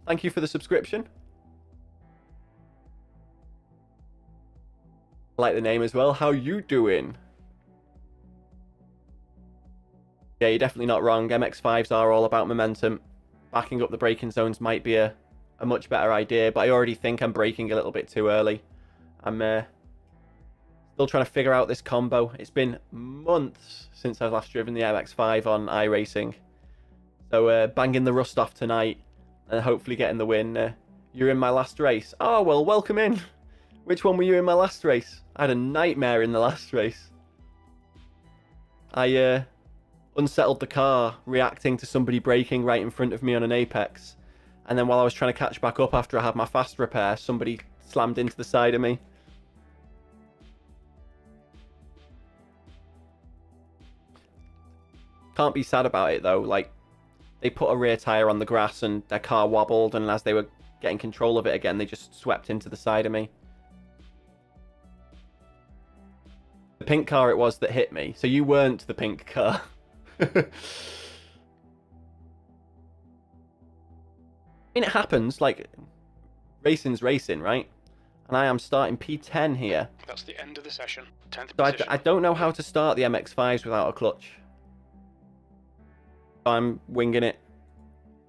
Thank you for the subscription. I like the name as well. How you doing? Yeah, you're definitely not wrong. MX-5s are all about momentum. Backing up the braking zones might be a much better idea, but I already think I'm braking a little bit too early. I'm still trying to figure out this combo. It's been months since I've last driven the MX-5 on iRacing. So banging the rust off tonight and hopefully getting the win. You're in my last race. Oh, well, welcome in. Which one were you in my last race? I had a nightmare in the last race. I unsettled the car, reacting to somebody braking right in front of me on an apex. And then while I was trying to catch back up after I had my fast repair, somebody slammed into the side of me. Can't be sad about it though. Like, they put a rear tyre on the grass and their car wobbled, and as they were getting control of it again, they just swept into the side of me. The pink car it was that hit me, so you weren't the pink car. I mean, it happens. Like, racing's racing, right? And I am starting P10 here. That's the end of the session. 10th So position. I don't know how to start the MX-5s without a clutch. I'm winging it.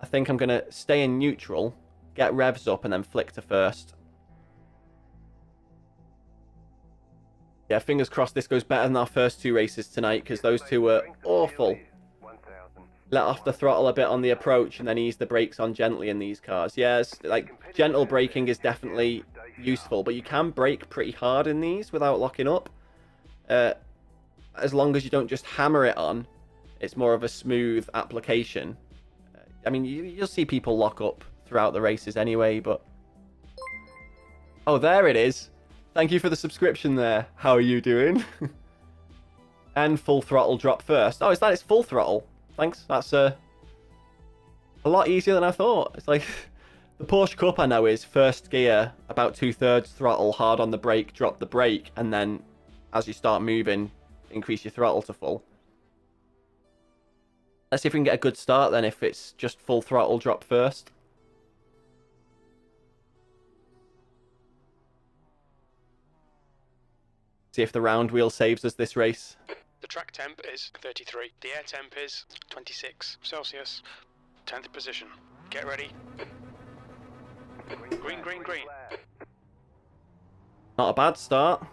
I think I'm going to stay in neutral, get revs up, and then flick to first. Yeah, fingers crossed this goes better than our first 2 races tonight, because those 2 were awful. Let off the throttle a bit on the approach and then ease the brakes on gently in these cars. Yes, like, gentle braking is definitely useful, but you can brake pretty hard in these without locking up. As long as you don't just hammer it on, it's more of a smooth application. I mean, you'll see people lock up throughout the races anyway, but... Oh, there it is. Thank you for the subscription there. How are you doing? And full throttle drop first. Oh, is that its full throttle? Thanks. That's a lot easier than I thought. It's like the Porsche Cup I know is first gear, about 2/3 throttle, hard on the brake, drop the brake, and then as you start moving, increase your throttle to full. Let's see if we can get a good start then if it's just full throttle drop first. See if the round wheel saves us this race. The track temp is 33. The air temp is 26 Celsius. 10th position. Get ready. Green, green, green. Not a bad start.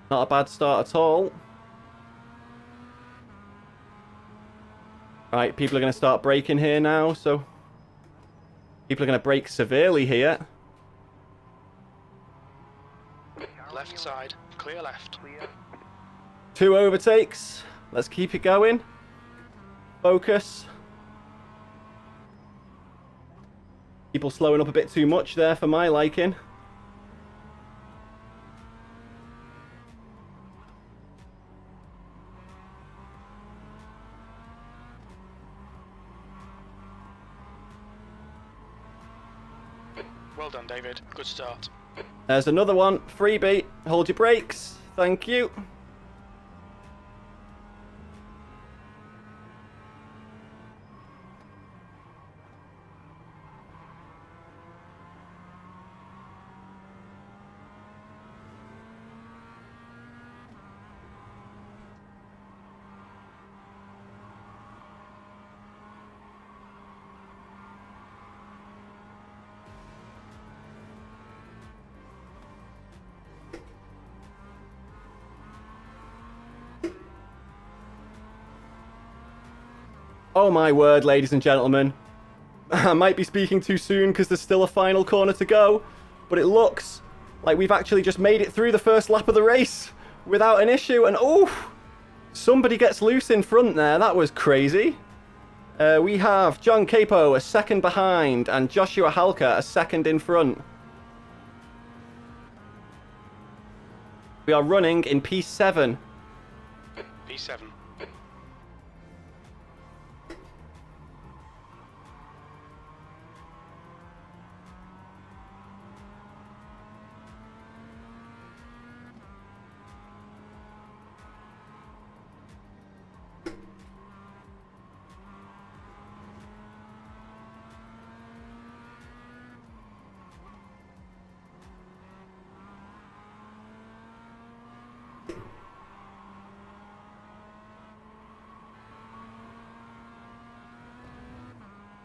Not a bad start at all. Right, people are going to start braking here now, so... People are going to brake severely here. Left side. Clear left. 2 overtakes. Let's keep it going. Focus. People slowing up a bit too much there for my liking. Well done, David. Good start. There's another one. Freebie. Hold your brakes. Thank you. Oh my word, ladies and gentlemen. I might be speaking too soon because there's still a final corner to go, but it looks like we've actually just made it through the first lap of the race without an issue, and oh, somebody gets loose in front there. That was crazy. We have John Capo a second behind and Joshua Halka a second in front. We are running in P7. P7.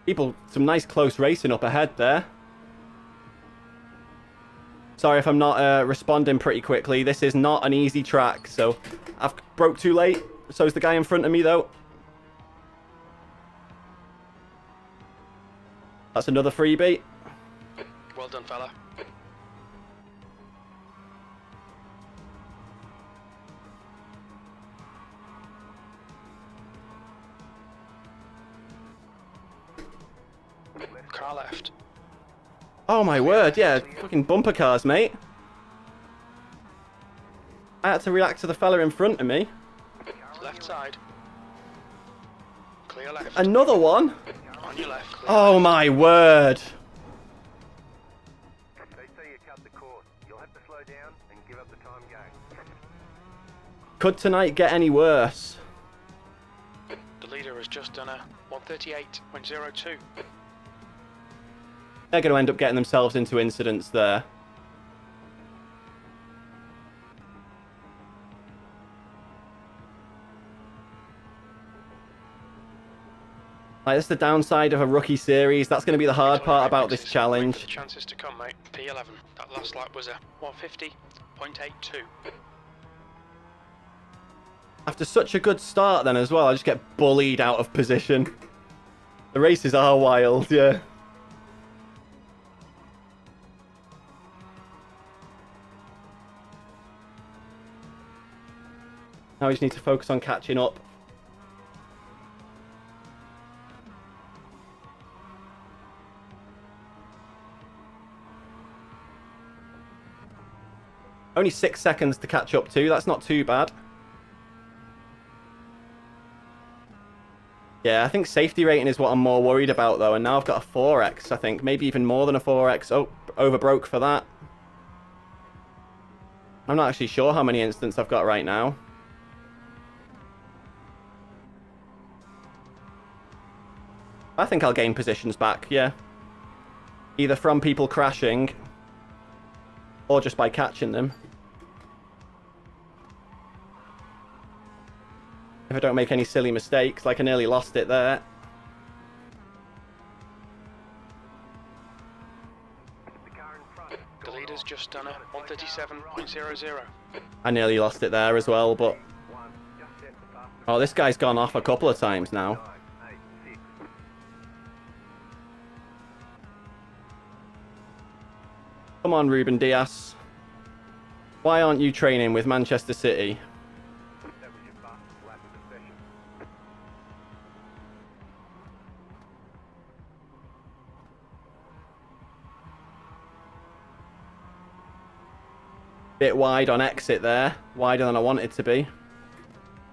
People, some nice close racing up ahead there. Sorry if I'm not responding pretty quickly. This is not an easy track, so I've broke too late. So's the guy in front of me, though. That's another freebie. Well done, fella. Car left. Oh my word, yeah, fucking bumper cars, mate. I had to react to the fella in front of me. Left side. Clear left. Another one? On your left. Clear Oh my word. They say you cut the course. You'll have to slow down and give up the time game. Could tonight get any worse? The leader has just done a 138.02. They're going to end up getting themselves into incidents there. Like, that's the downside of a rookie series. That's going to be the hard part about this Wait for challenge. the chances to come, mate. P11. That last lap was a 150.82. After such a good start then as well, I just get bullied out of position. The races are wild, yeah. Now we just need to focus on catching up. Only 6 seconds to catch up to. That's not too bad. Yeah, I think safety rating is what I'm more worried about, though. And now I've got a 4x, I think. Maybe even more than a 4x. Oh, overbroke for that. I'm not actually sure how many incidents I've got right now. I think I'll gain positions back, yeah. Either from people crashing or just by catching them. If I don't make any silly mistakes, like I nearly lost it there. The car in front. The leader's just done a 137.00. I nearly lost it there as well, but... One. Just set the fastest Oh, this guy's gone off a couple of times now. 9, 8, 6. Come on, Ruben Diaz. Why aren't you training with Manchester City? That was your fastest lap of the session. Bit wide on exit there. Wider than I want it to be.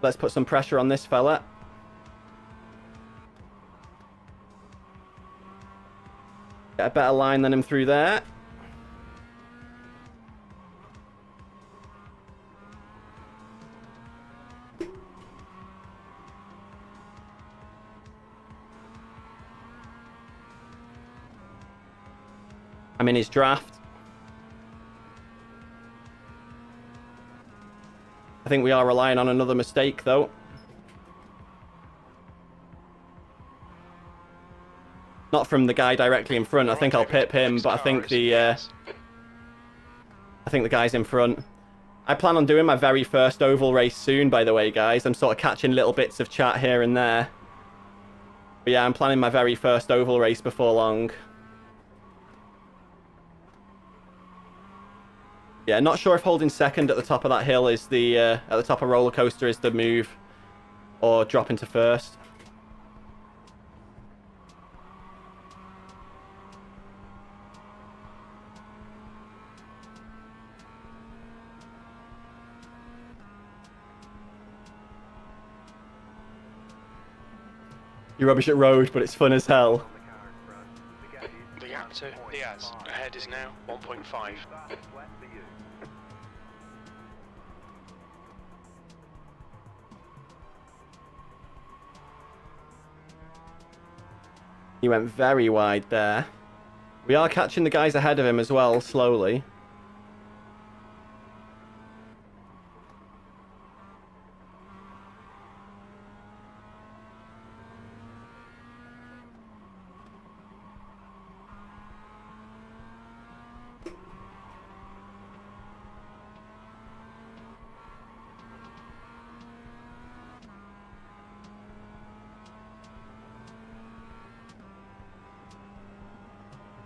Let's put some pressure on this fella. Get a better line than him through there. I'm in his draft. I think we are relying on another mistake, though. Not from the guy directly in front. I think I'll pip him, but I think the guy's in front. I plan on doing my very first oval race soon, by the way, guys. I'm sort of catching little bits of chat here and there. But yeah, I'm planning my very first oval race before long. Yeah, not sure if holding second at the top of that hill is the, at the top of roller coaster is the move, or dropping to first. You're rubbish at road, but it's fun as hell. The gap to Diaz ahead is now 1.5. He went very wide there. We are catching the guys ahead of him as well, slowly.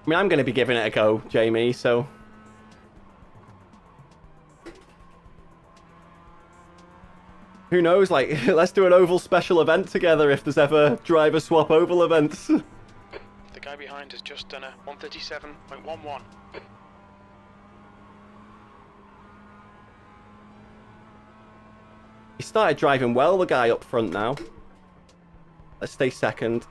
I mean, I'm going to be giving it a go, Jamie, so... Who knows, like, let's do an oval special event together if there's ever driver swap oval events. The guy behind has just done a 137.11. He started driving well, the guy up front now. Let's stay second.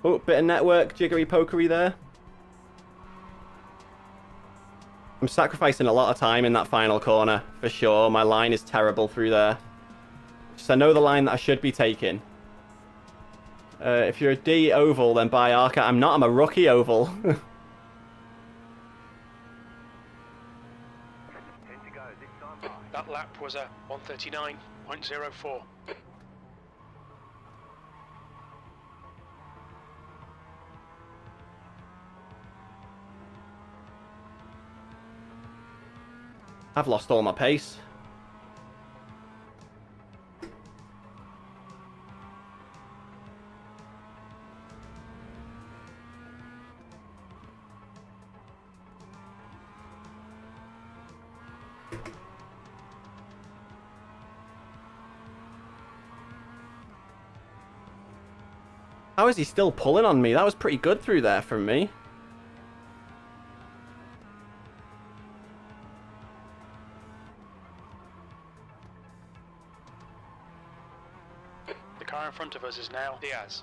Oh, bit of network jiggery-pokery there. I'm sacrificing a lot of time in that final corner, for sure. My line is terrible through there. Just I know the line that I should be taking. If you're a D oval, then buy Arca. I'm not, I'm a rookie oval. 10 to go, this time by. That lap was a 139.04. I've lost all my pace. How is he still pulling on me? That was pretty good through there from me. The car in front of us is now Diaz.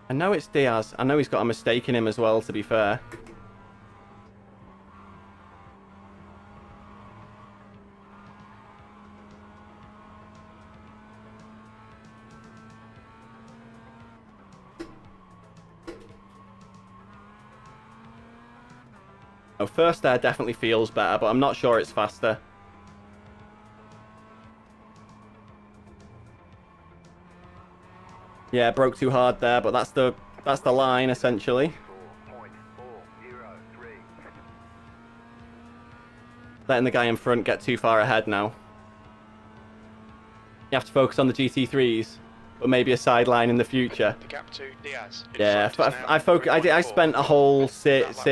I know it's Diaz. I know he's got a mistake in him as well, to be fair. Oh, first there definitely feels better, but I'm not sure it's faster. Yeah, broke too hard there, but that's the line essentially. 4.403. Letting the guy in front get too far ahead now. You have to focus on the GT3s, but maybe a sideline in the future. The gap to Diaz. Yeah, I spent a whole season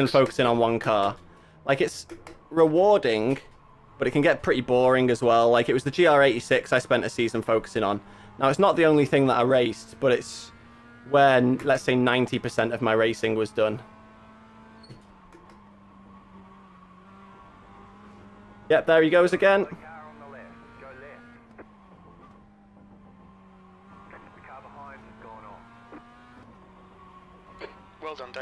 focusing on one car. Like, it's rewarding, but it can get pretty boring as well. Like, it was the GR86 I spent a season focusing on. Now, it's not the only thing that I raced, but it's when, let's say, 90% of my racing was done. Yep, there he goes again. Car on the left. Go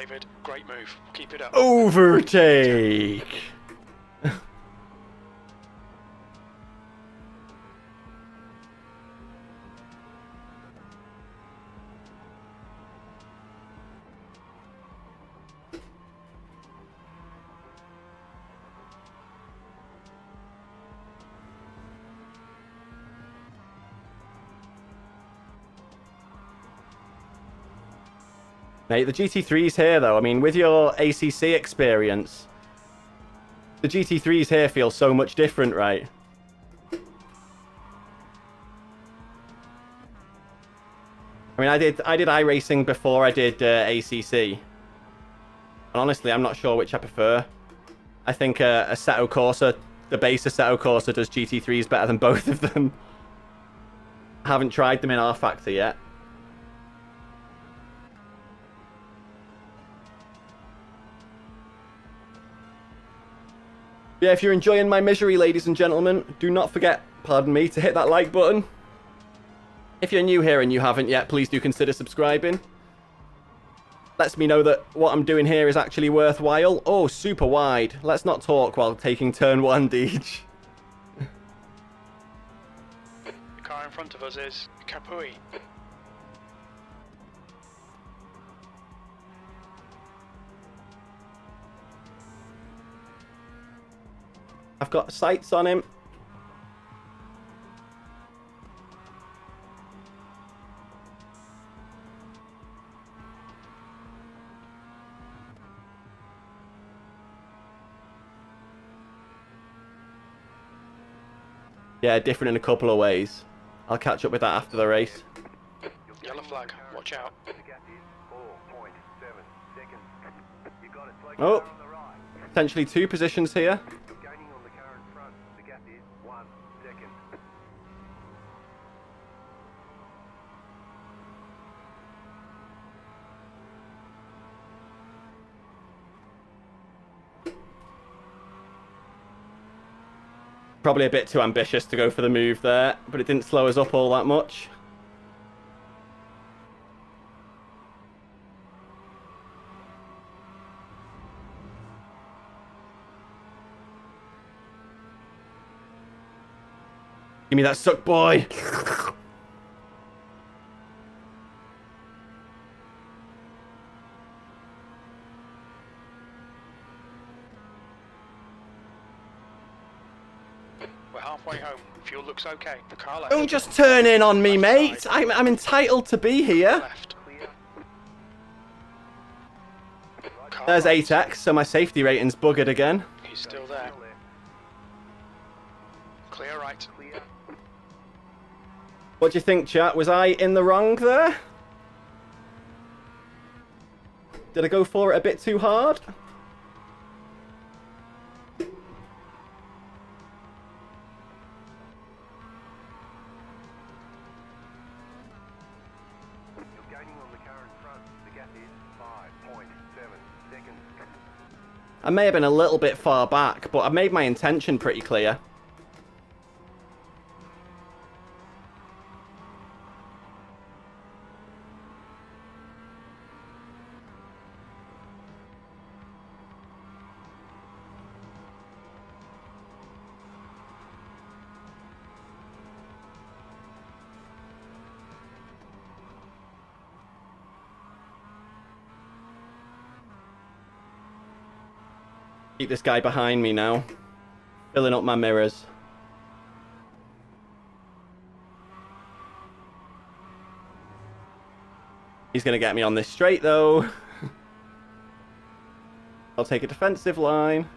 David. Great move. Keep it up. Overtake! Mate, the GT3's here, though. I mean, with your ACC experience, the GT3's here feel so much different, right? I mean, I did iRacing before I did ACC. And honestly, I'm not sure which I prefer. I think Assetto Corsa, the base Assetto Corsa does GT3s better than both of them. I haven't tried them in R Factor yet. Yeah, if you're enjoying my misery, ladies and gentlemen, do not forget, pardon me, to hit that like button. If you're new here and you haven't yet, please do consider subscribing. Lets me know that what I'm doing here is actually worthwhile. Oh, super wide. Let's not talk while taking turn 1, Deej. The car in front of us is Capui. I've got sights on him. Yeah, different in a couple of ways. I'll catch up with that after the race. Yellow flag. Watch out. The gap is 4.7 seconds. You got it. Slow Oh, car on the right. potentially 2 positions here. You're gaining on the car in front. The gap is 1 second. Probably a bit too ambitious to go for the move there, but it didn't slow us up all that much. Give me that suck, boy. We're halfway home. Fuel looks okay. The car left. Don't just turn in on me, mate. I'm entitled to be here. Left. Clear. Car There's right. 8x, so my safety rating's buggered again. He's still there. Still there. Clear right. Clear. What do you think, chat? Was I in the wrong there? Did I go for it a bit too hard? You're gaining on the car in front. The gap is 5.7 seconds. I may have been a little bit far back, but I made my intention pretty clear. Keep this guy behind me now. Filling up my mirrors. He's going to get me on this straight, though. I'll take a defensive line.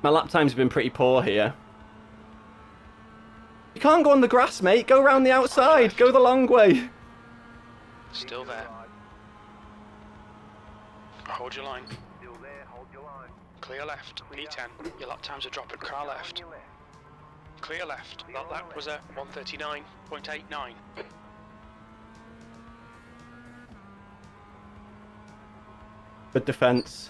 My lap times have been pretty poor here. You can't go on the grass, mate. Go around the outside. Go the long way. Still there. Hold your line. Still there. Hold your line. Clear left. P10. Your lap times are dropping. Car left. On your left. Clear left. That lap was a 139.89. Good defense.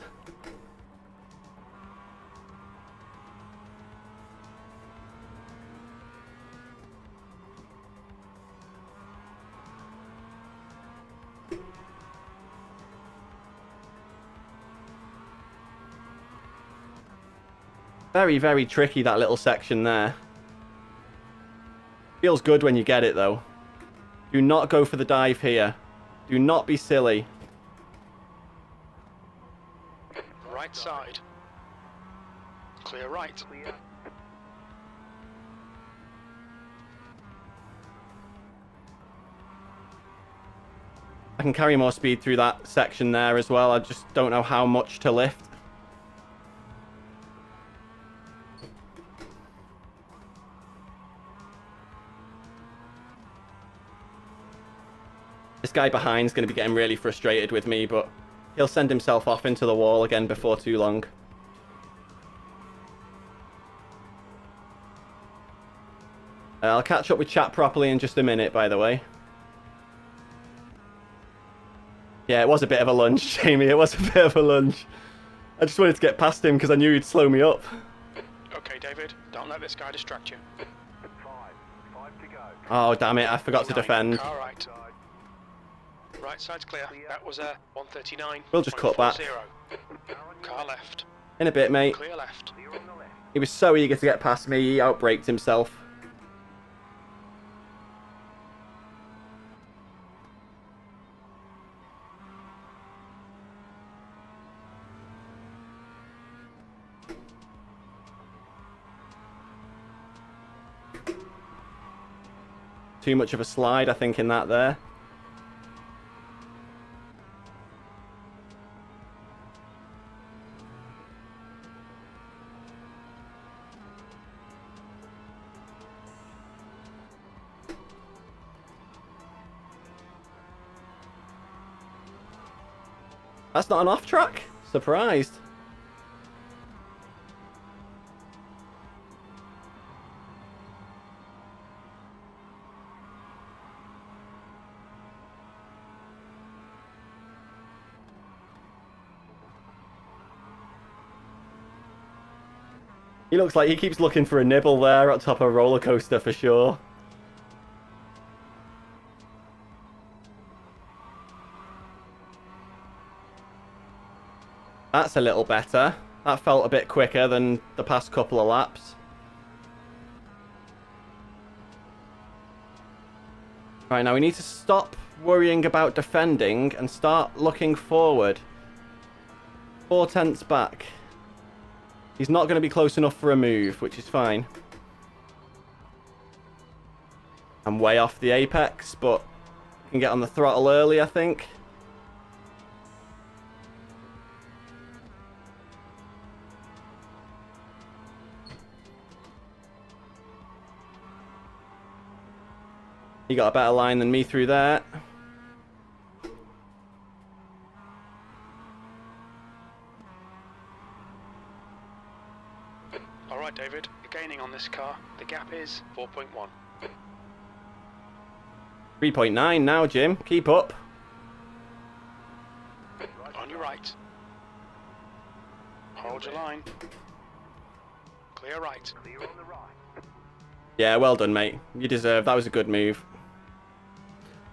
Very, very tricky, that little section there. Feels good when you get it, though. Do not go for the dive here. Do not be silly. Right side. Clear right. Clear. I can carry more speed through that section there as well. I just don't know how much to lift. This guy behind's going to be getting really frustrated with me, but he'll send himself off into the wall again before too long. I'll catch up with chat properly in just a minute, by the way. Yeah, it was a bit of a lunge, Jamie. It was a bit of a lunge. I just wanted to get past him because I knew he'd slow me up. Okay, David, don't let this guy distract you. 5 to go. Oh, damn it. I forgot to Nine, defend. Car right. Side. Right side's clear. That was a 139. We'll just cut back. Car left. In a bit, mate. Clear left. Clear on the left. He was so eager to get past me, he outbraked himself. Too much of a slide, I think, in that there. That's not an off track? Surprised. He looks like he keeps looking for a nibble there at top of a roller coaster for sure. That's a little better. That felt a bit quicker than the past couple of laps. Right, now we need to stop worrying about defending and start looking forward. 4 tenths back. He's not going to be close enough for a move, which is fine. I'm way off the apex, but I can get on the throttle early, I think. He got a better line than me through there. Alright, David, you're gaining on this car. The gap is 4.1. 3.9 now, Jim. Keep up. On your right. Hold your line. Clear right. Clear on the right. Yeah, well done, mate. You deserve. That was a good move.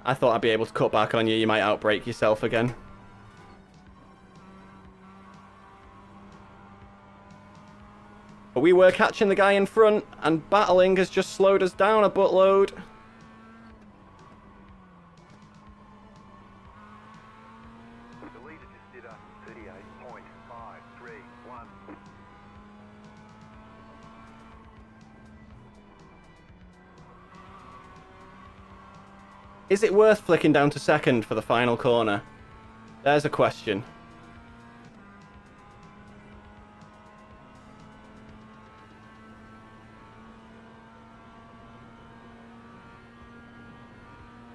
I thought I'd be able to cut back on you. You might outbrake yourself again. But we were catching the guy in front, and battling has just slowed us down a buttload. The leader just did a 38.531. Is it worth flicking down to second for the final corner? There's a question.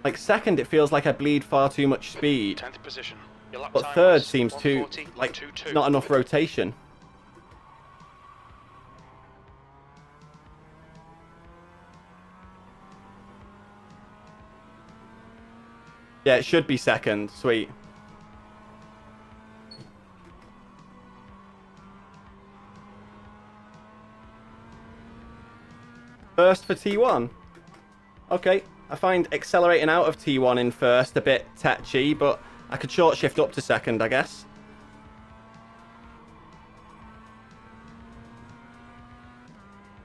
Like second, it feels like I bleed far too much speed. 10th position. Your lap But time third was seems too, 140.22. not enough rotation. Yeah, it should be second. Sweet. First for T1. Okay, I find accelerating out of T1 in first a bit tetchy, but I could short shift up to second, I guess.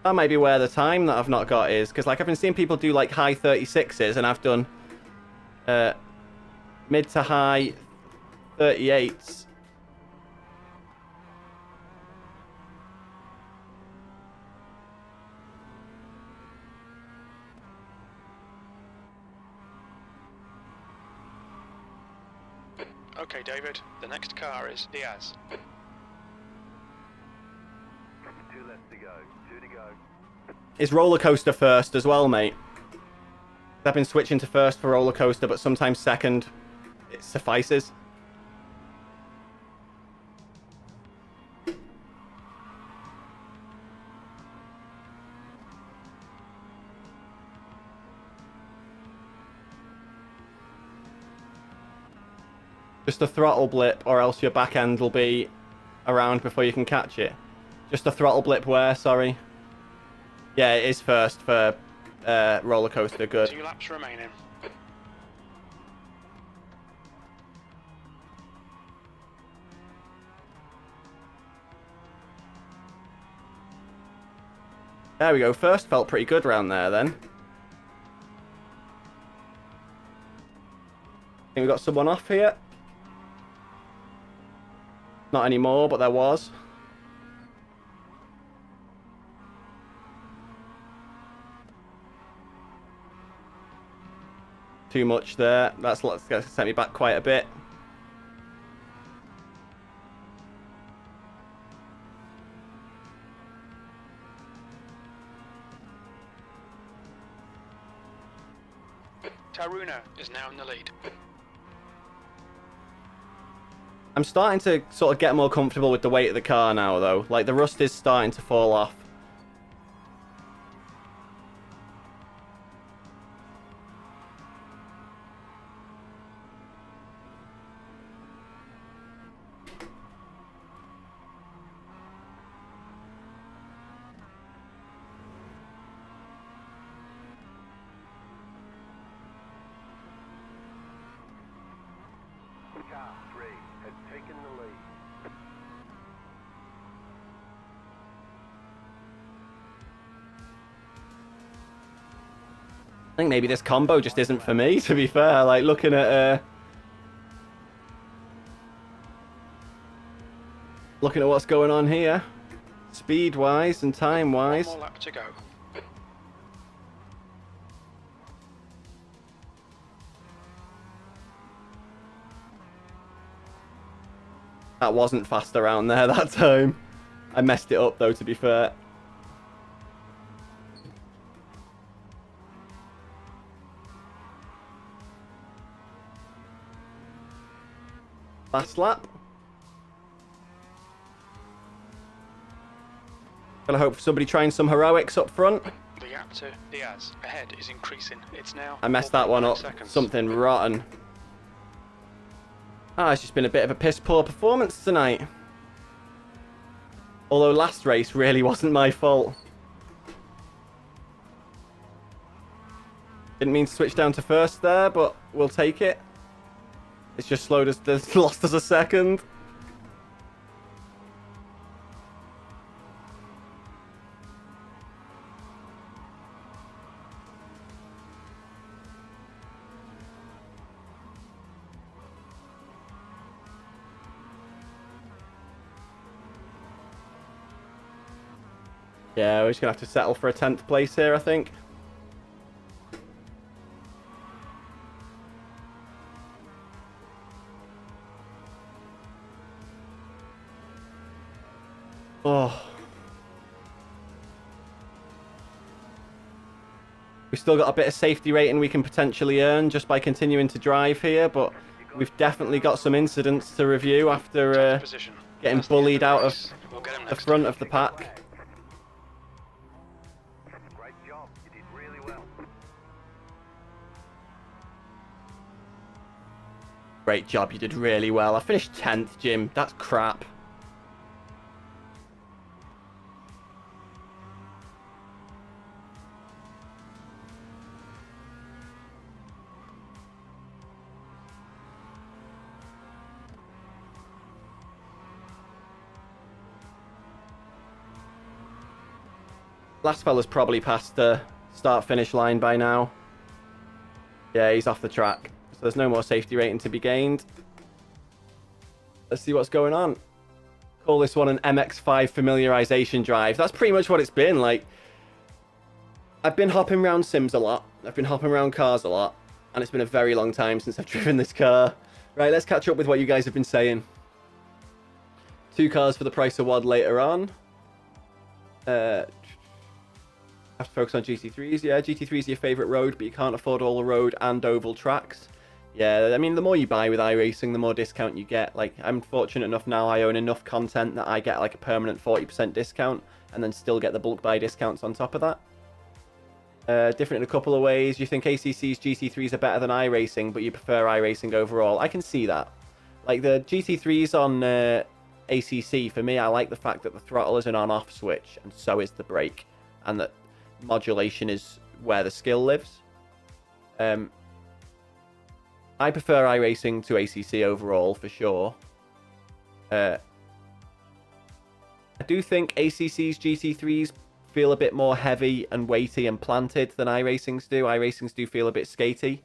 That might be where the time that I've not got is, because like I've been seeing people do like high 36s, and I've done mid to high 38s. Okay, David, the next car is Diaz. 2 left to go. 2 to go. Is roller coaster first as well, mate? I've been switching to first for roller coaster, but sometimes second it suffices. Just a throttle blip, or else your back end will be around before you can catch it. Just a throttle blip where, sorry? Yeah, it is first for roller coaster, good. 2 laps remaining. There we go, first felt pretty good round there then. I think we got someone off here. Not anymore, but there was. Too much there. That's gonna set me back quite a bit. Taruna is now in the lead. I'm starting to sort of get more comfortable with the weight of the car now, though. Like, the rust is starting to fall off. Car 3 has taken the lead. I think maybe this combo just isn't for me, to be fair. Like, looking at what's going on here, speed-wise and time-wise. 1 more lap to go. That wasn't fast around there that time. I messed it up, though, to be fair. Last lap. Gonna hope for somebody trying some heroics up front. The gap to Diaz ahead is increasing. It's now I messed that one 4.9 up. seconds. Something rotten. Ah, it's just been a bit of a piss poor performance tonight. Although last race really wasn't my fault. Didn't mean to switch down to first there, but we'll take it. It's just slowed us, lost us a second. Yeah, we're just going to have to settle for a 10th place here, I think. Oh. We've still got a bit of safety rating we can potentially earn just by continuing to drive here, but we've definitely got some incidents to review after Position. getting That's the end bullied the out of race. We'll get him the next front time. of the pack. Great job. You did really well. Great job, you did really well. I finished 10th, Jim. That's crap. Last fella's probably past the start-finish line by now. Yeah, he's off the track. So there's no more safety rating to be gained. Let's see what's going on. Call this one an MX-5 familiarization drive. That's pretty much what it's been. Like, I've been hopping around sims a lot. I've been hopping around cars a lot. And it's been a very long time since I've driven this car. Right, let's catch up with what you guys have been saying. 2 cars for the price of one later on. Have to focus on GT3s. Yeah, GT3 is your favourite road, but you can't afford all the road and oval tracks. Yeah, I mean, the more you buy with iRacing, the more discount you get. Like, I'm fortunate enough now I own enough content that I get like a permanent 40% discount and then still get the bulk buy discounts on top of that. Different in a couple of ways. You think ACC's GT3s are better than iRacing, but you prefer iRacing overall. I can see that. Like, the GT3s on ACC, for me, I like the fact that the throttle is an on-off switch, and so is the brake, and that modulation is where the skill lives. I prefer iRacing to ACC overall, for sure. I do think ACC's GT3s feel a bit more heavy and weighty and planted than iRacing's do. iRacing's do feel a bit skatey.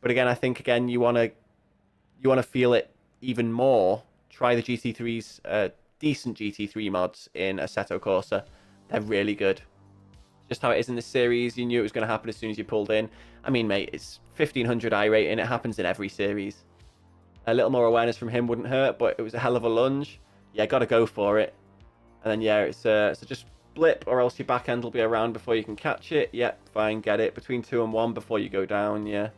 But again, I think, again, you want to feel it even more. Try the GT3's decent GT3 mods in Assetto Corsa. They're really good. Just how it is in this series, you knew it was going to happen as soon as you pulled in. I mean, mate, it's 1500 iRating. It happens in every series. A little more awareness from him wouldn't hurt, but it was a hell of a lunge. Yeah, got to go for it. And then, yeah, it's so just blip, or else your back end will be around before you can catch it. Yep, fine, get it. Between 2 and 1 before you go down, yeah.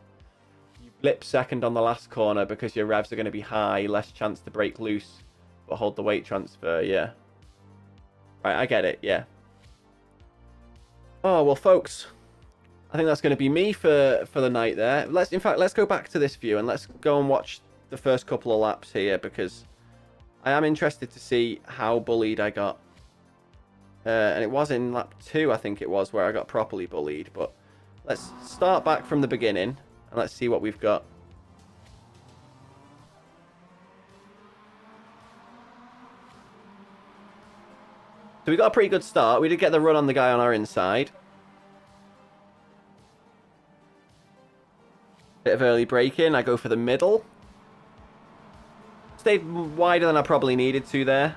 You blip second on the last corner because your revs are going to be high, less chance to break loose, but hold the weight transfer, yeah. Right, I get it, yeah. Oh, well, folks, I think that's going to be me for the night there. In fact, let's go back to this view and let's go and watch the first couple of laps here, because I am interested to see how bullied I got. And it was in lap 2, I think it was, where I got properly bullied. But let's start back from the beginning and let's see what we've got. So we got a pretty good start. We did get the run on the guy on our inside. Bit of early braking. I go for the middle. Stayed wider than I probably needed to there.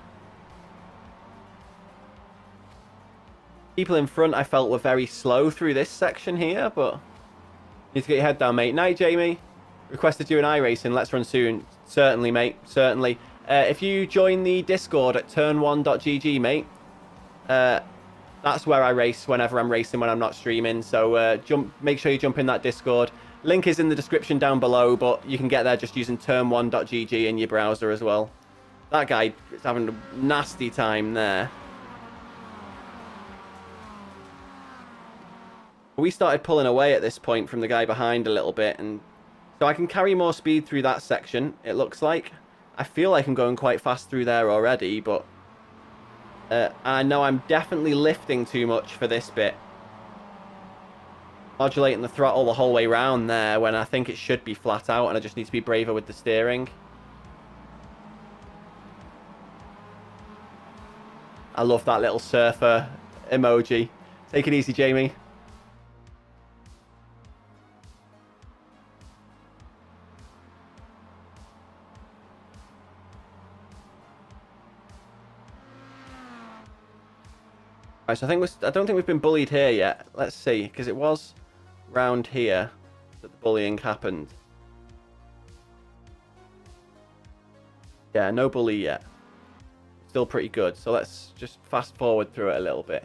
People in front I felt were very slow through this section here, but need to get your head down, mate. Night, Jamie. Requested you in iRacing. Let's run soon. Certainly, mate. Certainly. If you join the Discord at turn1.gg, mate, that's where I race whenever I'm racing when I'm not streaming. So make sure you jump in that Discord. Link is in the description down below, but you can get there just using turn1.gg in your browser as well. That guy is having a nasty time there. We started pulling away at this point from the guy behind a little bit, and so I can carry more speed through that section, it looks like. I feel like I'm going quite fast through there already, but I know I'm definitely lifting too much for this bit. Modulating the throttle the whole way round there when I think it should be flat out, and I just need to be braver with the steering. I love that little surfer emoji. Take it easy, Jamie. Right, so I don't think we've been bullied here yet. Let's see, because it was round here that the bullying happened. Yeah, no bully yet. Still pretty good. So let's just fast forward through it a little bit.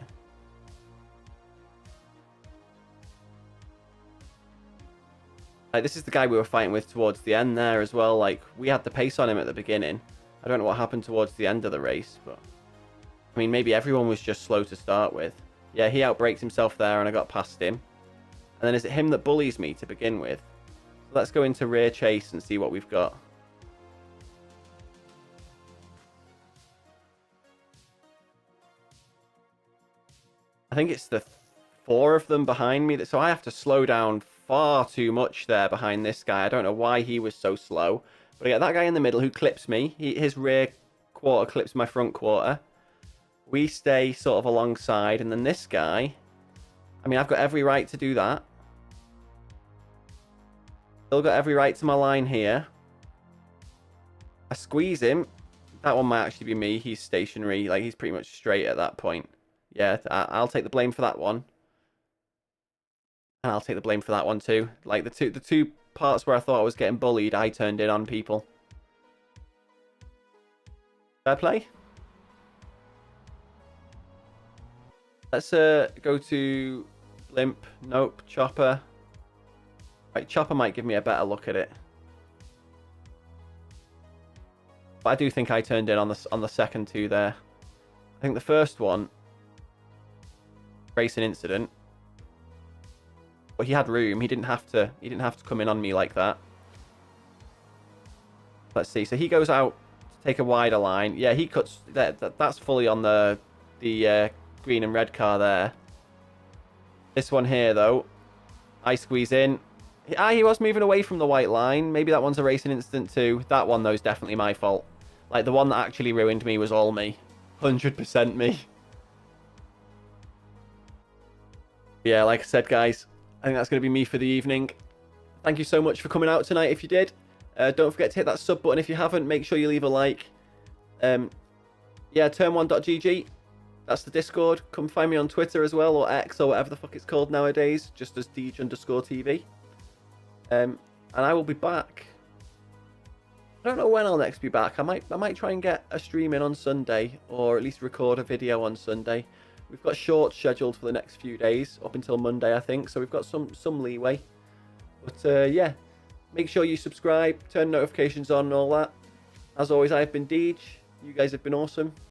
Like, this is the guy we were fighting with towards the end there as well. Like, we had the pace on him at the beginning. I don't know what happened towards the end of the race, but I mean, maybe everyone was just slow to start with. Yeah, he outbraked himself there and I got past him. And then is it him that bullies me to begin with? So let's go into rear chase and see what we've got. I think it's the 4 of them behind me. So I have to slow down far too much there behind this guy. I don't know why he was so slow. But I get that guy in the middle who clips me. His rear quarter clips my front quarter. We stay sort of alongside, and then this guy, I mean, I've got every right to do that. Still got every right to my line here. I squeeze him. That one might actually be me. He's stationary. Like, he's pretty much straight at that point. Yeah, I'll take the blame for that one. And I'll take the blame for that one too. Like, the two parts where I thought I was getting bullied, I turned in on people. Fair play. Let's go to Blimp. Nope. Chopper. Right, Chopper might give me a better look at it. But I do think I turned in on the second two there. I think the first one, racing incident. But he had room. He didn't have to come in on me like that. Let's see. So he goes out to take a wider line. Yeah, he cuts. That's fully on the green and red car there. This one here, though, I squeeze in. He was moving away from the white line. Maybe that one's a racing incident too. That one, though, is definitely my fault. Like, the one that actually ruined me was all me. 100% me. Yeah, like I said, guys, I think that's going to be me for the evening. Thank you so much for coming out tonight if you did. Don't forget to hit that sub button if you haven't. Make sure you leave a like. Yeah, turn1.gg. That's the Discord. Come find me on Twitter as well, or X, or whatever the fuck it's called nowadays. Just as Deej_TV. And I will be back. I don't know when I'll next be back. I might try and get a stream in on Sunday, or at least record a video on Sunday. We've got shorts scheduled for the next few days, up until Monday, I think. So we've got some leeway. But yeah, make sure you subscribe, turn notifications on and all that. As always, I've been Deej. You guys have been awesome.